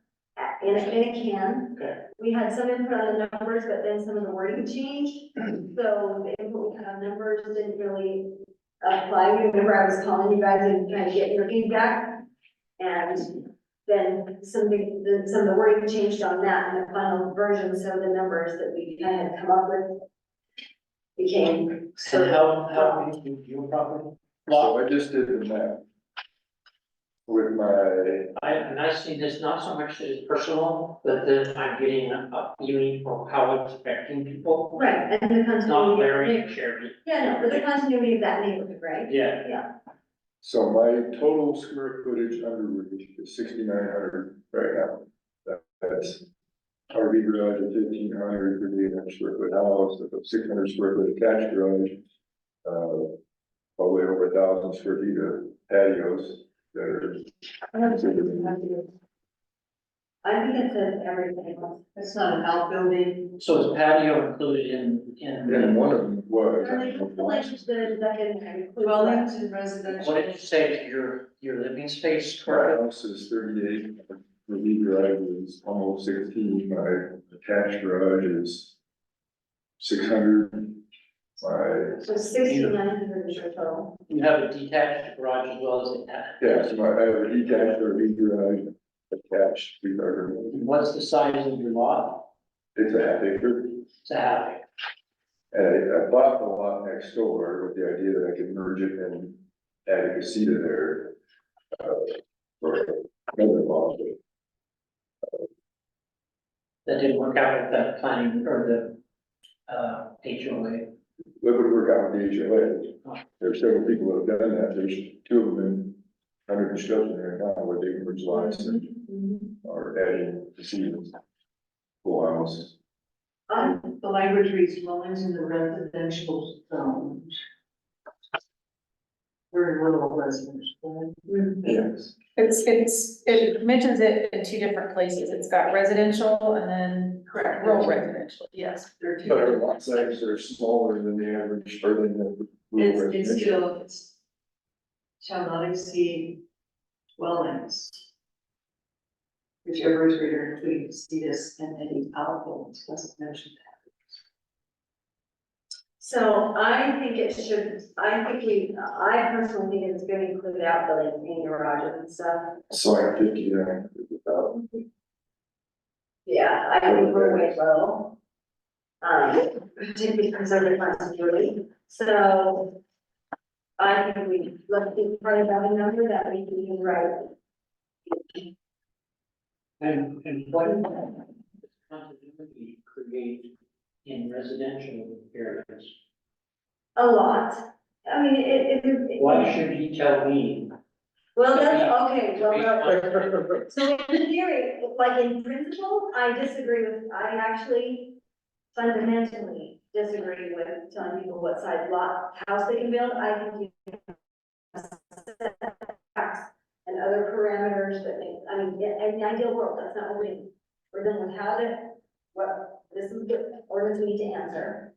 in a Okay. we had some input on the numbers, but then some of the wording changed. So the input we had numbers didn't really apply. Remember, I was calling you guys and trying to get your feedback. And then some of the wording changed on that in the final version, so the numbers that we kind of come up with became. And how big is your property? So I just did the math. With my, And I see this not so much as personal, but then I'm getting a feeling for how it's affecting people. Right, and the It's not continuity. Larry and Sherry. Yeah, no, but the continuity of that neighborhood, right? Yeah. Yeah. so my total square footage under roof is 6,900 right now. That's RV garage at 1,500 for the 800 square foot house, a 600 square foot attached garage. Probably over 1,000 square feet of patios that are. I think it says everything. It's not an outbuilding. So is patio included in And one of them was. Are they installations that can include Dwellings and residential. what did you say is your living space? My house is 38, my RV garage is almost 16, my attached garage is 600. My, So 6,900 is your total. You have a detached garage as well as attached. yeah, so I have a detached RV garage attached, 300. What's the size of your lot? It's a half acre. It's a half acre. And I bought the lot next door with the idea that I could merge it and add a casita there. For another law, That didn't work out with that planning or the HOA. What would work out with the HOA? There are several people that have done that. There's two of them under construction right now where they merge lots and are adding casitas. Full house. The language reads dwellings in the residential zone. Very rural residential. Yes. It mentions it in two different places. It's got residential and then rural residential, yes. There are two. But our lot sizes are smaller than the average, or than the. rural It's residential. still, it's shall not exceed dwellings. Whichever is greater, including casitas and any outbuildings, doesn't mention that. So I think it should, I personally think it's gonna include outbuildings in garages and stuff. So like 50 there, 50,000. Yeah, I think we're way low. Particularly conservative continuity, so. I think let's think part about a number that we can use right. And what does that continuity create in residential areas? A lot, I mean, it is. Why should he tell me? Well, that's, okay, well, no. So in theory, like in principle, I actually fundamentally disagree with telling people what size house they can build. I think you and other parameters that make, I mean, in the ideal world, that's not what we're doing. We're dealing with this is the ordinance we need to answer.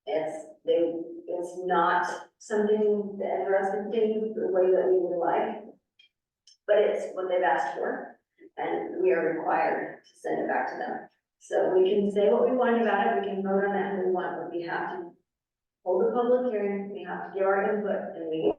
It's not something that interesting thing the way that we would like. But it's what they've asked for, and we are required to send it back to them. So we can say what we want about it, we can vote on that if we want, but we have to hold a public hearing, we have to give our input, and we.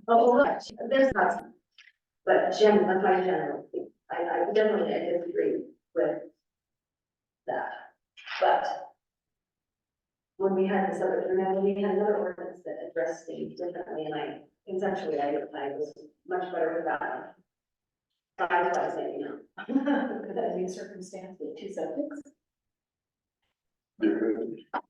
Oh, look, there's not, but I'm talking general, I definitely, I disagree with that, but when we had this other, remember, we had another ordinance that addressed things differently, and conceptually, I was much better with that. I was saying, you know. Could that be a circumstance with two septics? You could,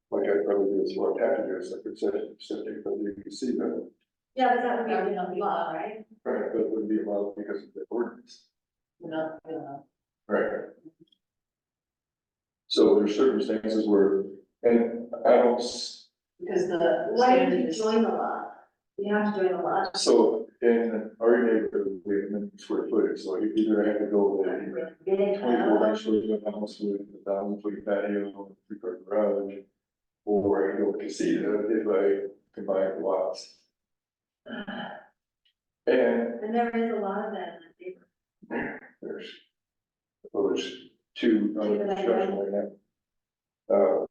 like I probably do, is what I have to do, is I could set it, but you can see that, Yeah, but that would be a law, right? right, but it would be allowed because of the ordinance. No, Right. So there's circumstances where, and I don't, because the Why did standard you is. join the law? You have to join the law. so in our neighborhood, we have minimum square footage, so you either have to go with a Big, 24 inch living house with 1,000 foot patio, 3-car garage, or I go with casita if I combine the lots. And and there is a lot of that in that neighborhood. there's two under construction right now.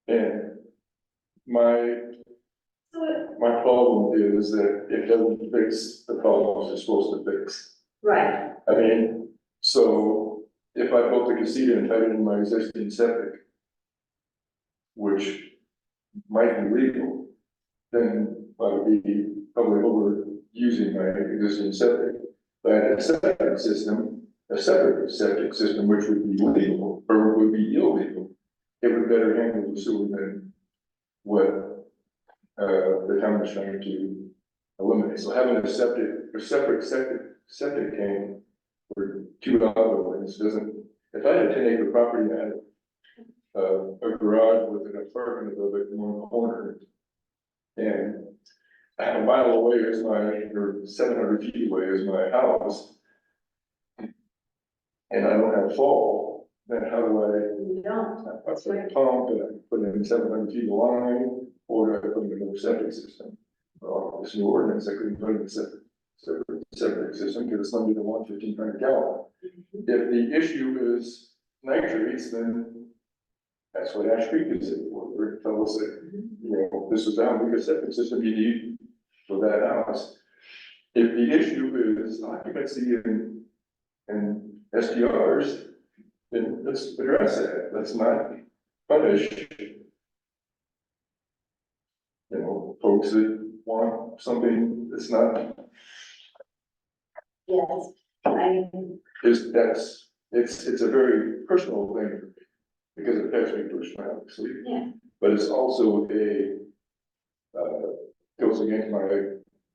And So, my problem is that it doesn't fix the problems it's supposed to fix. right, I mean, so if I built a casita and tied it in my existing septic, which might be legal, then I would be probably overusing my existing septic. But a septic system, a separate septic system, which would be legal or would be illegal, it would better handle the sewer than what the town is trying to eliminate. So having a separate septic tank for two outbuildings doesn't, if I had a 10-acre property and I had a garage with an apartment above it in one corner, and a mile away is or 700 feet away is my house, and I don't have fall, then how do you don't. I put a pump and I put in 700 feet of line, or do I put in another septic system? Well, this new ordinance, I couldn't put in a septic system because it's limited to 1,500 gallon. If the issue is nitrates, then that's what Ash Creek is for, where it tells us that, you know, this is down because septic system you need for that house. If the issue is occupancy and SDRs, then let's address that. Let's not punish, you know, folks that want something that's not, Yes, I, it's a very personal thing for me, because it affects me personally, obviously. yeah, But it's also goes against my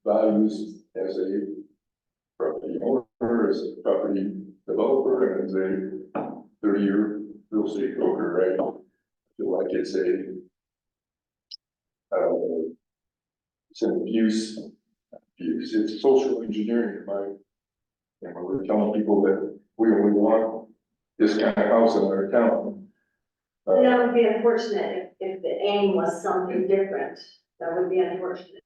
values as a property owner, as a property developer, and as a 30-year real estate broker, right? I feel like it's an abuse, it's social engineering, you know, we're telling people that we only want this kind of house in our town. and that would be unfortunate if the aim was something different, that would be unfortunate.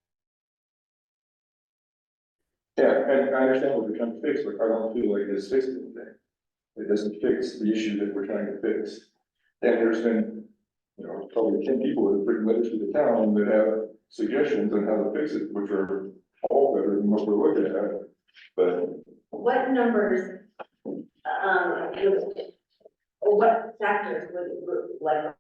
Yeah, and I understand what they're trying to fix, but I don't feel like it's fixing anything. It doesn't fix the issue that we're trying to fix. And there's been, you know, probably 10 people that have written letters to the town that have suggestions on how to fix it, which are all better than what we're looking at. But What numbers, or what factors would like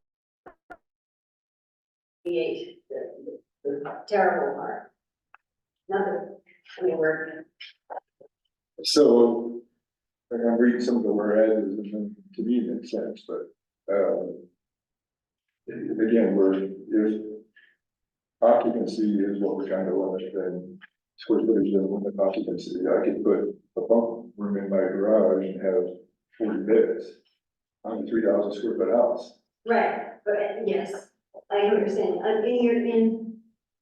create the terrible part? Nothing, I mean, we're, so, and I'm reading some of the whereas, and then to me it makes sense, but, again, if occupancy is what we're trying to limit, then square footage doesn't limit occupancy. I could put a bunk room in my garage and have 40 beds on a 3,000 square foot house. right, but yes, I understand,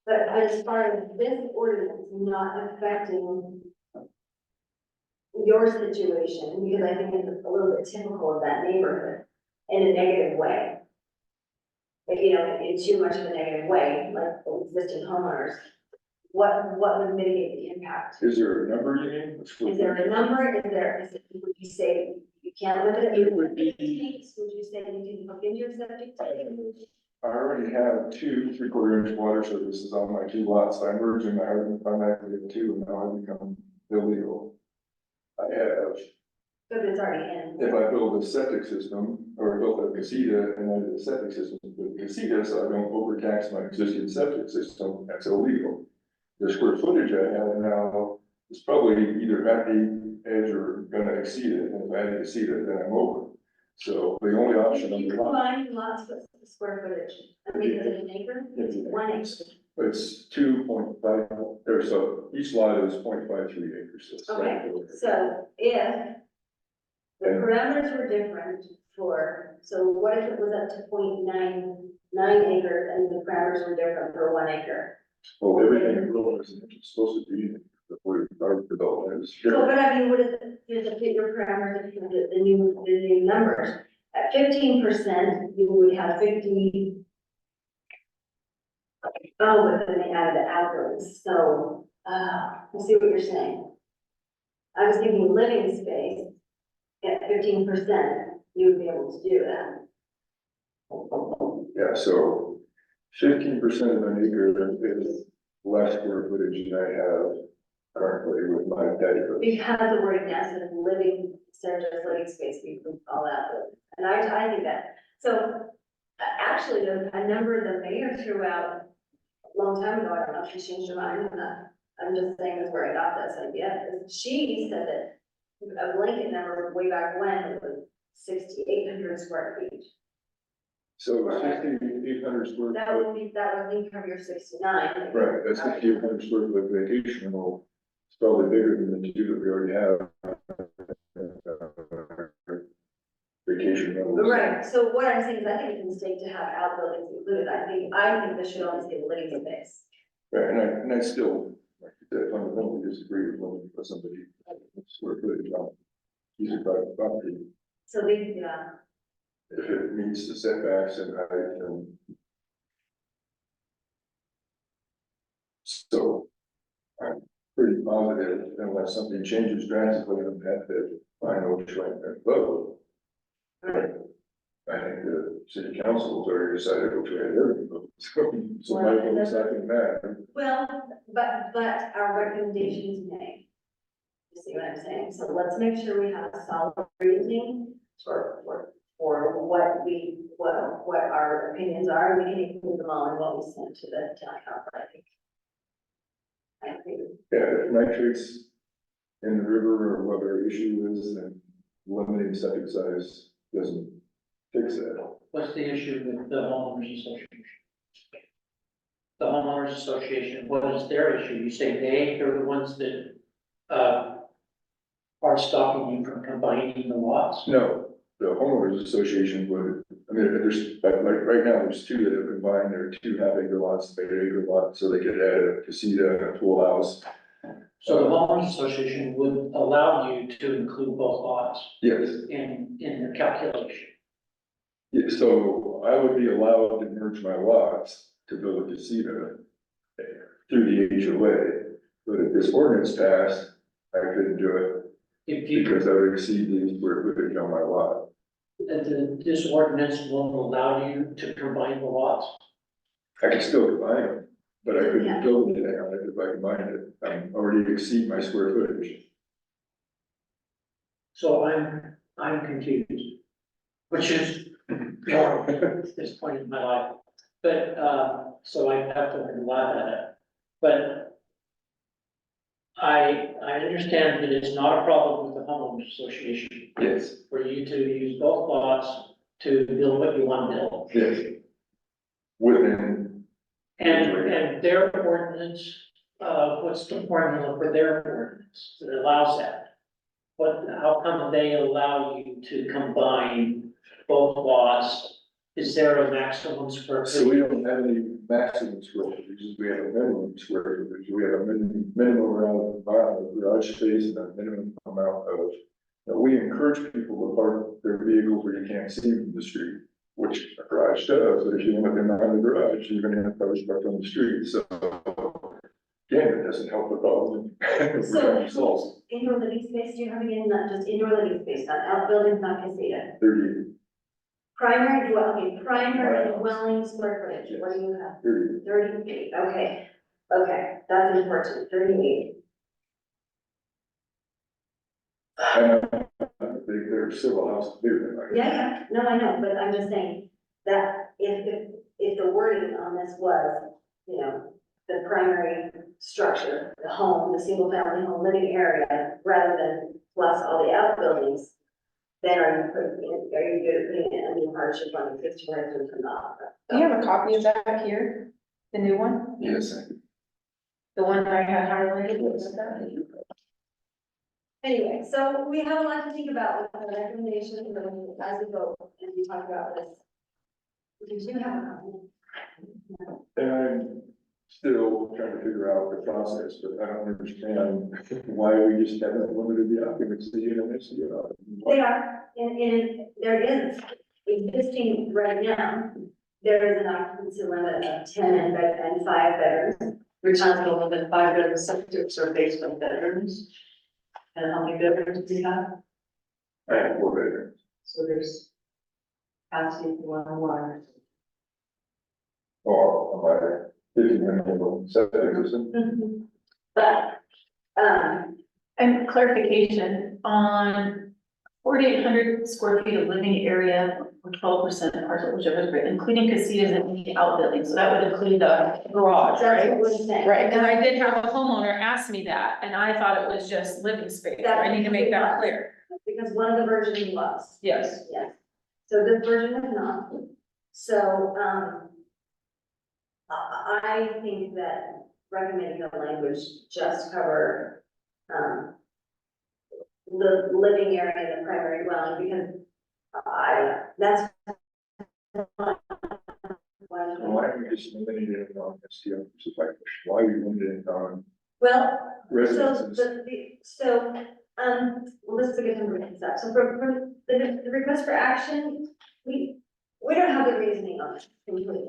but as far as this ordinance not affecting your situation, because I think it's a little bit typical of that neighborhood in a negative way. But, you know, in too much of a negative way, like the existing homeowners, what would mitigate the impact? Is there a number you mean? Is there a number, would you say you can't limit it? It would be- Would you say you can hook into your septic tank? I already have 2 3/4 inch water services on my 2 lots. I merged in my husband, I'm actually at 2, and now I become illegal. I have, Because it's already in. if I build a septic system or build a casita and I did a septic system with a casita, so I don't overtax my existing septic system, that's illegal. The square footage I have now is probably either at the edge or gonna exceed it, and if I exceed it, then I'm over. So the only option You I'm left, combine lots with square footage, I mean, is it an acre? It's an acre. 1 acre. it's 2.5, or so each lot is 0.53 acres. So it's Okay, like- so if the parameters were different so what if it was up to 0.99 acres and the parameters were different for 1 acre? Well, everything in rural is supposed to be before our development is. So, but I mean, what is, here's a fit your parameters, the new numbers. At 15%, you would have 50. Oh, but then they added the outgoings, so, I see what you're saying. I was thinking living space, at 15%, you would be able to do that. Yeah, so 15% of an acre is less square footage than I have currently with my daddy. Because the word instead of living, instead of just living space, we can call that, and I think that, so, actually, a number of the mayor threw out a long time ago, I don't know if she changed her mind, I'm just saying that's where I got this idea, is she said that a blanket number way back when was 6,800 square feet. So 6,800 square That would foot, be, that would leave from your 69. right, that's 6,800 square foot vacation home. It's probably bigger than the two that we already have. Vacation rentals. Right, so what I'm saying is I think it's a mistake to have outbuildings included, I think this should always be living space. Right, and I still, like you said, fundamentally disagree with looking for somebody square footage on piece of private property. So they, yeah, If it meets the setbacks and height and. So, I'm pretty positive unless something changes drastically, I'm have to find which way to vote. I think the city council has already decided which way they're going to vote, so my vote's not gonna matter. well, but our recommendations made. You see what I'm saying? So let's make sure we have a solid reasoning for what our opinions are, and we can include them all in what we send to the town council, I think. I think, Yeah, if nitrates in the river or what our issue is, then limiting septic size doesn't fix that. What's the issue with the homeowners association? The homeowners association, what is their issue? You say they're the ones that, are stopping you from combining the lots? No, the homeowners association would, I mean, there's, like, right now, there's two that have been buying, there are 2 half-acre lots, 8-acre lots, so they could add a casita and a pool house. So the homeowners association would allow you to include both lots Yes, in their calculation. yeah, so I would be allowed to merge my lots to build a casita through the HOA, but if this ordinance passed, I couldn't do it If you, because I would exceed the square footage on my lot. this ordinance won't allow you to combine the lots. I could still combine them, but I Yeah. couldn't build anything on it if I combined it. I'm already exceed my square footage. So I'm confused, which is normal at this point in my life. But, so I have to learn to laugh at it. But I understand that it's not a problem with the homeowners association Yes, for you to use both lots to build what you want to build. yes. Within, And their ordinance, what's the formula for their ordinance that allows that? How come they allow you to combine both lots? Is there a maximum square so we footage? don't have any maximum square footage, we have a minimum square footage, we have a minimum amount of garage space and a minimum amount of. We encourage people to park their vehicles where you can't see from the street, which a garage does, but if you want them out of the garage, you're gonna have cars parked on the street, so. Again, it doesn't help the problem. so indoor living space, do you have again, not just indoor living space, not outbuildings, not casita? 30, Primary dwelling square footage, what do you have? 30. 38, okay, that's important, 38. I know, they're civil house bigger than mine. Yeah, no, I know, but I'm just saying that if the wording on this was, you know, the primary structure, the home, the single family home living area, rather than plus all the outbuildings, then are you good at putting it under hardship on existing residents or not? Do you have a copy of that here? The new one? Yes, The one I had highlighted? Anyway, so we have a lot to think about with the recommendations as we go and we talk about this. We do have a copy. and still trying to figure out the process, but I don't understand why we just haven't limited the occupancy in an SDR. They are, there is existing right now, there is an occupancy limit of 10 and 5 bedrooms. Responsible for the 5 bedroom septic or basement bedrooms. And how many bedrooms do you have? I have 4 bedrooms. So there's capacity for 1 more. Or am I 50 minutes, 70%? But, And clarification on 4,800 square feet of living area, or 12% of parcel, whichever is great, including casitas and any outbuildings, so that would include the garage, that's right? what we're saying. Right, and I did have a homeowner ask me that, and I thought it was just living space, so I need to make that clear. Because one of the versions was. Yes. Yes, so this version is not. So, I think that recommending the language just cover, the living area and the primary dwelling, because that's. Why are we just limiting it on SDR? It's like, why are we limiting it on Well, so, residences? well, this is a good time to bring this up. So for the request for action, we don't have the reasoning on it completely.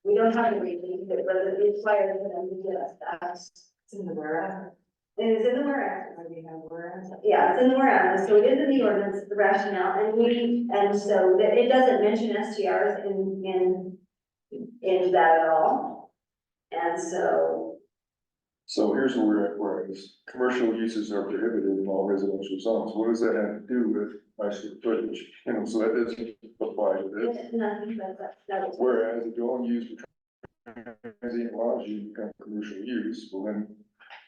We don't have the reasoning, but whether it requires them to give us that. It's in the whereas. It is in the whereas. Where we have whereas. Yeah, it's in the whereas, so it is in the ordinance, the rationale, and so that it doesn't mention STRs in that at all. And so, So here's where we're at, whereas commercial uses are prohibited in all residential zones. What does that have to do with my square footage? You know, so that doesn't apply to this. it's nothing but that was. Whereas a dwelling used for transient lodging becomes commercial use, well then,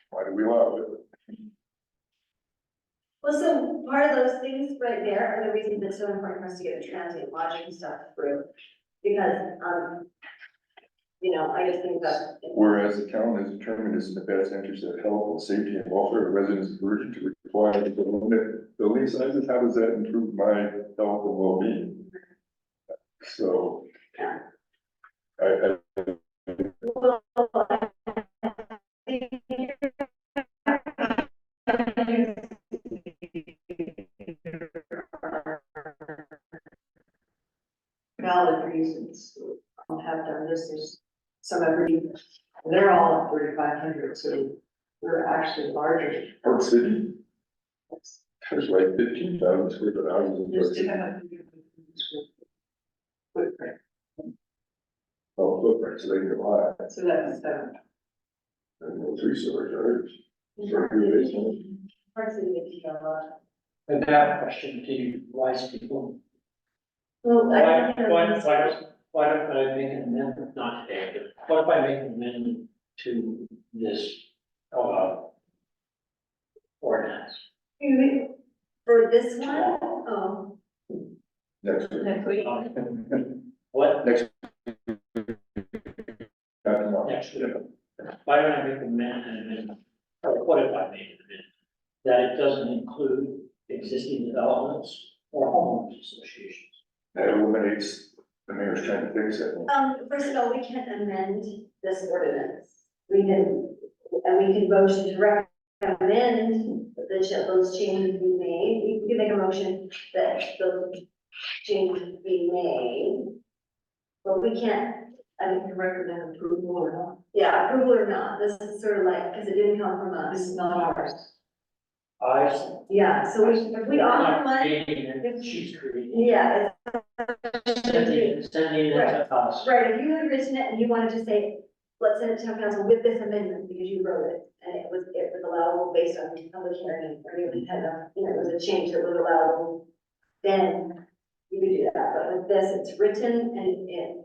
why do we allow it? Well, so part of those things right there are the reasons it's so important for us to get the transient lodging stuff through. Because, I just think that. Whereas the town has determined it's in the best interest of health and safety and welfare of residents of Virgin to require the limit building sizes, how does that improve my health and well-being? So. I Valid reasons have done this, there's some every, they're all at 3,500, so we're actually larger. Park City, there's like 15,000 square foot houses in Park Just City. to have a footprint, Oh, footprint, so they can go high, so that's, and no 3-story yards. Or your basement. Parts of the But that question to you wise people, Well, I think. why don't I make an amendment, not today, but what if I make an amendment to this, ordinance? For this one, oh, Next week. Next week. What, Next. Not tomorrow. next week? Why don't I make an amendment, or what if I made an amendment? That it doesn't include existing developments or homeowners associations. That eliminates, the mayor's trying to fix it. first of all, we can't amend this ordinance. We can motion to recommend that those changes be made. We can make a motion that those changes be made. But we can't, recommend approval or not. yeah, approval or not, this is sort of like, because it didn't come from This us. is not ours. Yeah, so if we offer one, She's creating. yeah, Sending it to us. right, if you had written it and you wanted to say, let's send it to town council with this amendment, because you wrote it, and it was allowable based on public hearing, or you had a, it was a change that was allowable, then you could do that, but with this, it's written and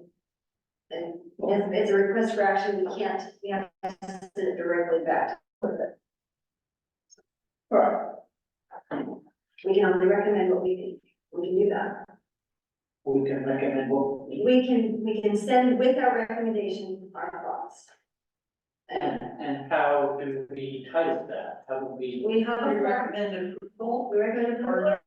it's a request for action, we have to send it directly back with it. All right, We can only recommend what we think, we can do that. we can recommend what we, We can send with our recommendation our thoughts. and how do we title that? How do we? We have We a recommend approval. We recommend approval.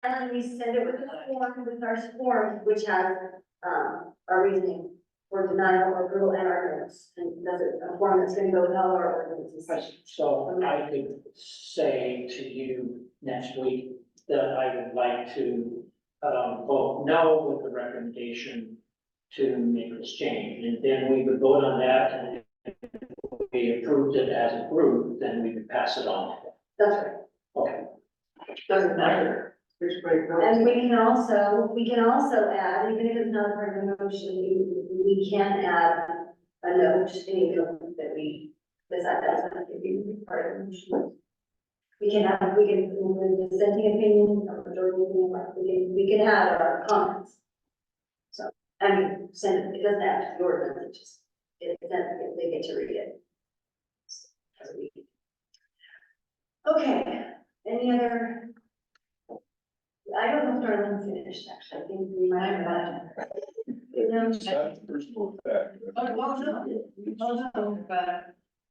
And we send it with the form, with our form, which has, our reasoning or denial or approval and arguments, and does it, a form that's gonna go with all our ordinances. So I could say to you next week that I would like to, vote no with the recommendation to make this change, and then we would vote on that, and if we approved it as approved, then we would pass it on. That's right. Okay. Doesn't matter which way it goes. And we can also add, even if it's not part of the motion, we can add a note in the that we decide that's not to be part of the motion. We can with the dissenting opinion, or majority opinion, we can add our comments. So, I mean, send, it doesn't have to be ordinance, they get to read it. Okay, any other? I don't know if Darlene's finished, actually, I think we might have. You know, It's not the first one back. But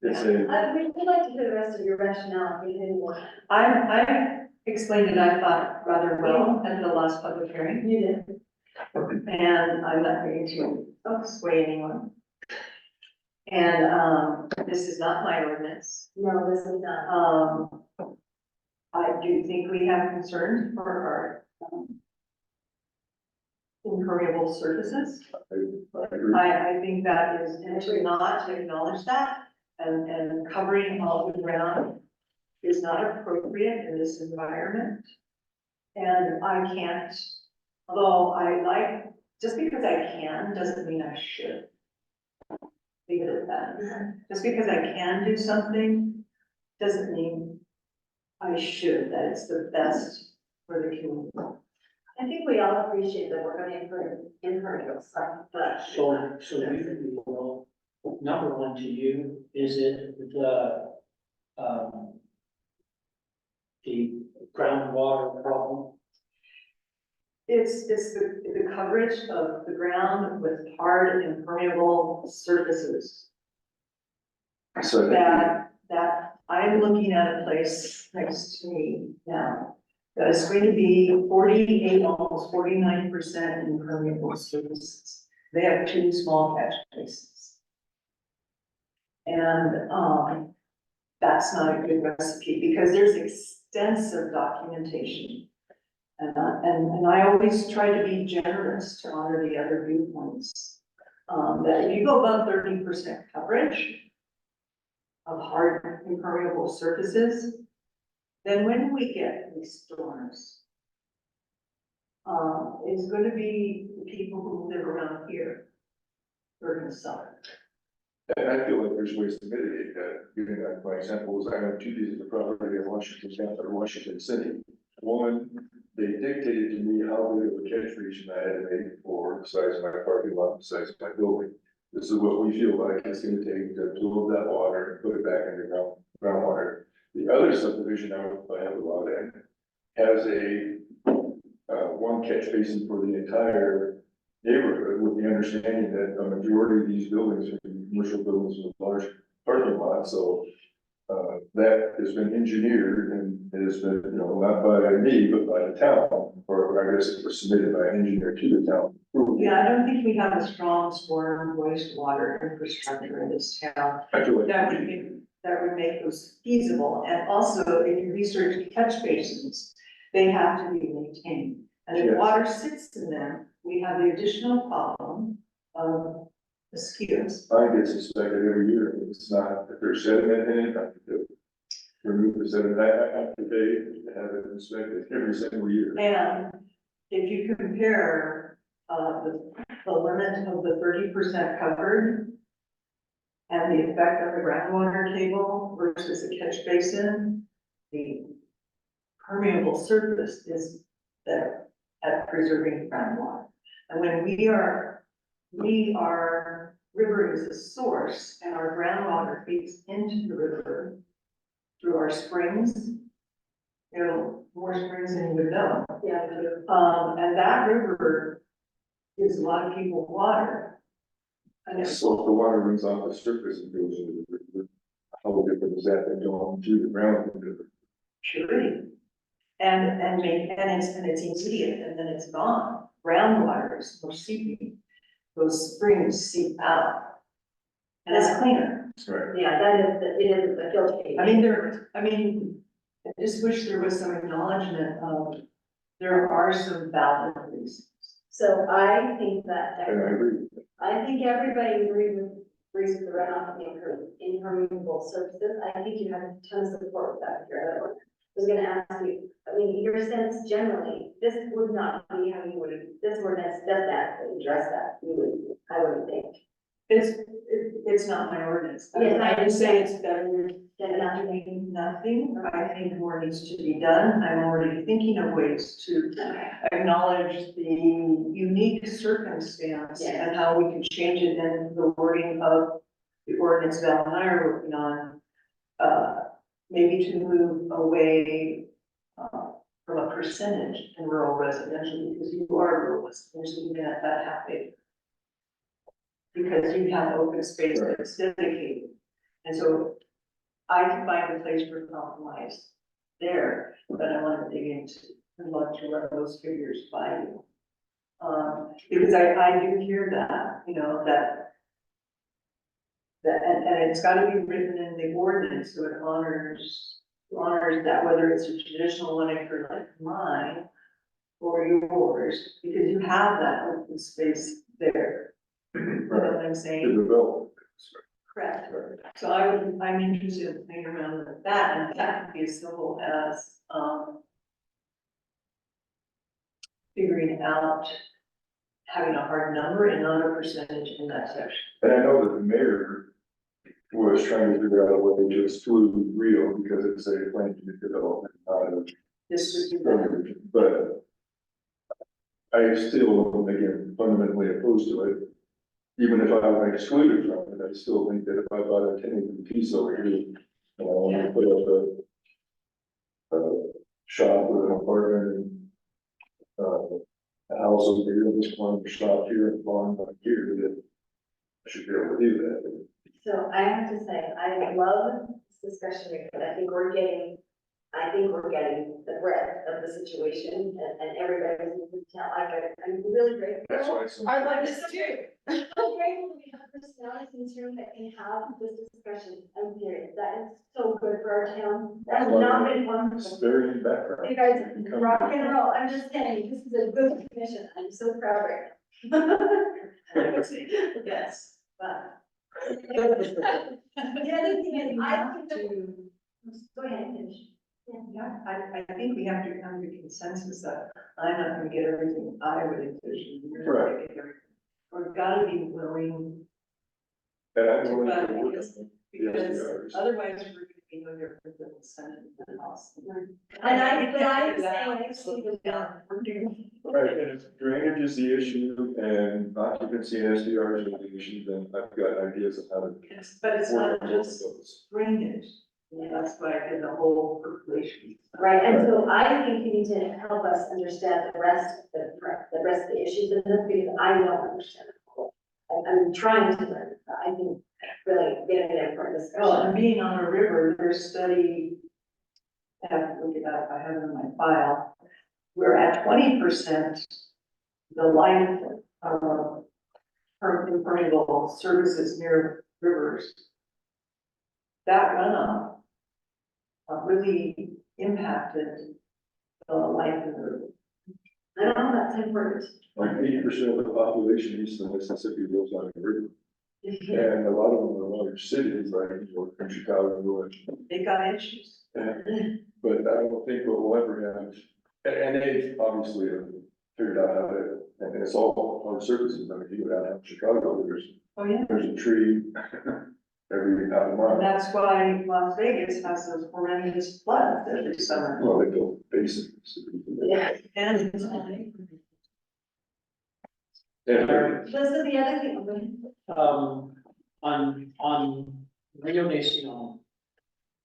It's a, we'd like to hear the rest of your rationale, if you have any more. I explained it, I thought, rather well at the last public hearing, You did. and I'm not going to sway anyone. And, this is not my ordinance. No, this is not. I do think we have concerns for our, impermeable surfaces. I agree. I think that is, and to not acknowledge that and covering all the ground is not appropriate in this environment. And I can't, although I like, just because I can, doesn't mean I should. Leave it at that. Just because I can do something, doesn't mean I should, that it's the best for the community. I think we all appreciate that we're gonna impermeable stuff, but. So we will, number one to you, is it the groundwater problem? It's the coverage of the ground with hard impermeable surfaces. So That I'm looking at a place next to me now. That is going to be 48, almost 49% impermeable surfaces. They have 2 small catch basins. And, that's not a good recipe because there's extensive documentation. And I always try to be generous to honor the other viewpoints. That if you go above 30% coverage of hard impermeable surfaces, then when we get these storms, it's going to be the people who live around here who are going to suffer. And I feel like there's ways to mitigate that. Giving that, my example was I own 2 pieces of property in Washington County, or Washington City. One, they dictated to me how big of a catch basin I had to make for the size of my parking lot, the size of my building. This is what we feel like it's gonna take to absorb that water and put it back in the groundwater. The other subdivision I have a lot in has a, one catch basin for the entire neighborhood, with the understanding that a majority of these buildings are commercial buildings with large parking lots, so that has been engineered and has been, not by me, but by the town, or I guess it was submitted by an engineer to the town. Yeah, I don't think we have a strong storm wastewater infrastructure in this town. I feel like. That would make those feasible, and also if you research catch basins, they have to be maintained. And if Yes. water sits in them, we have the additional problem of mosquitoes. I get suspected every year, if it's not, if there's sediment in it, I have to remove the sediment, I have to pay to have it inspected every single year. And if you compare, the limit of the 30% covered and the effect on the groundwater table versus a catch basin, the permeable surface is better at preserving groundwater. And when our river is a source and our groundwater feeds into the river through our springs, more springs than you would know. Yeah. And that river gives a lot of people water. And it's So if the water runs off the surface and goes into the river, how different is that than going to the ground? purity. And it's immediate, and then it's gone. Groundwater is more seeping. those springs seep out. And it's cleaner. Right. Yeah, that is, it is the filter. I just wish there was some acknowledgement of, there are some valid reasons. So I think that, And I agree. I think everybody agrees with the runoff and impermeable surfaces. I think you have a ton of support with that, your other one. I was gonna ask you, I mean, your sense generally, this would not be how you would, this ordinance does that, address that, you would, I wouldn't think. It's not my ordinance. Yes, I I would say it's better Then than doing nothing. I think more needs to be done. I'm already thinking of ways to acknowledge the unique circumstance Yes. and how we can change it in the wording of the ordinance Val and I are working on. Maybe to move away, from a percentage in rural residential, because you are rural residential, you get that happy. Because you have open space that's dedicated, and so I can find a place for compromise there, but I want to dig into, I'd love to run those figures by you. Because I do hear that, you know, that, and it's gotta be written in the ordinance, so it honors that, whether it's a traditional one acre like mine or yours, because you have that open space there. You know what I'm To saying? develop. Correct. So I'm interested in playing around with that, and that could be as simple as, figuring out, having a hard number and not a percentage in that section. And I know that the mayor was trying to figure out a way to exclude Rio because it's a planned development, This would be better. but I still, again, fundamentally opposed to it. Even if I were excluded from it, I still think that if I bought a 10-acre piece over here, and I wanted to put up a shop with an apartment and a house over here, this one shop here, and farm back here, that I should be able to do that. So I have to say, I love this discussion because I think we're getting the breadth of the situation and everybody's in detail. I'm really grateful. That's why it's. I like this too. I'm grateful we have personalities in this room that can have this discussion. I'm serious. That is so good for our town. That has not been one. It's very in background. You guys rock and roll. I'm just saying, this is a good commission. I'm so proud of it. Yes, but. The other thing is, I think that, go ahead and finish. Yeah, I think we have to come to consensus that I'm not gonna get everything I would envision. You're not gonna get everything. We've gotta be willing, And I'm to willing to vote work because- on it. because Yes, otherwise we're gonna be no different than the Senate and the House. And I'm saying, actually, with that. We're doing. Right, and if drainage is the issue and occupancy and SDRs are the issue, then I've got ideas of how to But it's work not on both of just those. drainage, that's why I did the whole population. Right, and so I think you need to help us understand the rest of the issues in this, because I don't understand it. I'm trying to learn, I think really get an important Well, and discussion. being on a river, there's a study, I have to look it up, I have it in my file. We're at 20% the life of impermeable surfaces near rivers. That runoff really impacted the life of the river. I don't know, that's important. Like 80% of the population east of Mississippi lives on a river. And a lot of them are large cities, like New York and Chicago, They got issues. but I don't think we'll ever have, and they obviously have figured out how to, and it's all on surfaces. I mean, you go down to Chicago, Oh, yeah. there's a tree every half a And mile. that's why Las Vegas has those horrendous floods every summer. Well, they built basins. Yeah, And And this is the other thing, On Rio de Sion,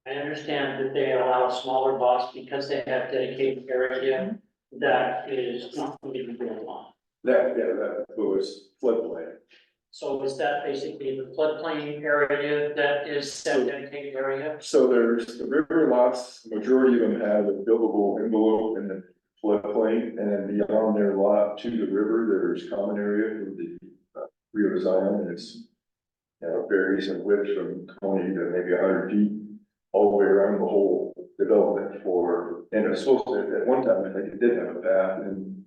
I understand that they allow smaller lots because they have dedicated area that is not going to be built on. that was floodplain. So is that basically the floodplain area that is that dedicated area? So there's the river lots, majority of them have a buildable envelope in the floodplain, and then beyond their lot to the river, there's common area for the Rio de Zion, and it's, varies in width from 20 to maybe 100 feet, all the way around the whole development for, and it was supposed to, at one time, I think it did have a path, and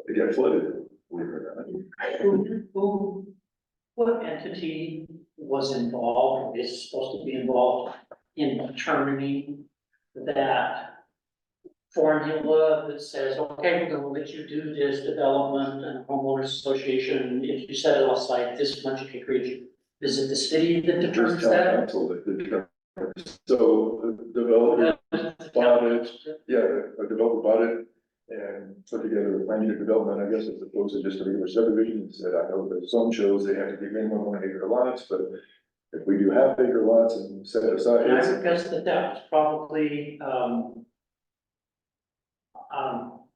it got flooded, believe it or not. What entity was involved, or is supposed to be involved in determining that formula that says, okay, we're gonna let you do this development and homeowners association, if you set it aside this much acreage, is it the city that determines Town that? council that did, so the developer bought it, a developer bought it and put together a plan of development, I guess, as opposed to just a regular subdivision, and said, I know that some shows they have to be minimum 1 acre lots, but if we do half acre lots and set it aside. And I would guess that that was probably,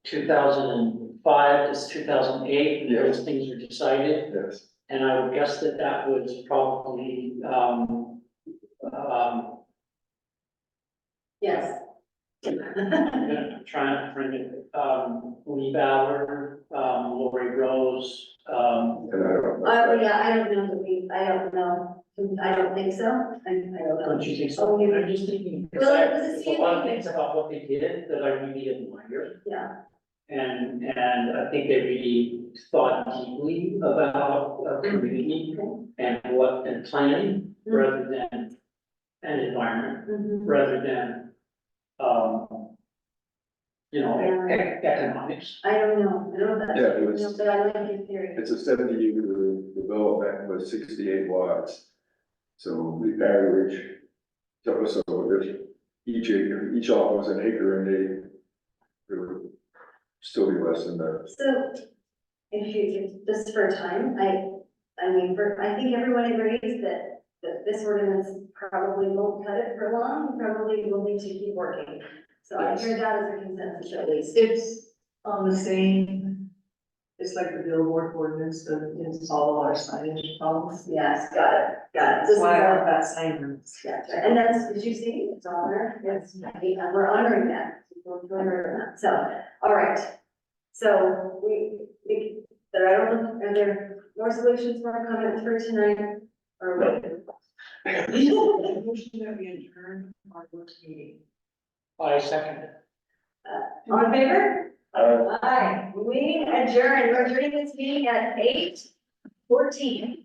2005 to 2008, when those things were decided. Yes, And I would guess that that was probably, Yes. I'm trying to bring it, Lee Ballard, Lori Rose, and I don't know. Yeah, I don't know I don't think so, I don't know. don't you think so? Oh, yeah. I'm just thinking, because Well, it was a there's a lot of CMP. things about what they did that I really admire. Yeah, And I think they really thought deeply about a community and and planning rather than an environment, mhm. rather than, economics. I don't know that, Yeah, it was- but I like your theory. It's a 70 acre development with 68 lots. So the average, so if each acre, each lot was an acre, and they would still be less than that. So, if just for time, I think everyone agrees that this ordinance probably won't cut it for long, probably will need to keep working. So I hear that as a consensus at least. It's on the same, it's like the billboard ordinance that install our signage problems. Yes, got it. This That's is why I our- want that sign. Yeah, and that's, did you see, it's on there, yes, we're honoring that. So, all right. So are there more solutions, more comments for tonight? Or what? Motion that we adjourn our work meeting. I second it. All in favor? Aye, we adjourn, we're adjourning this meeting at 8:13.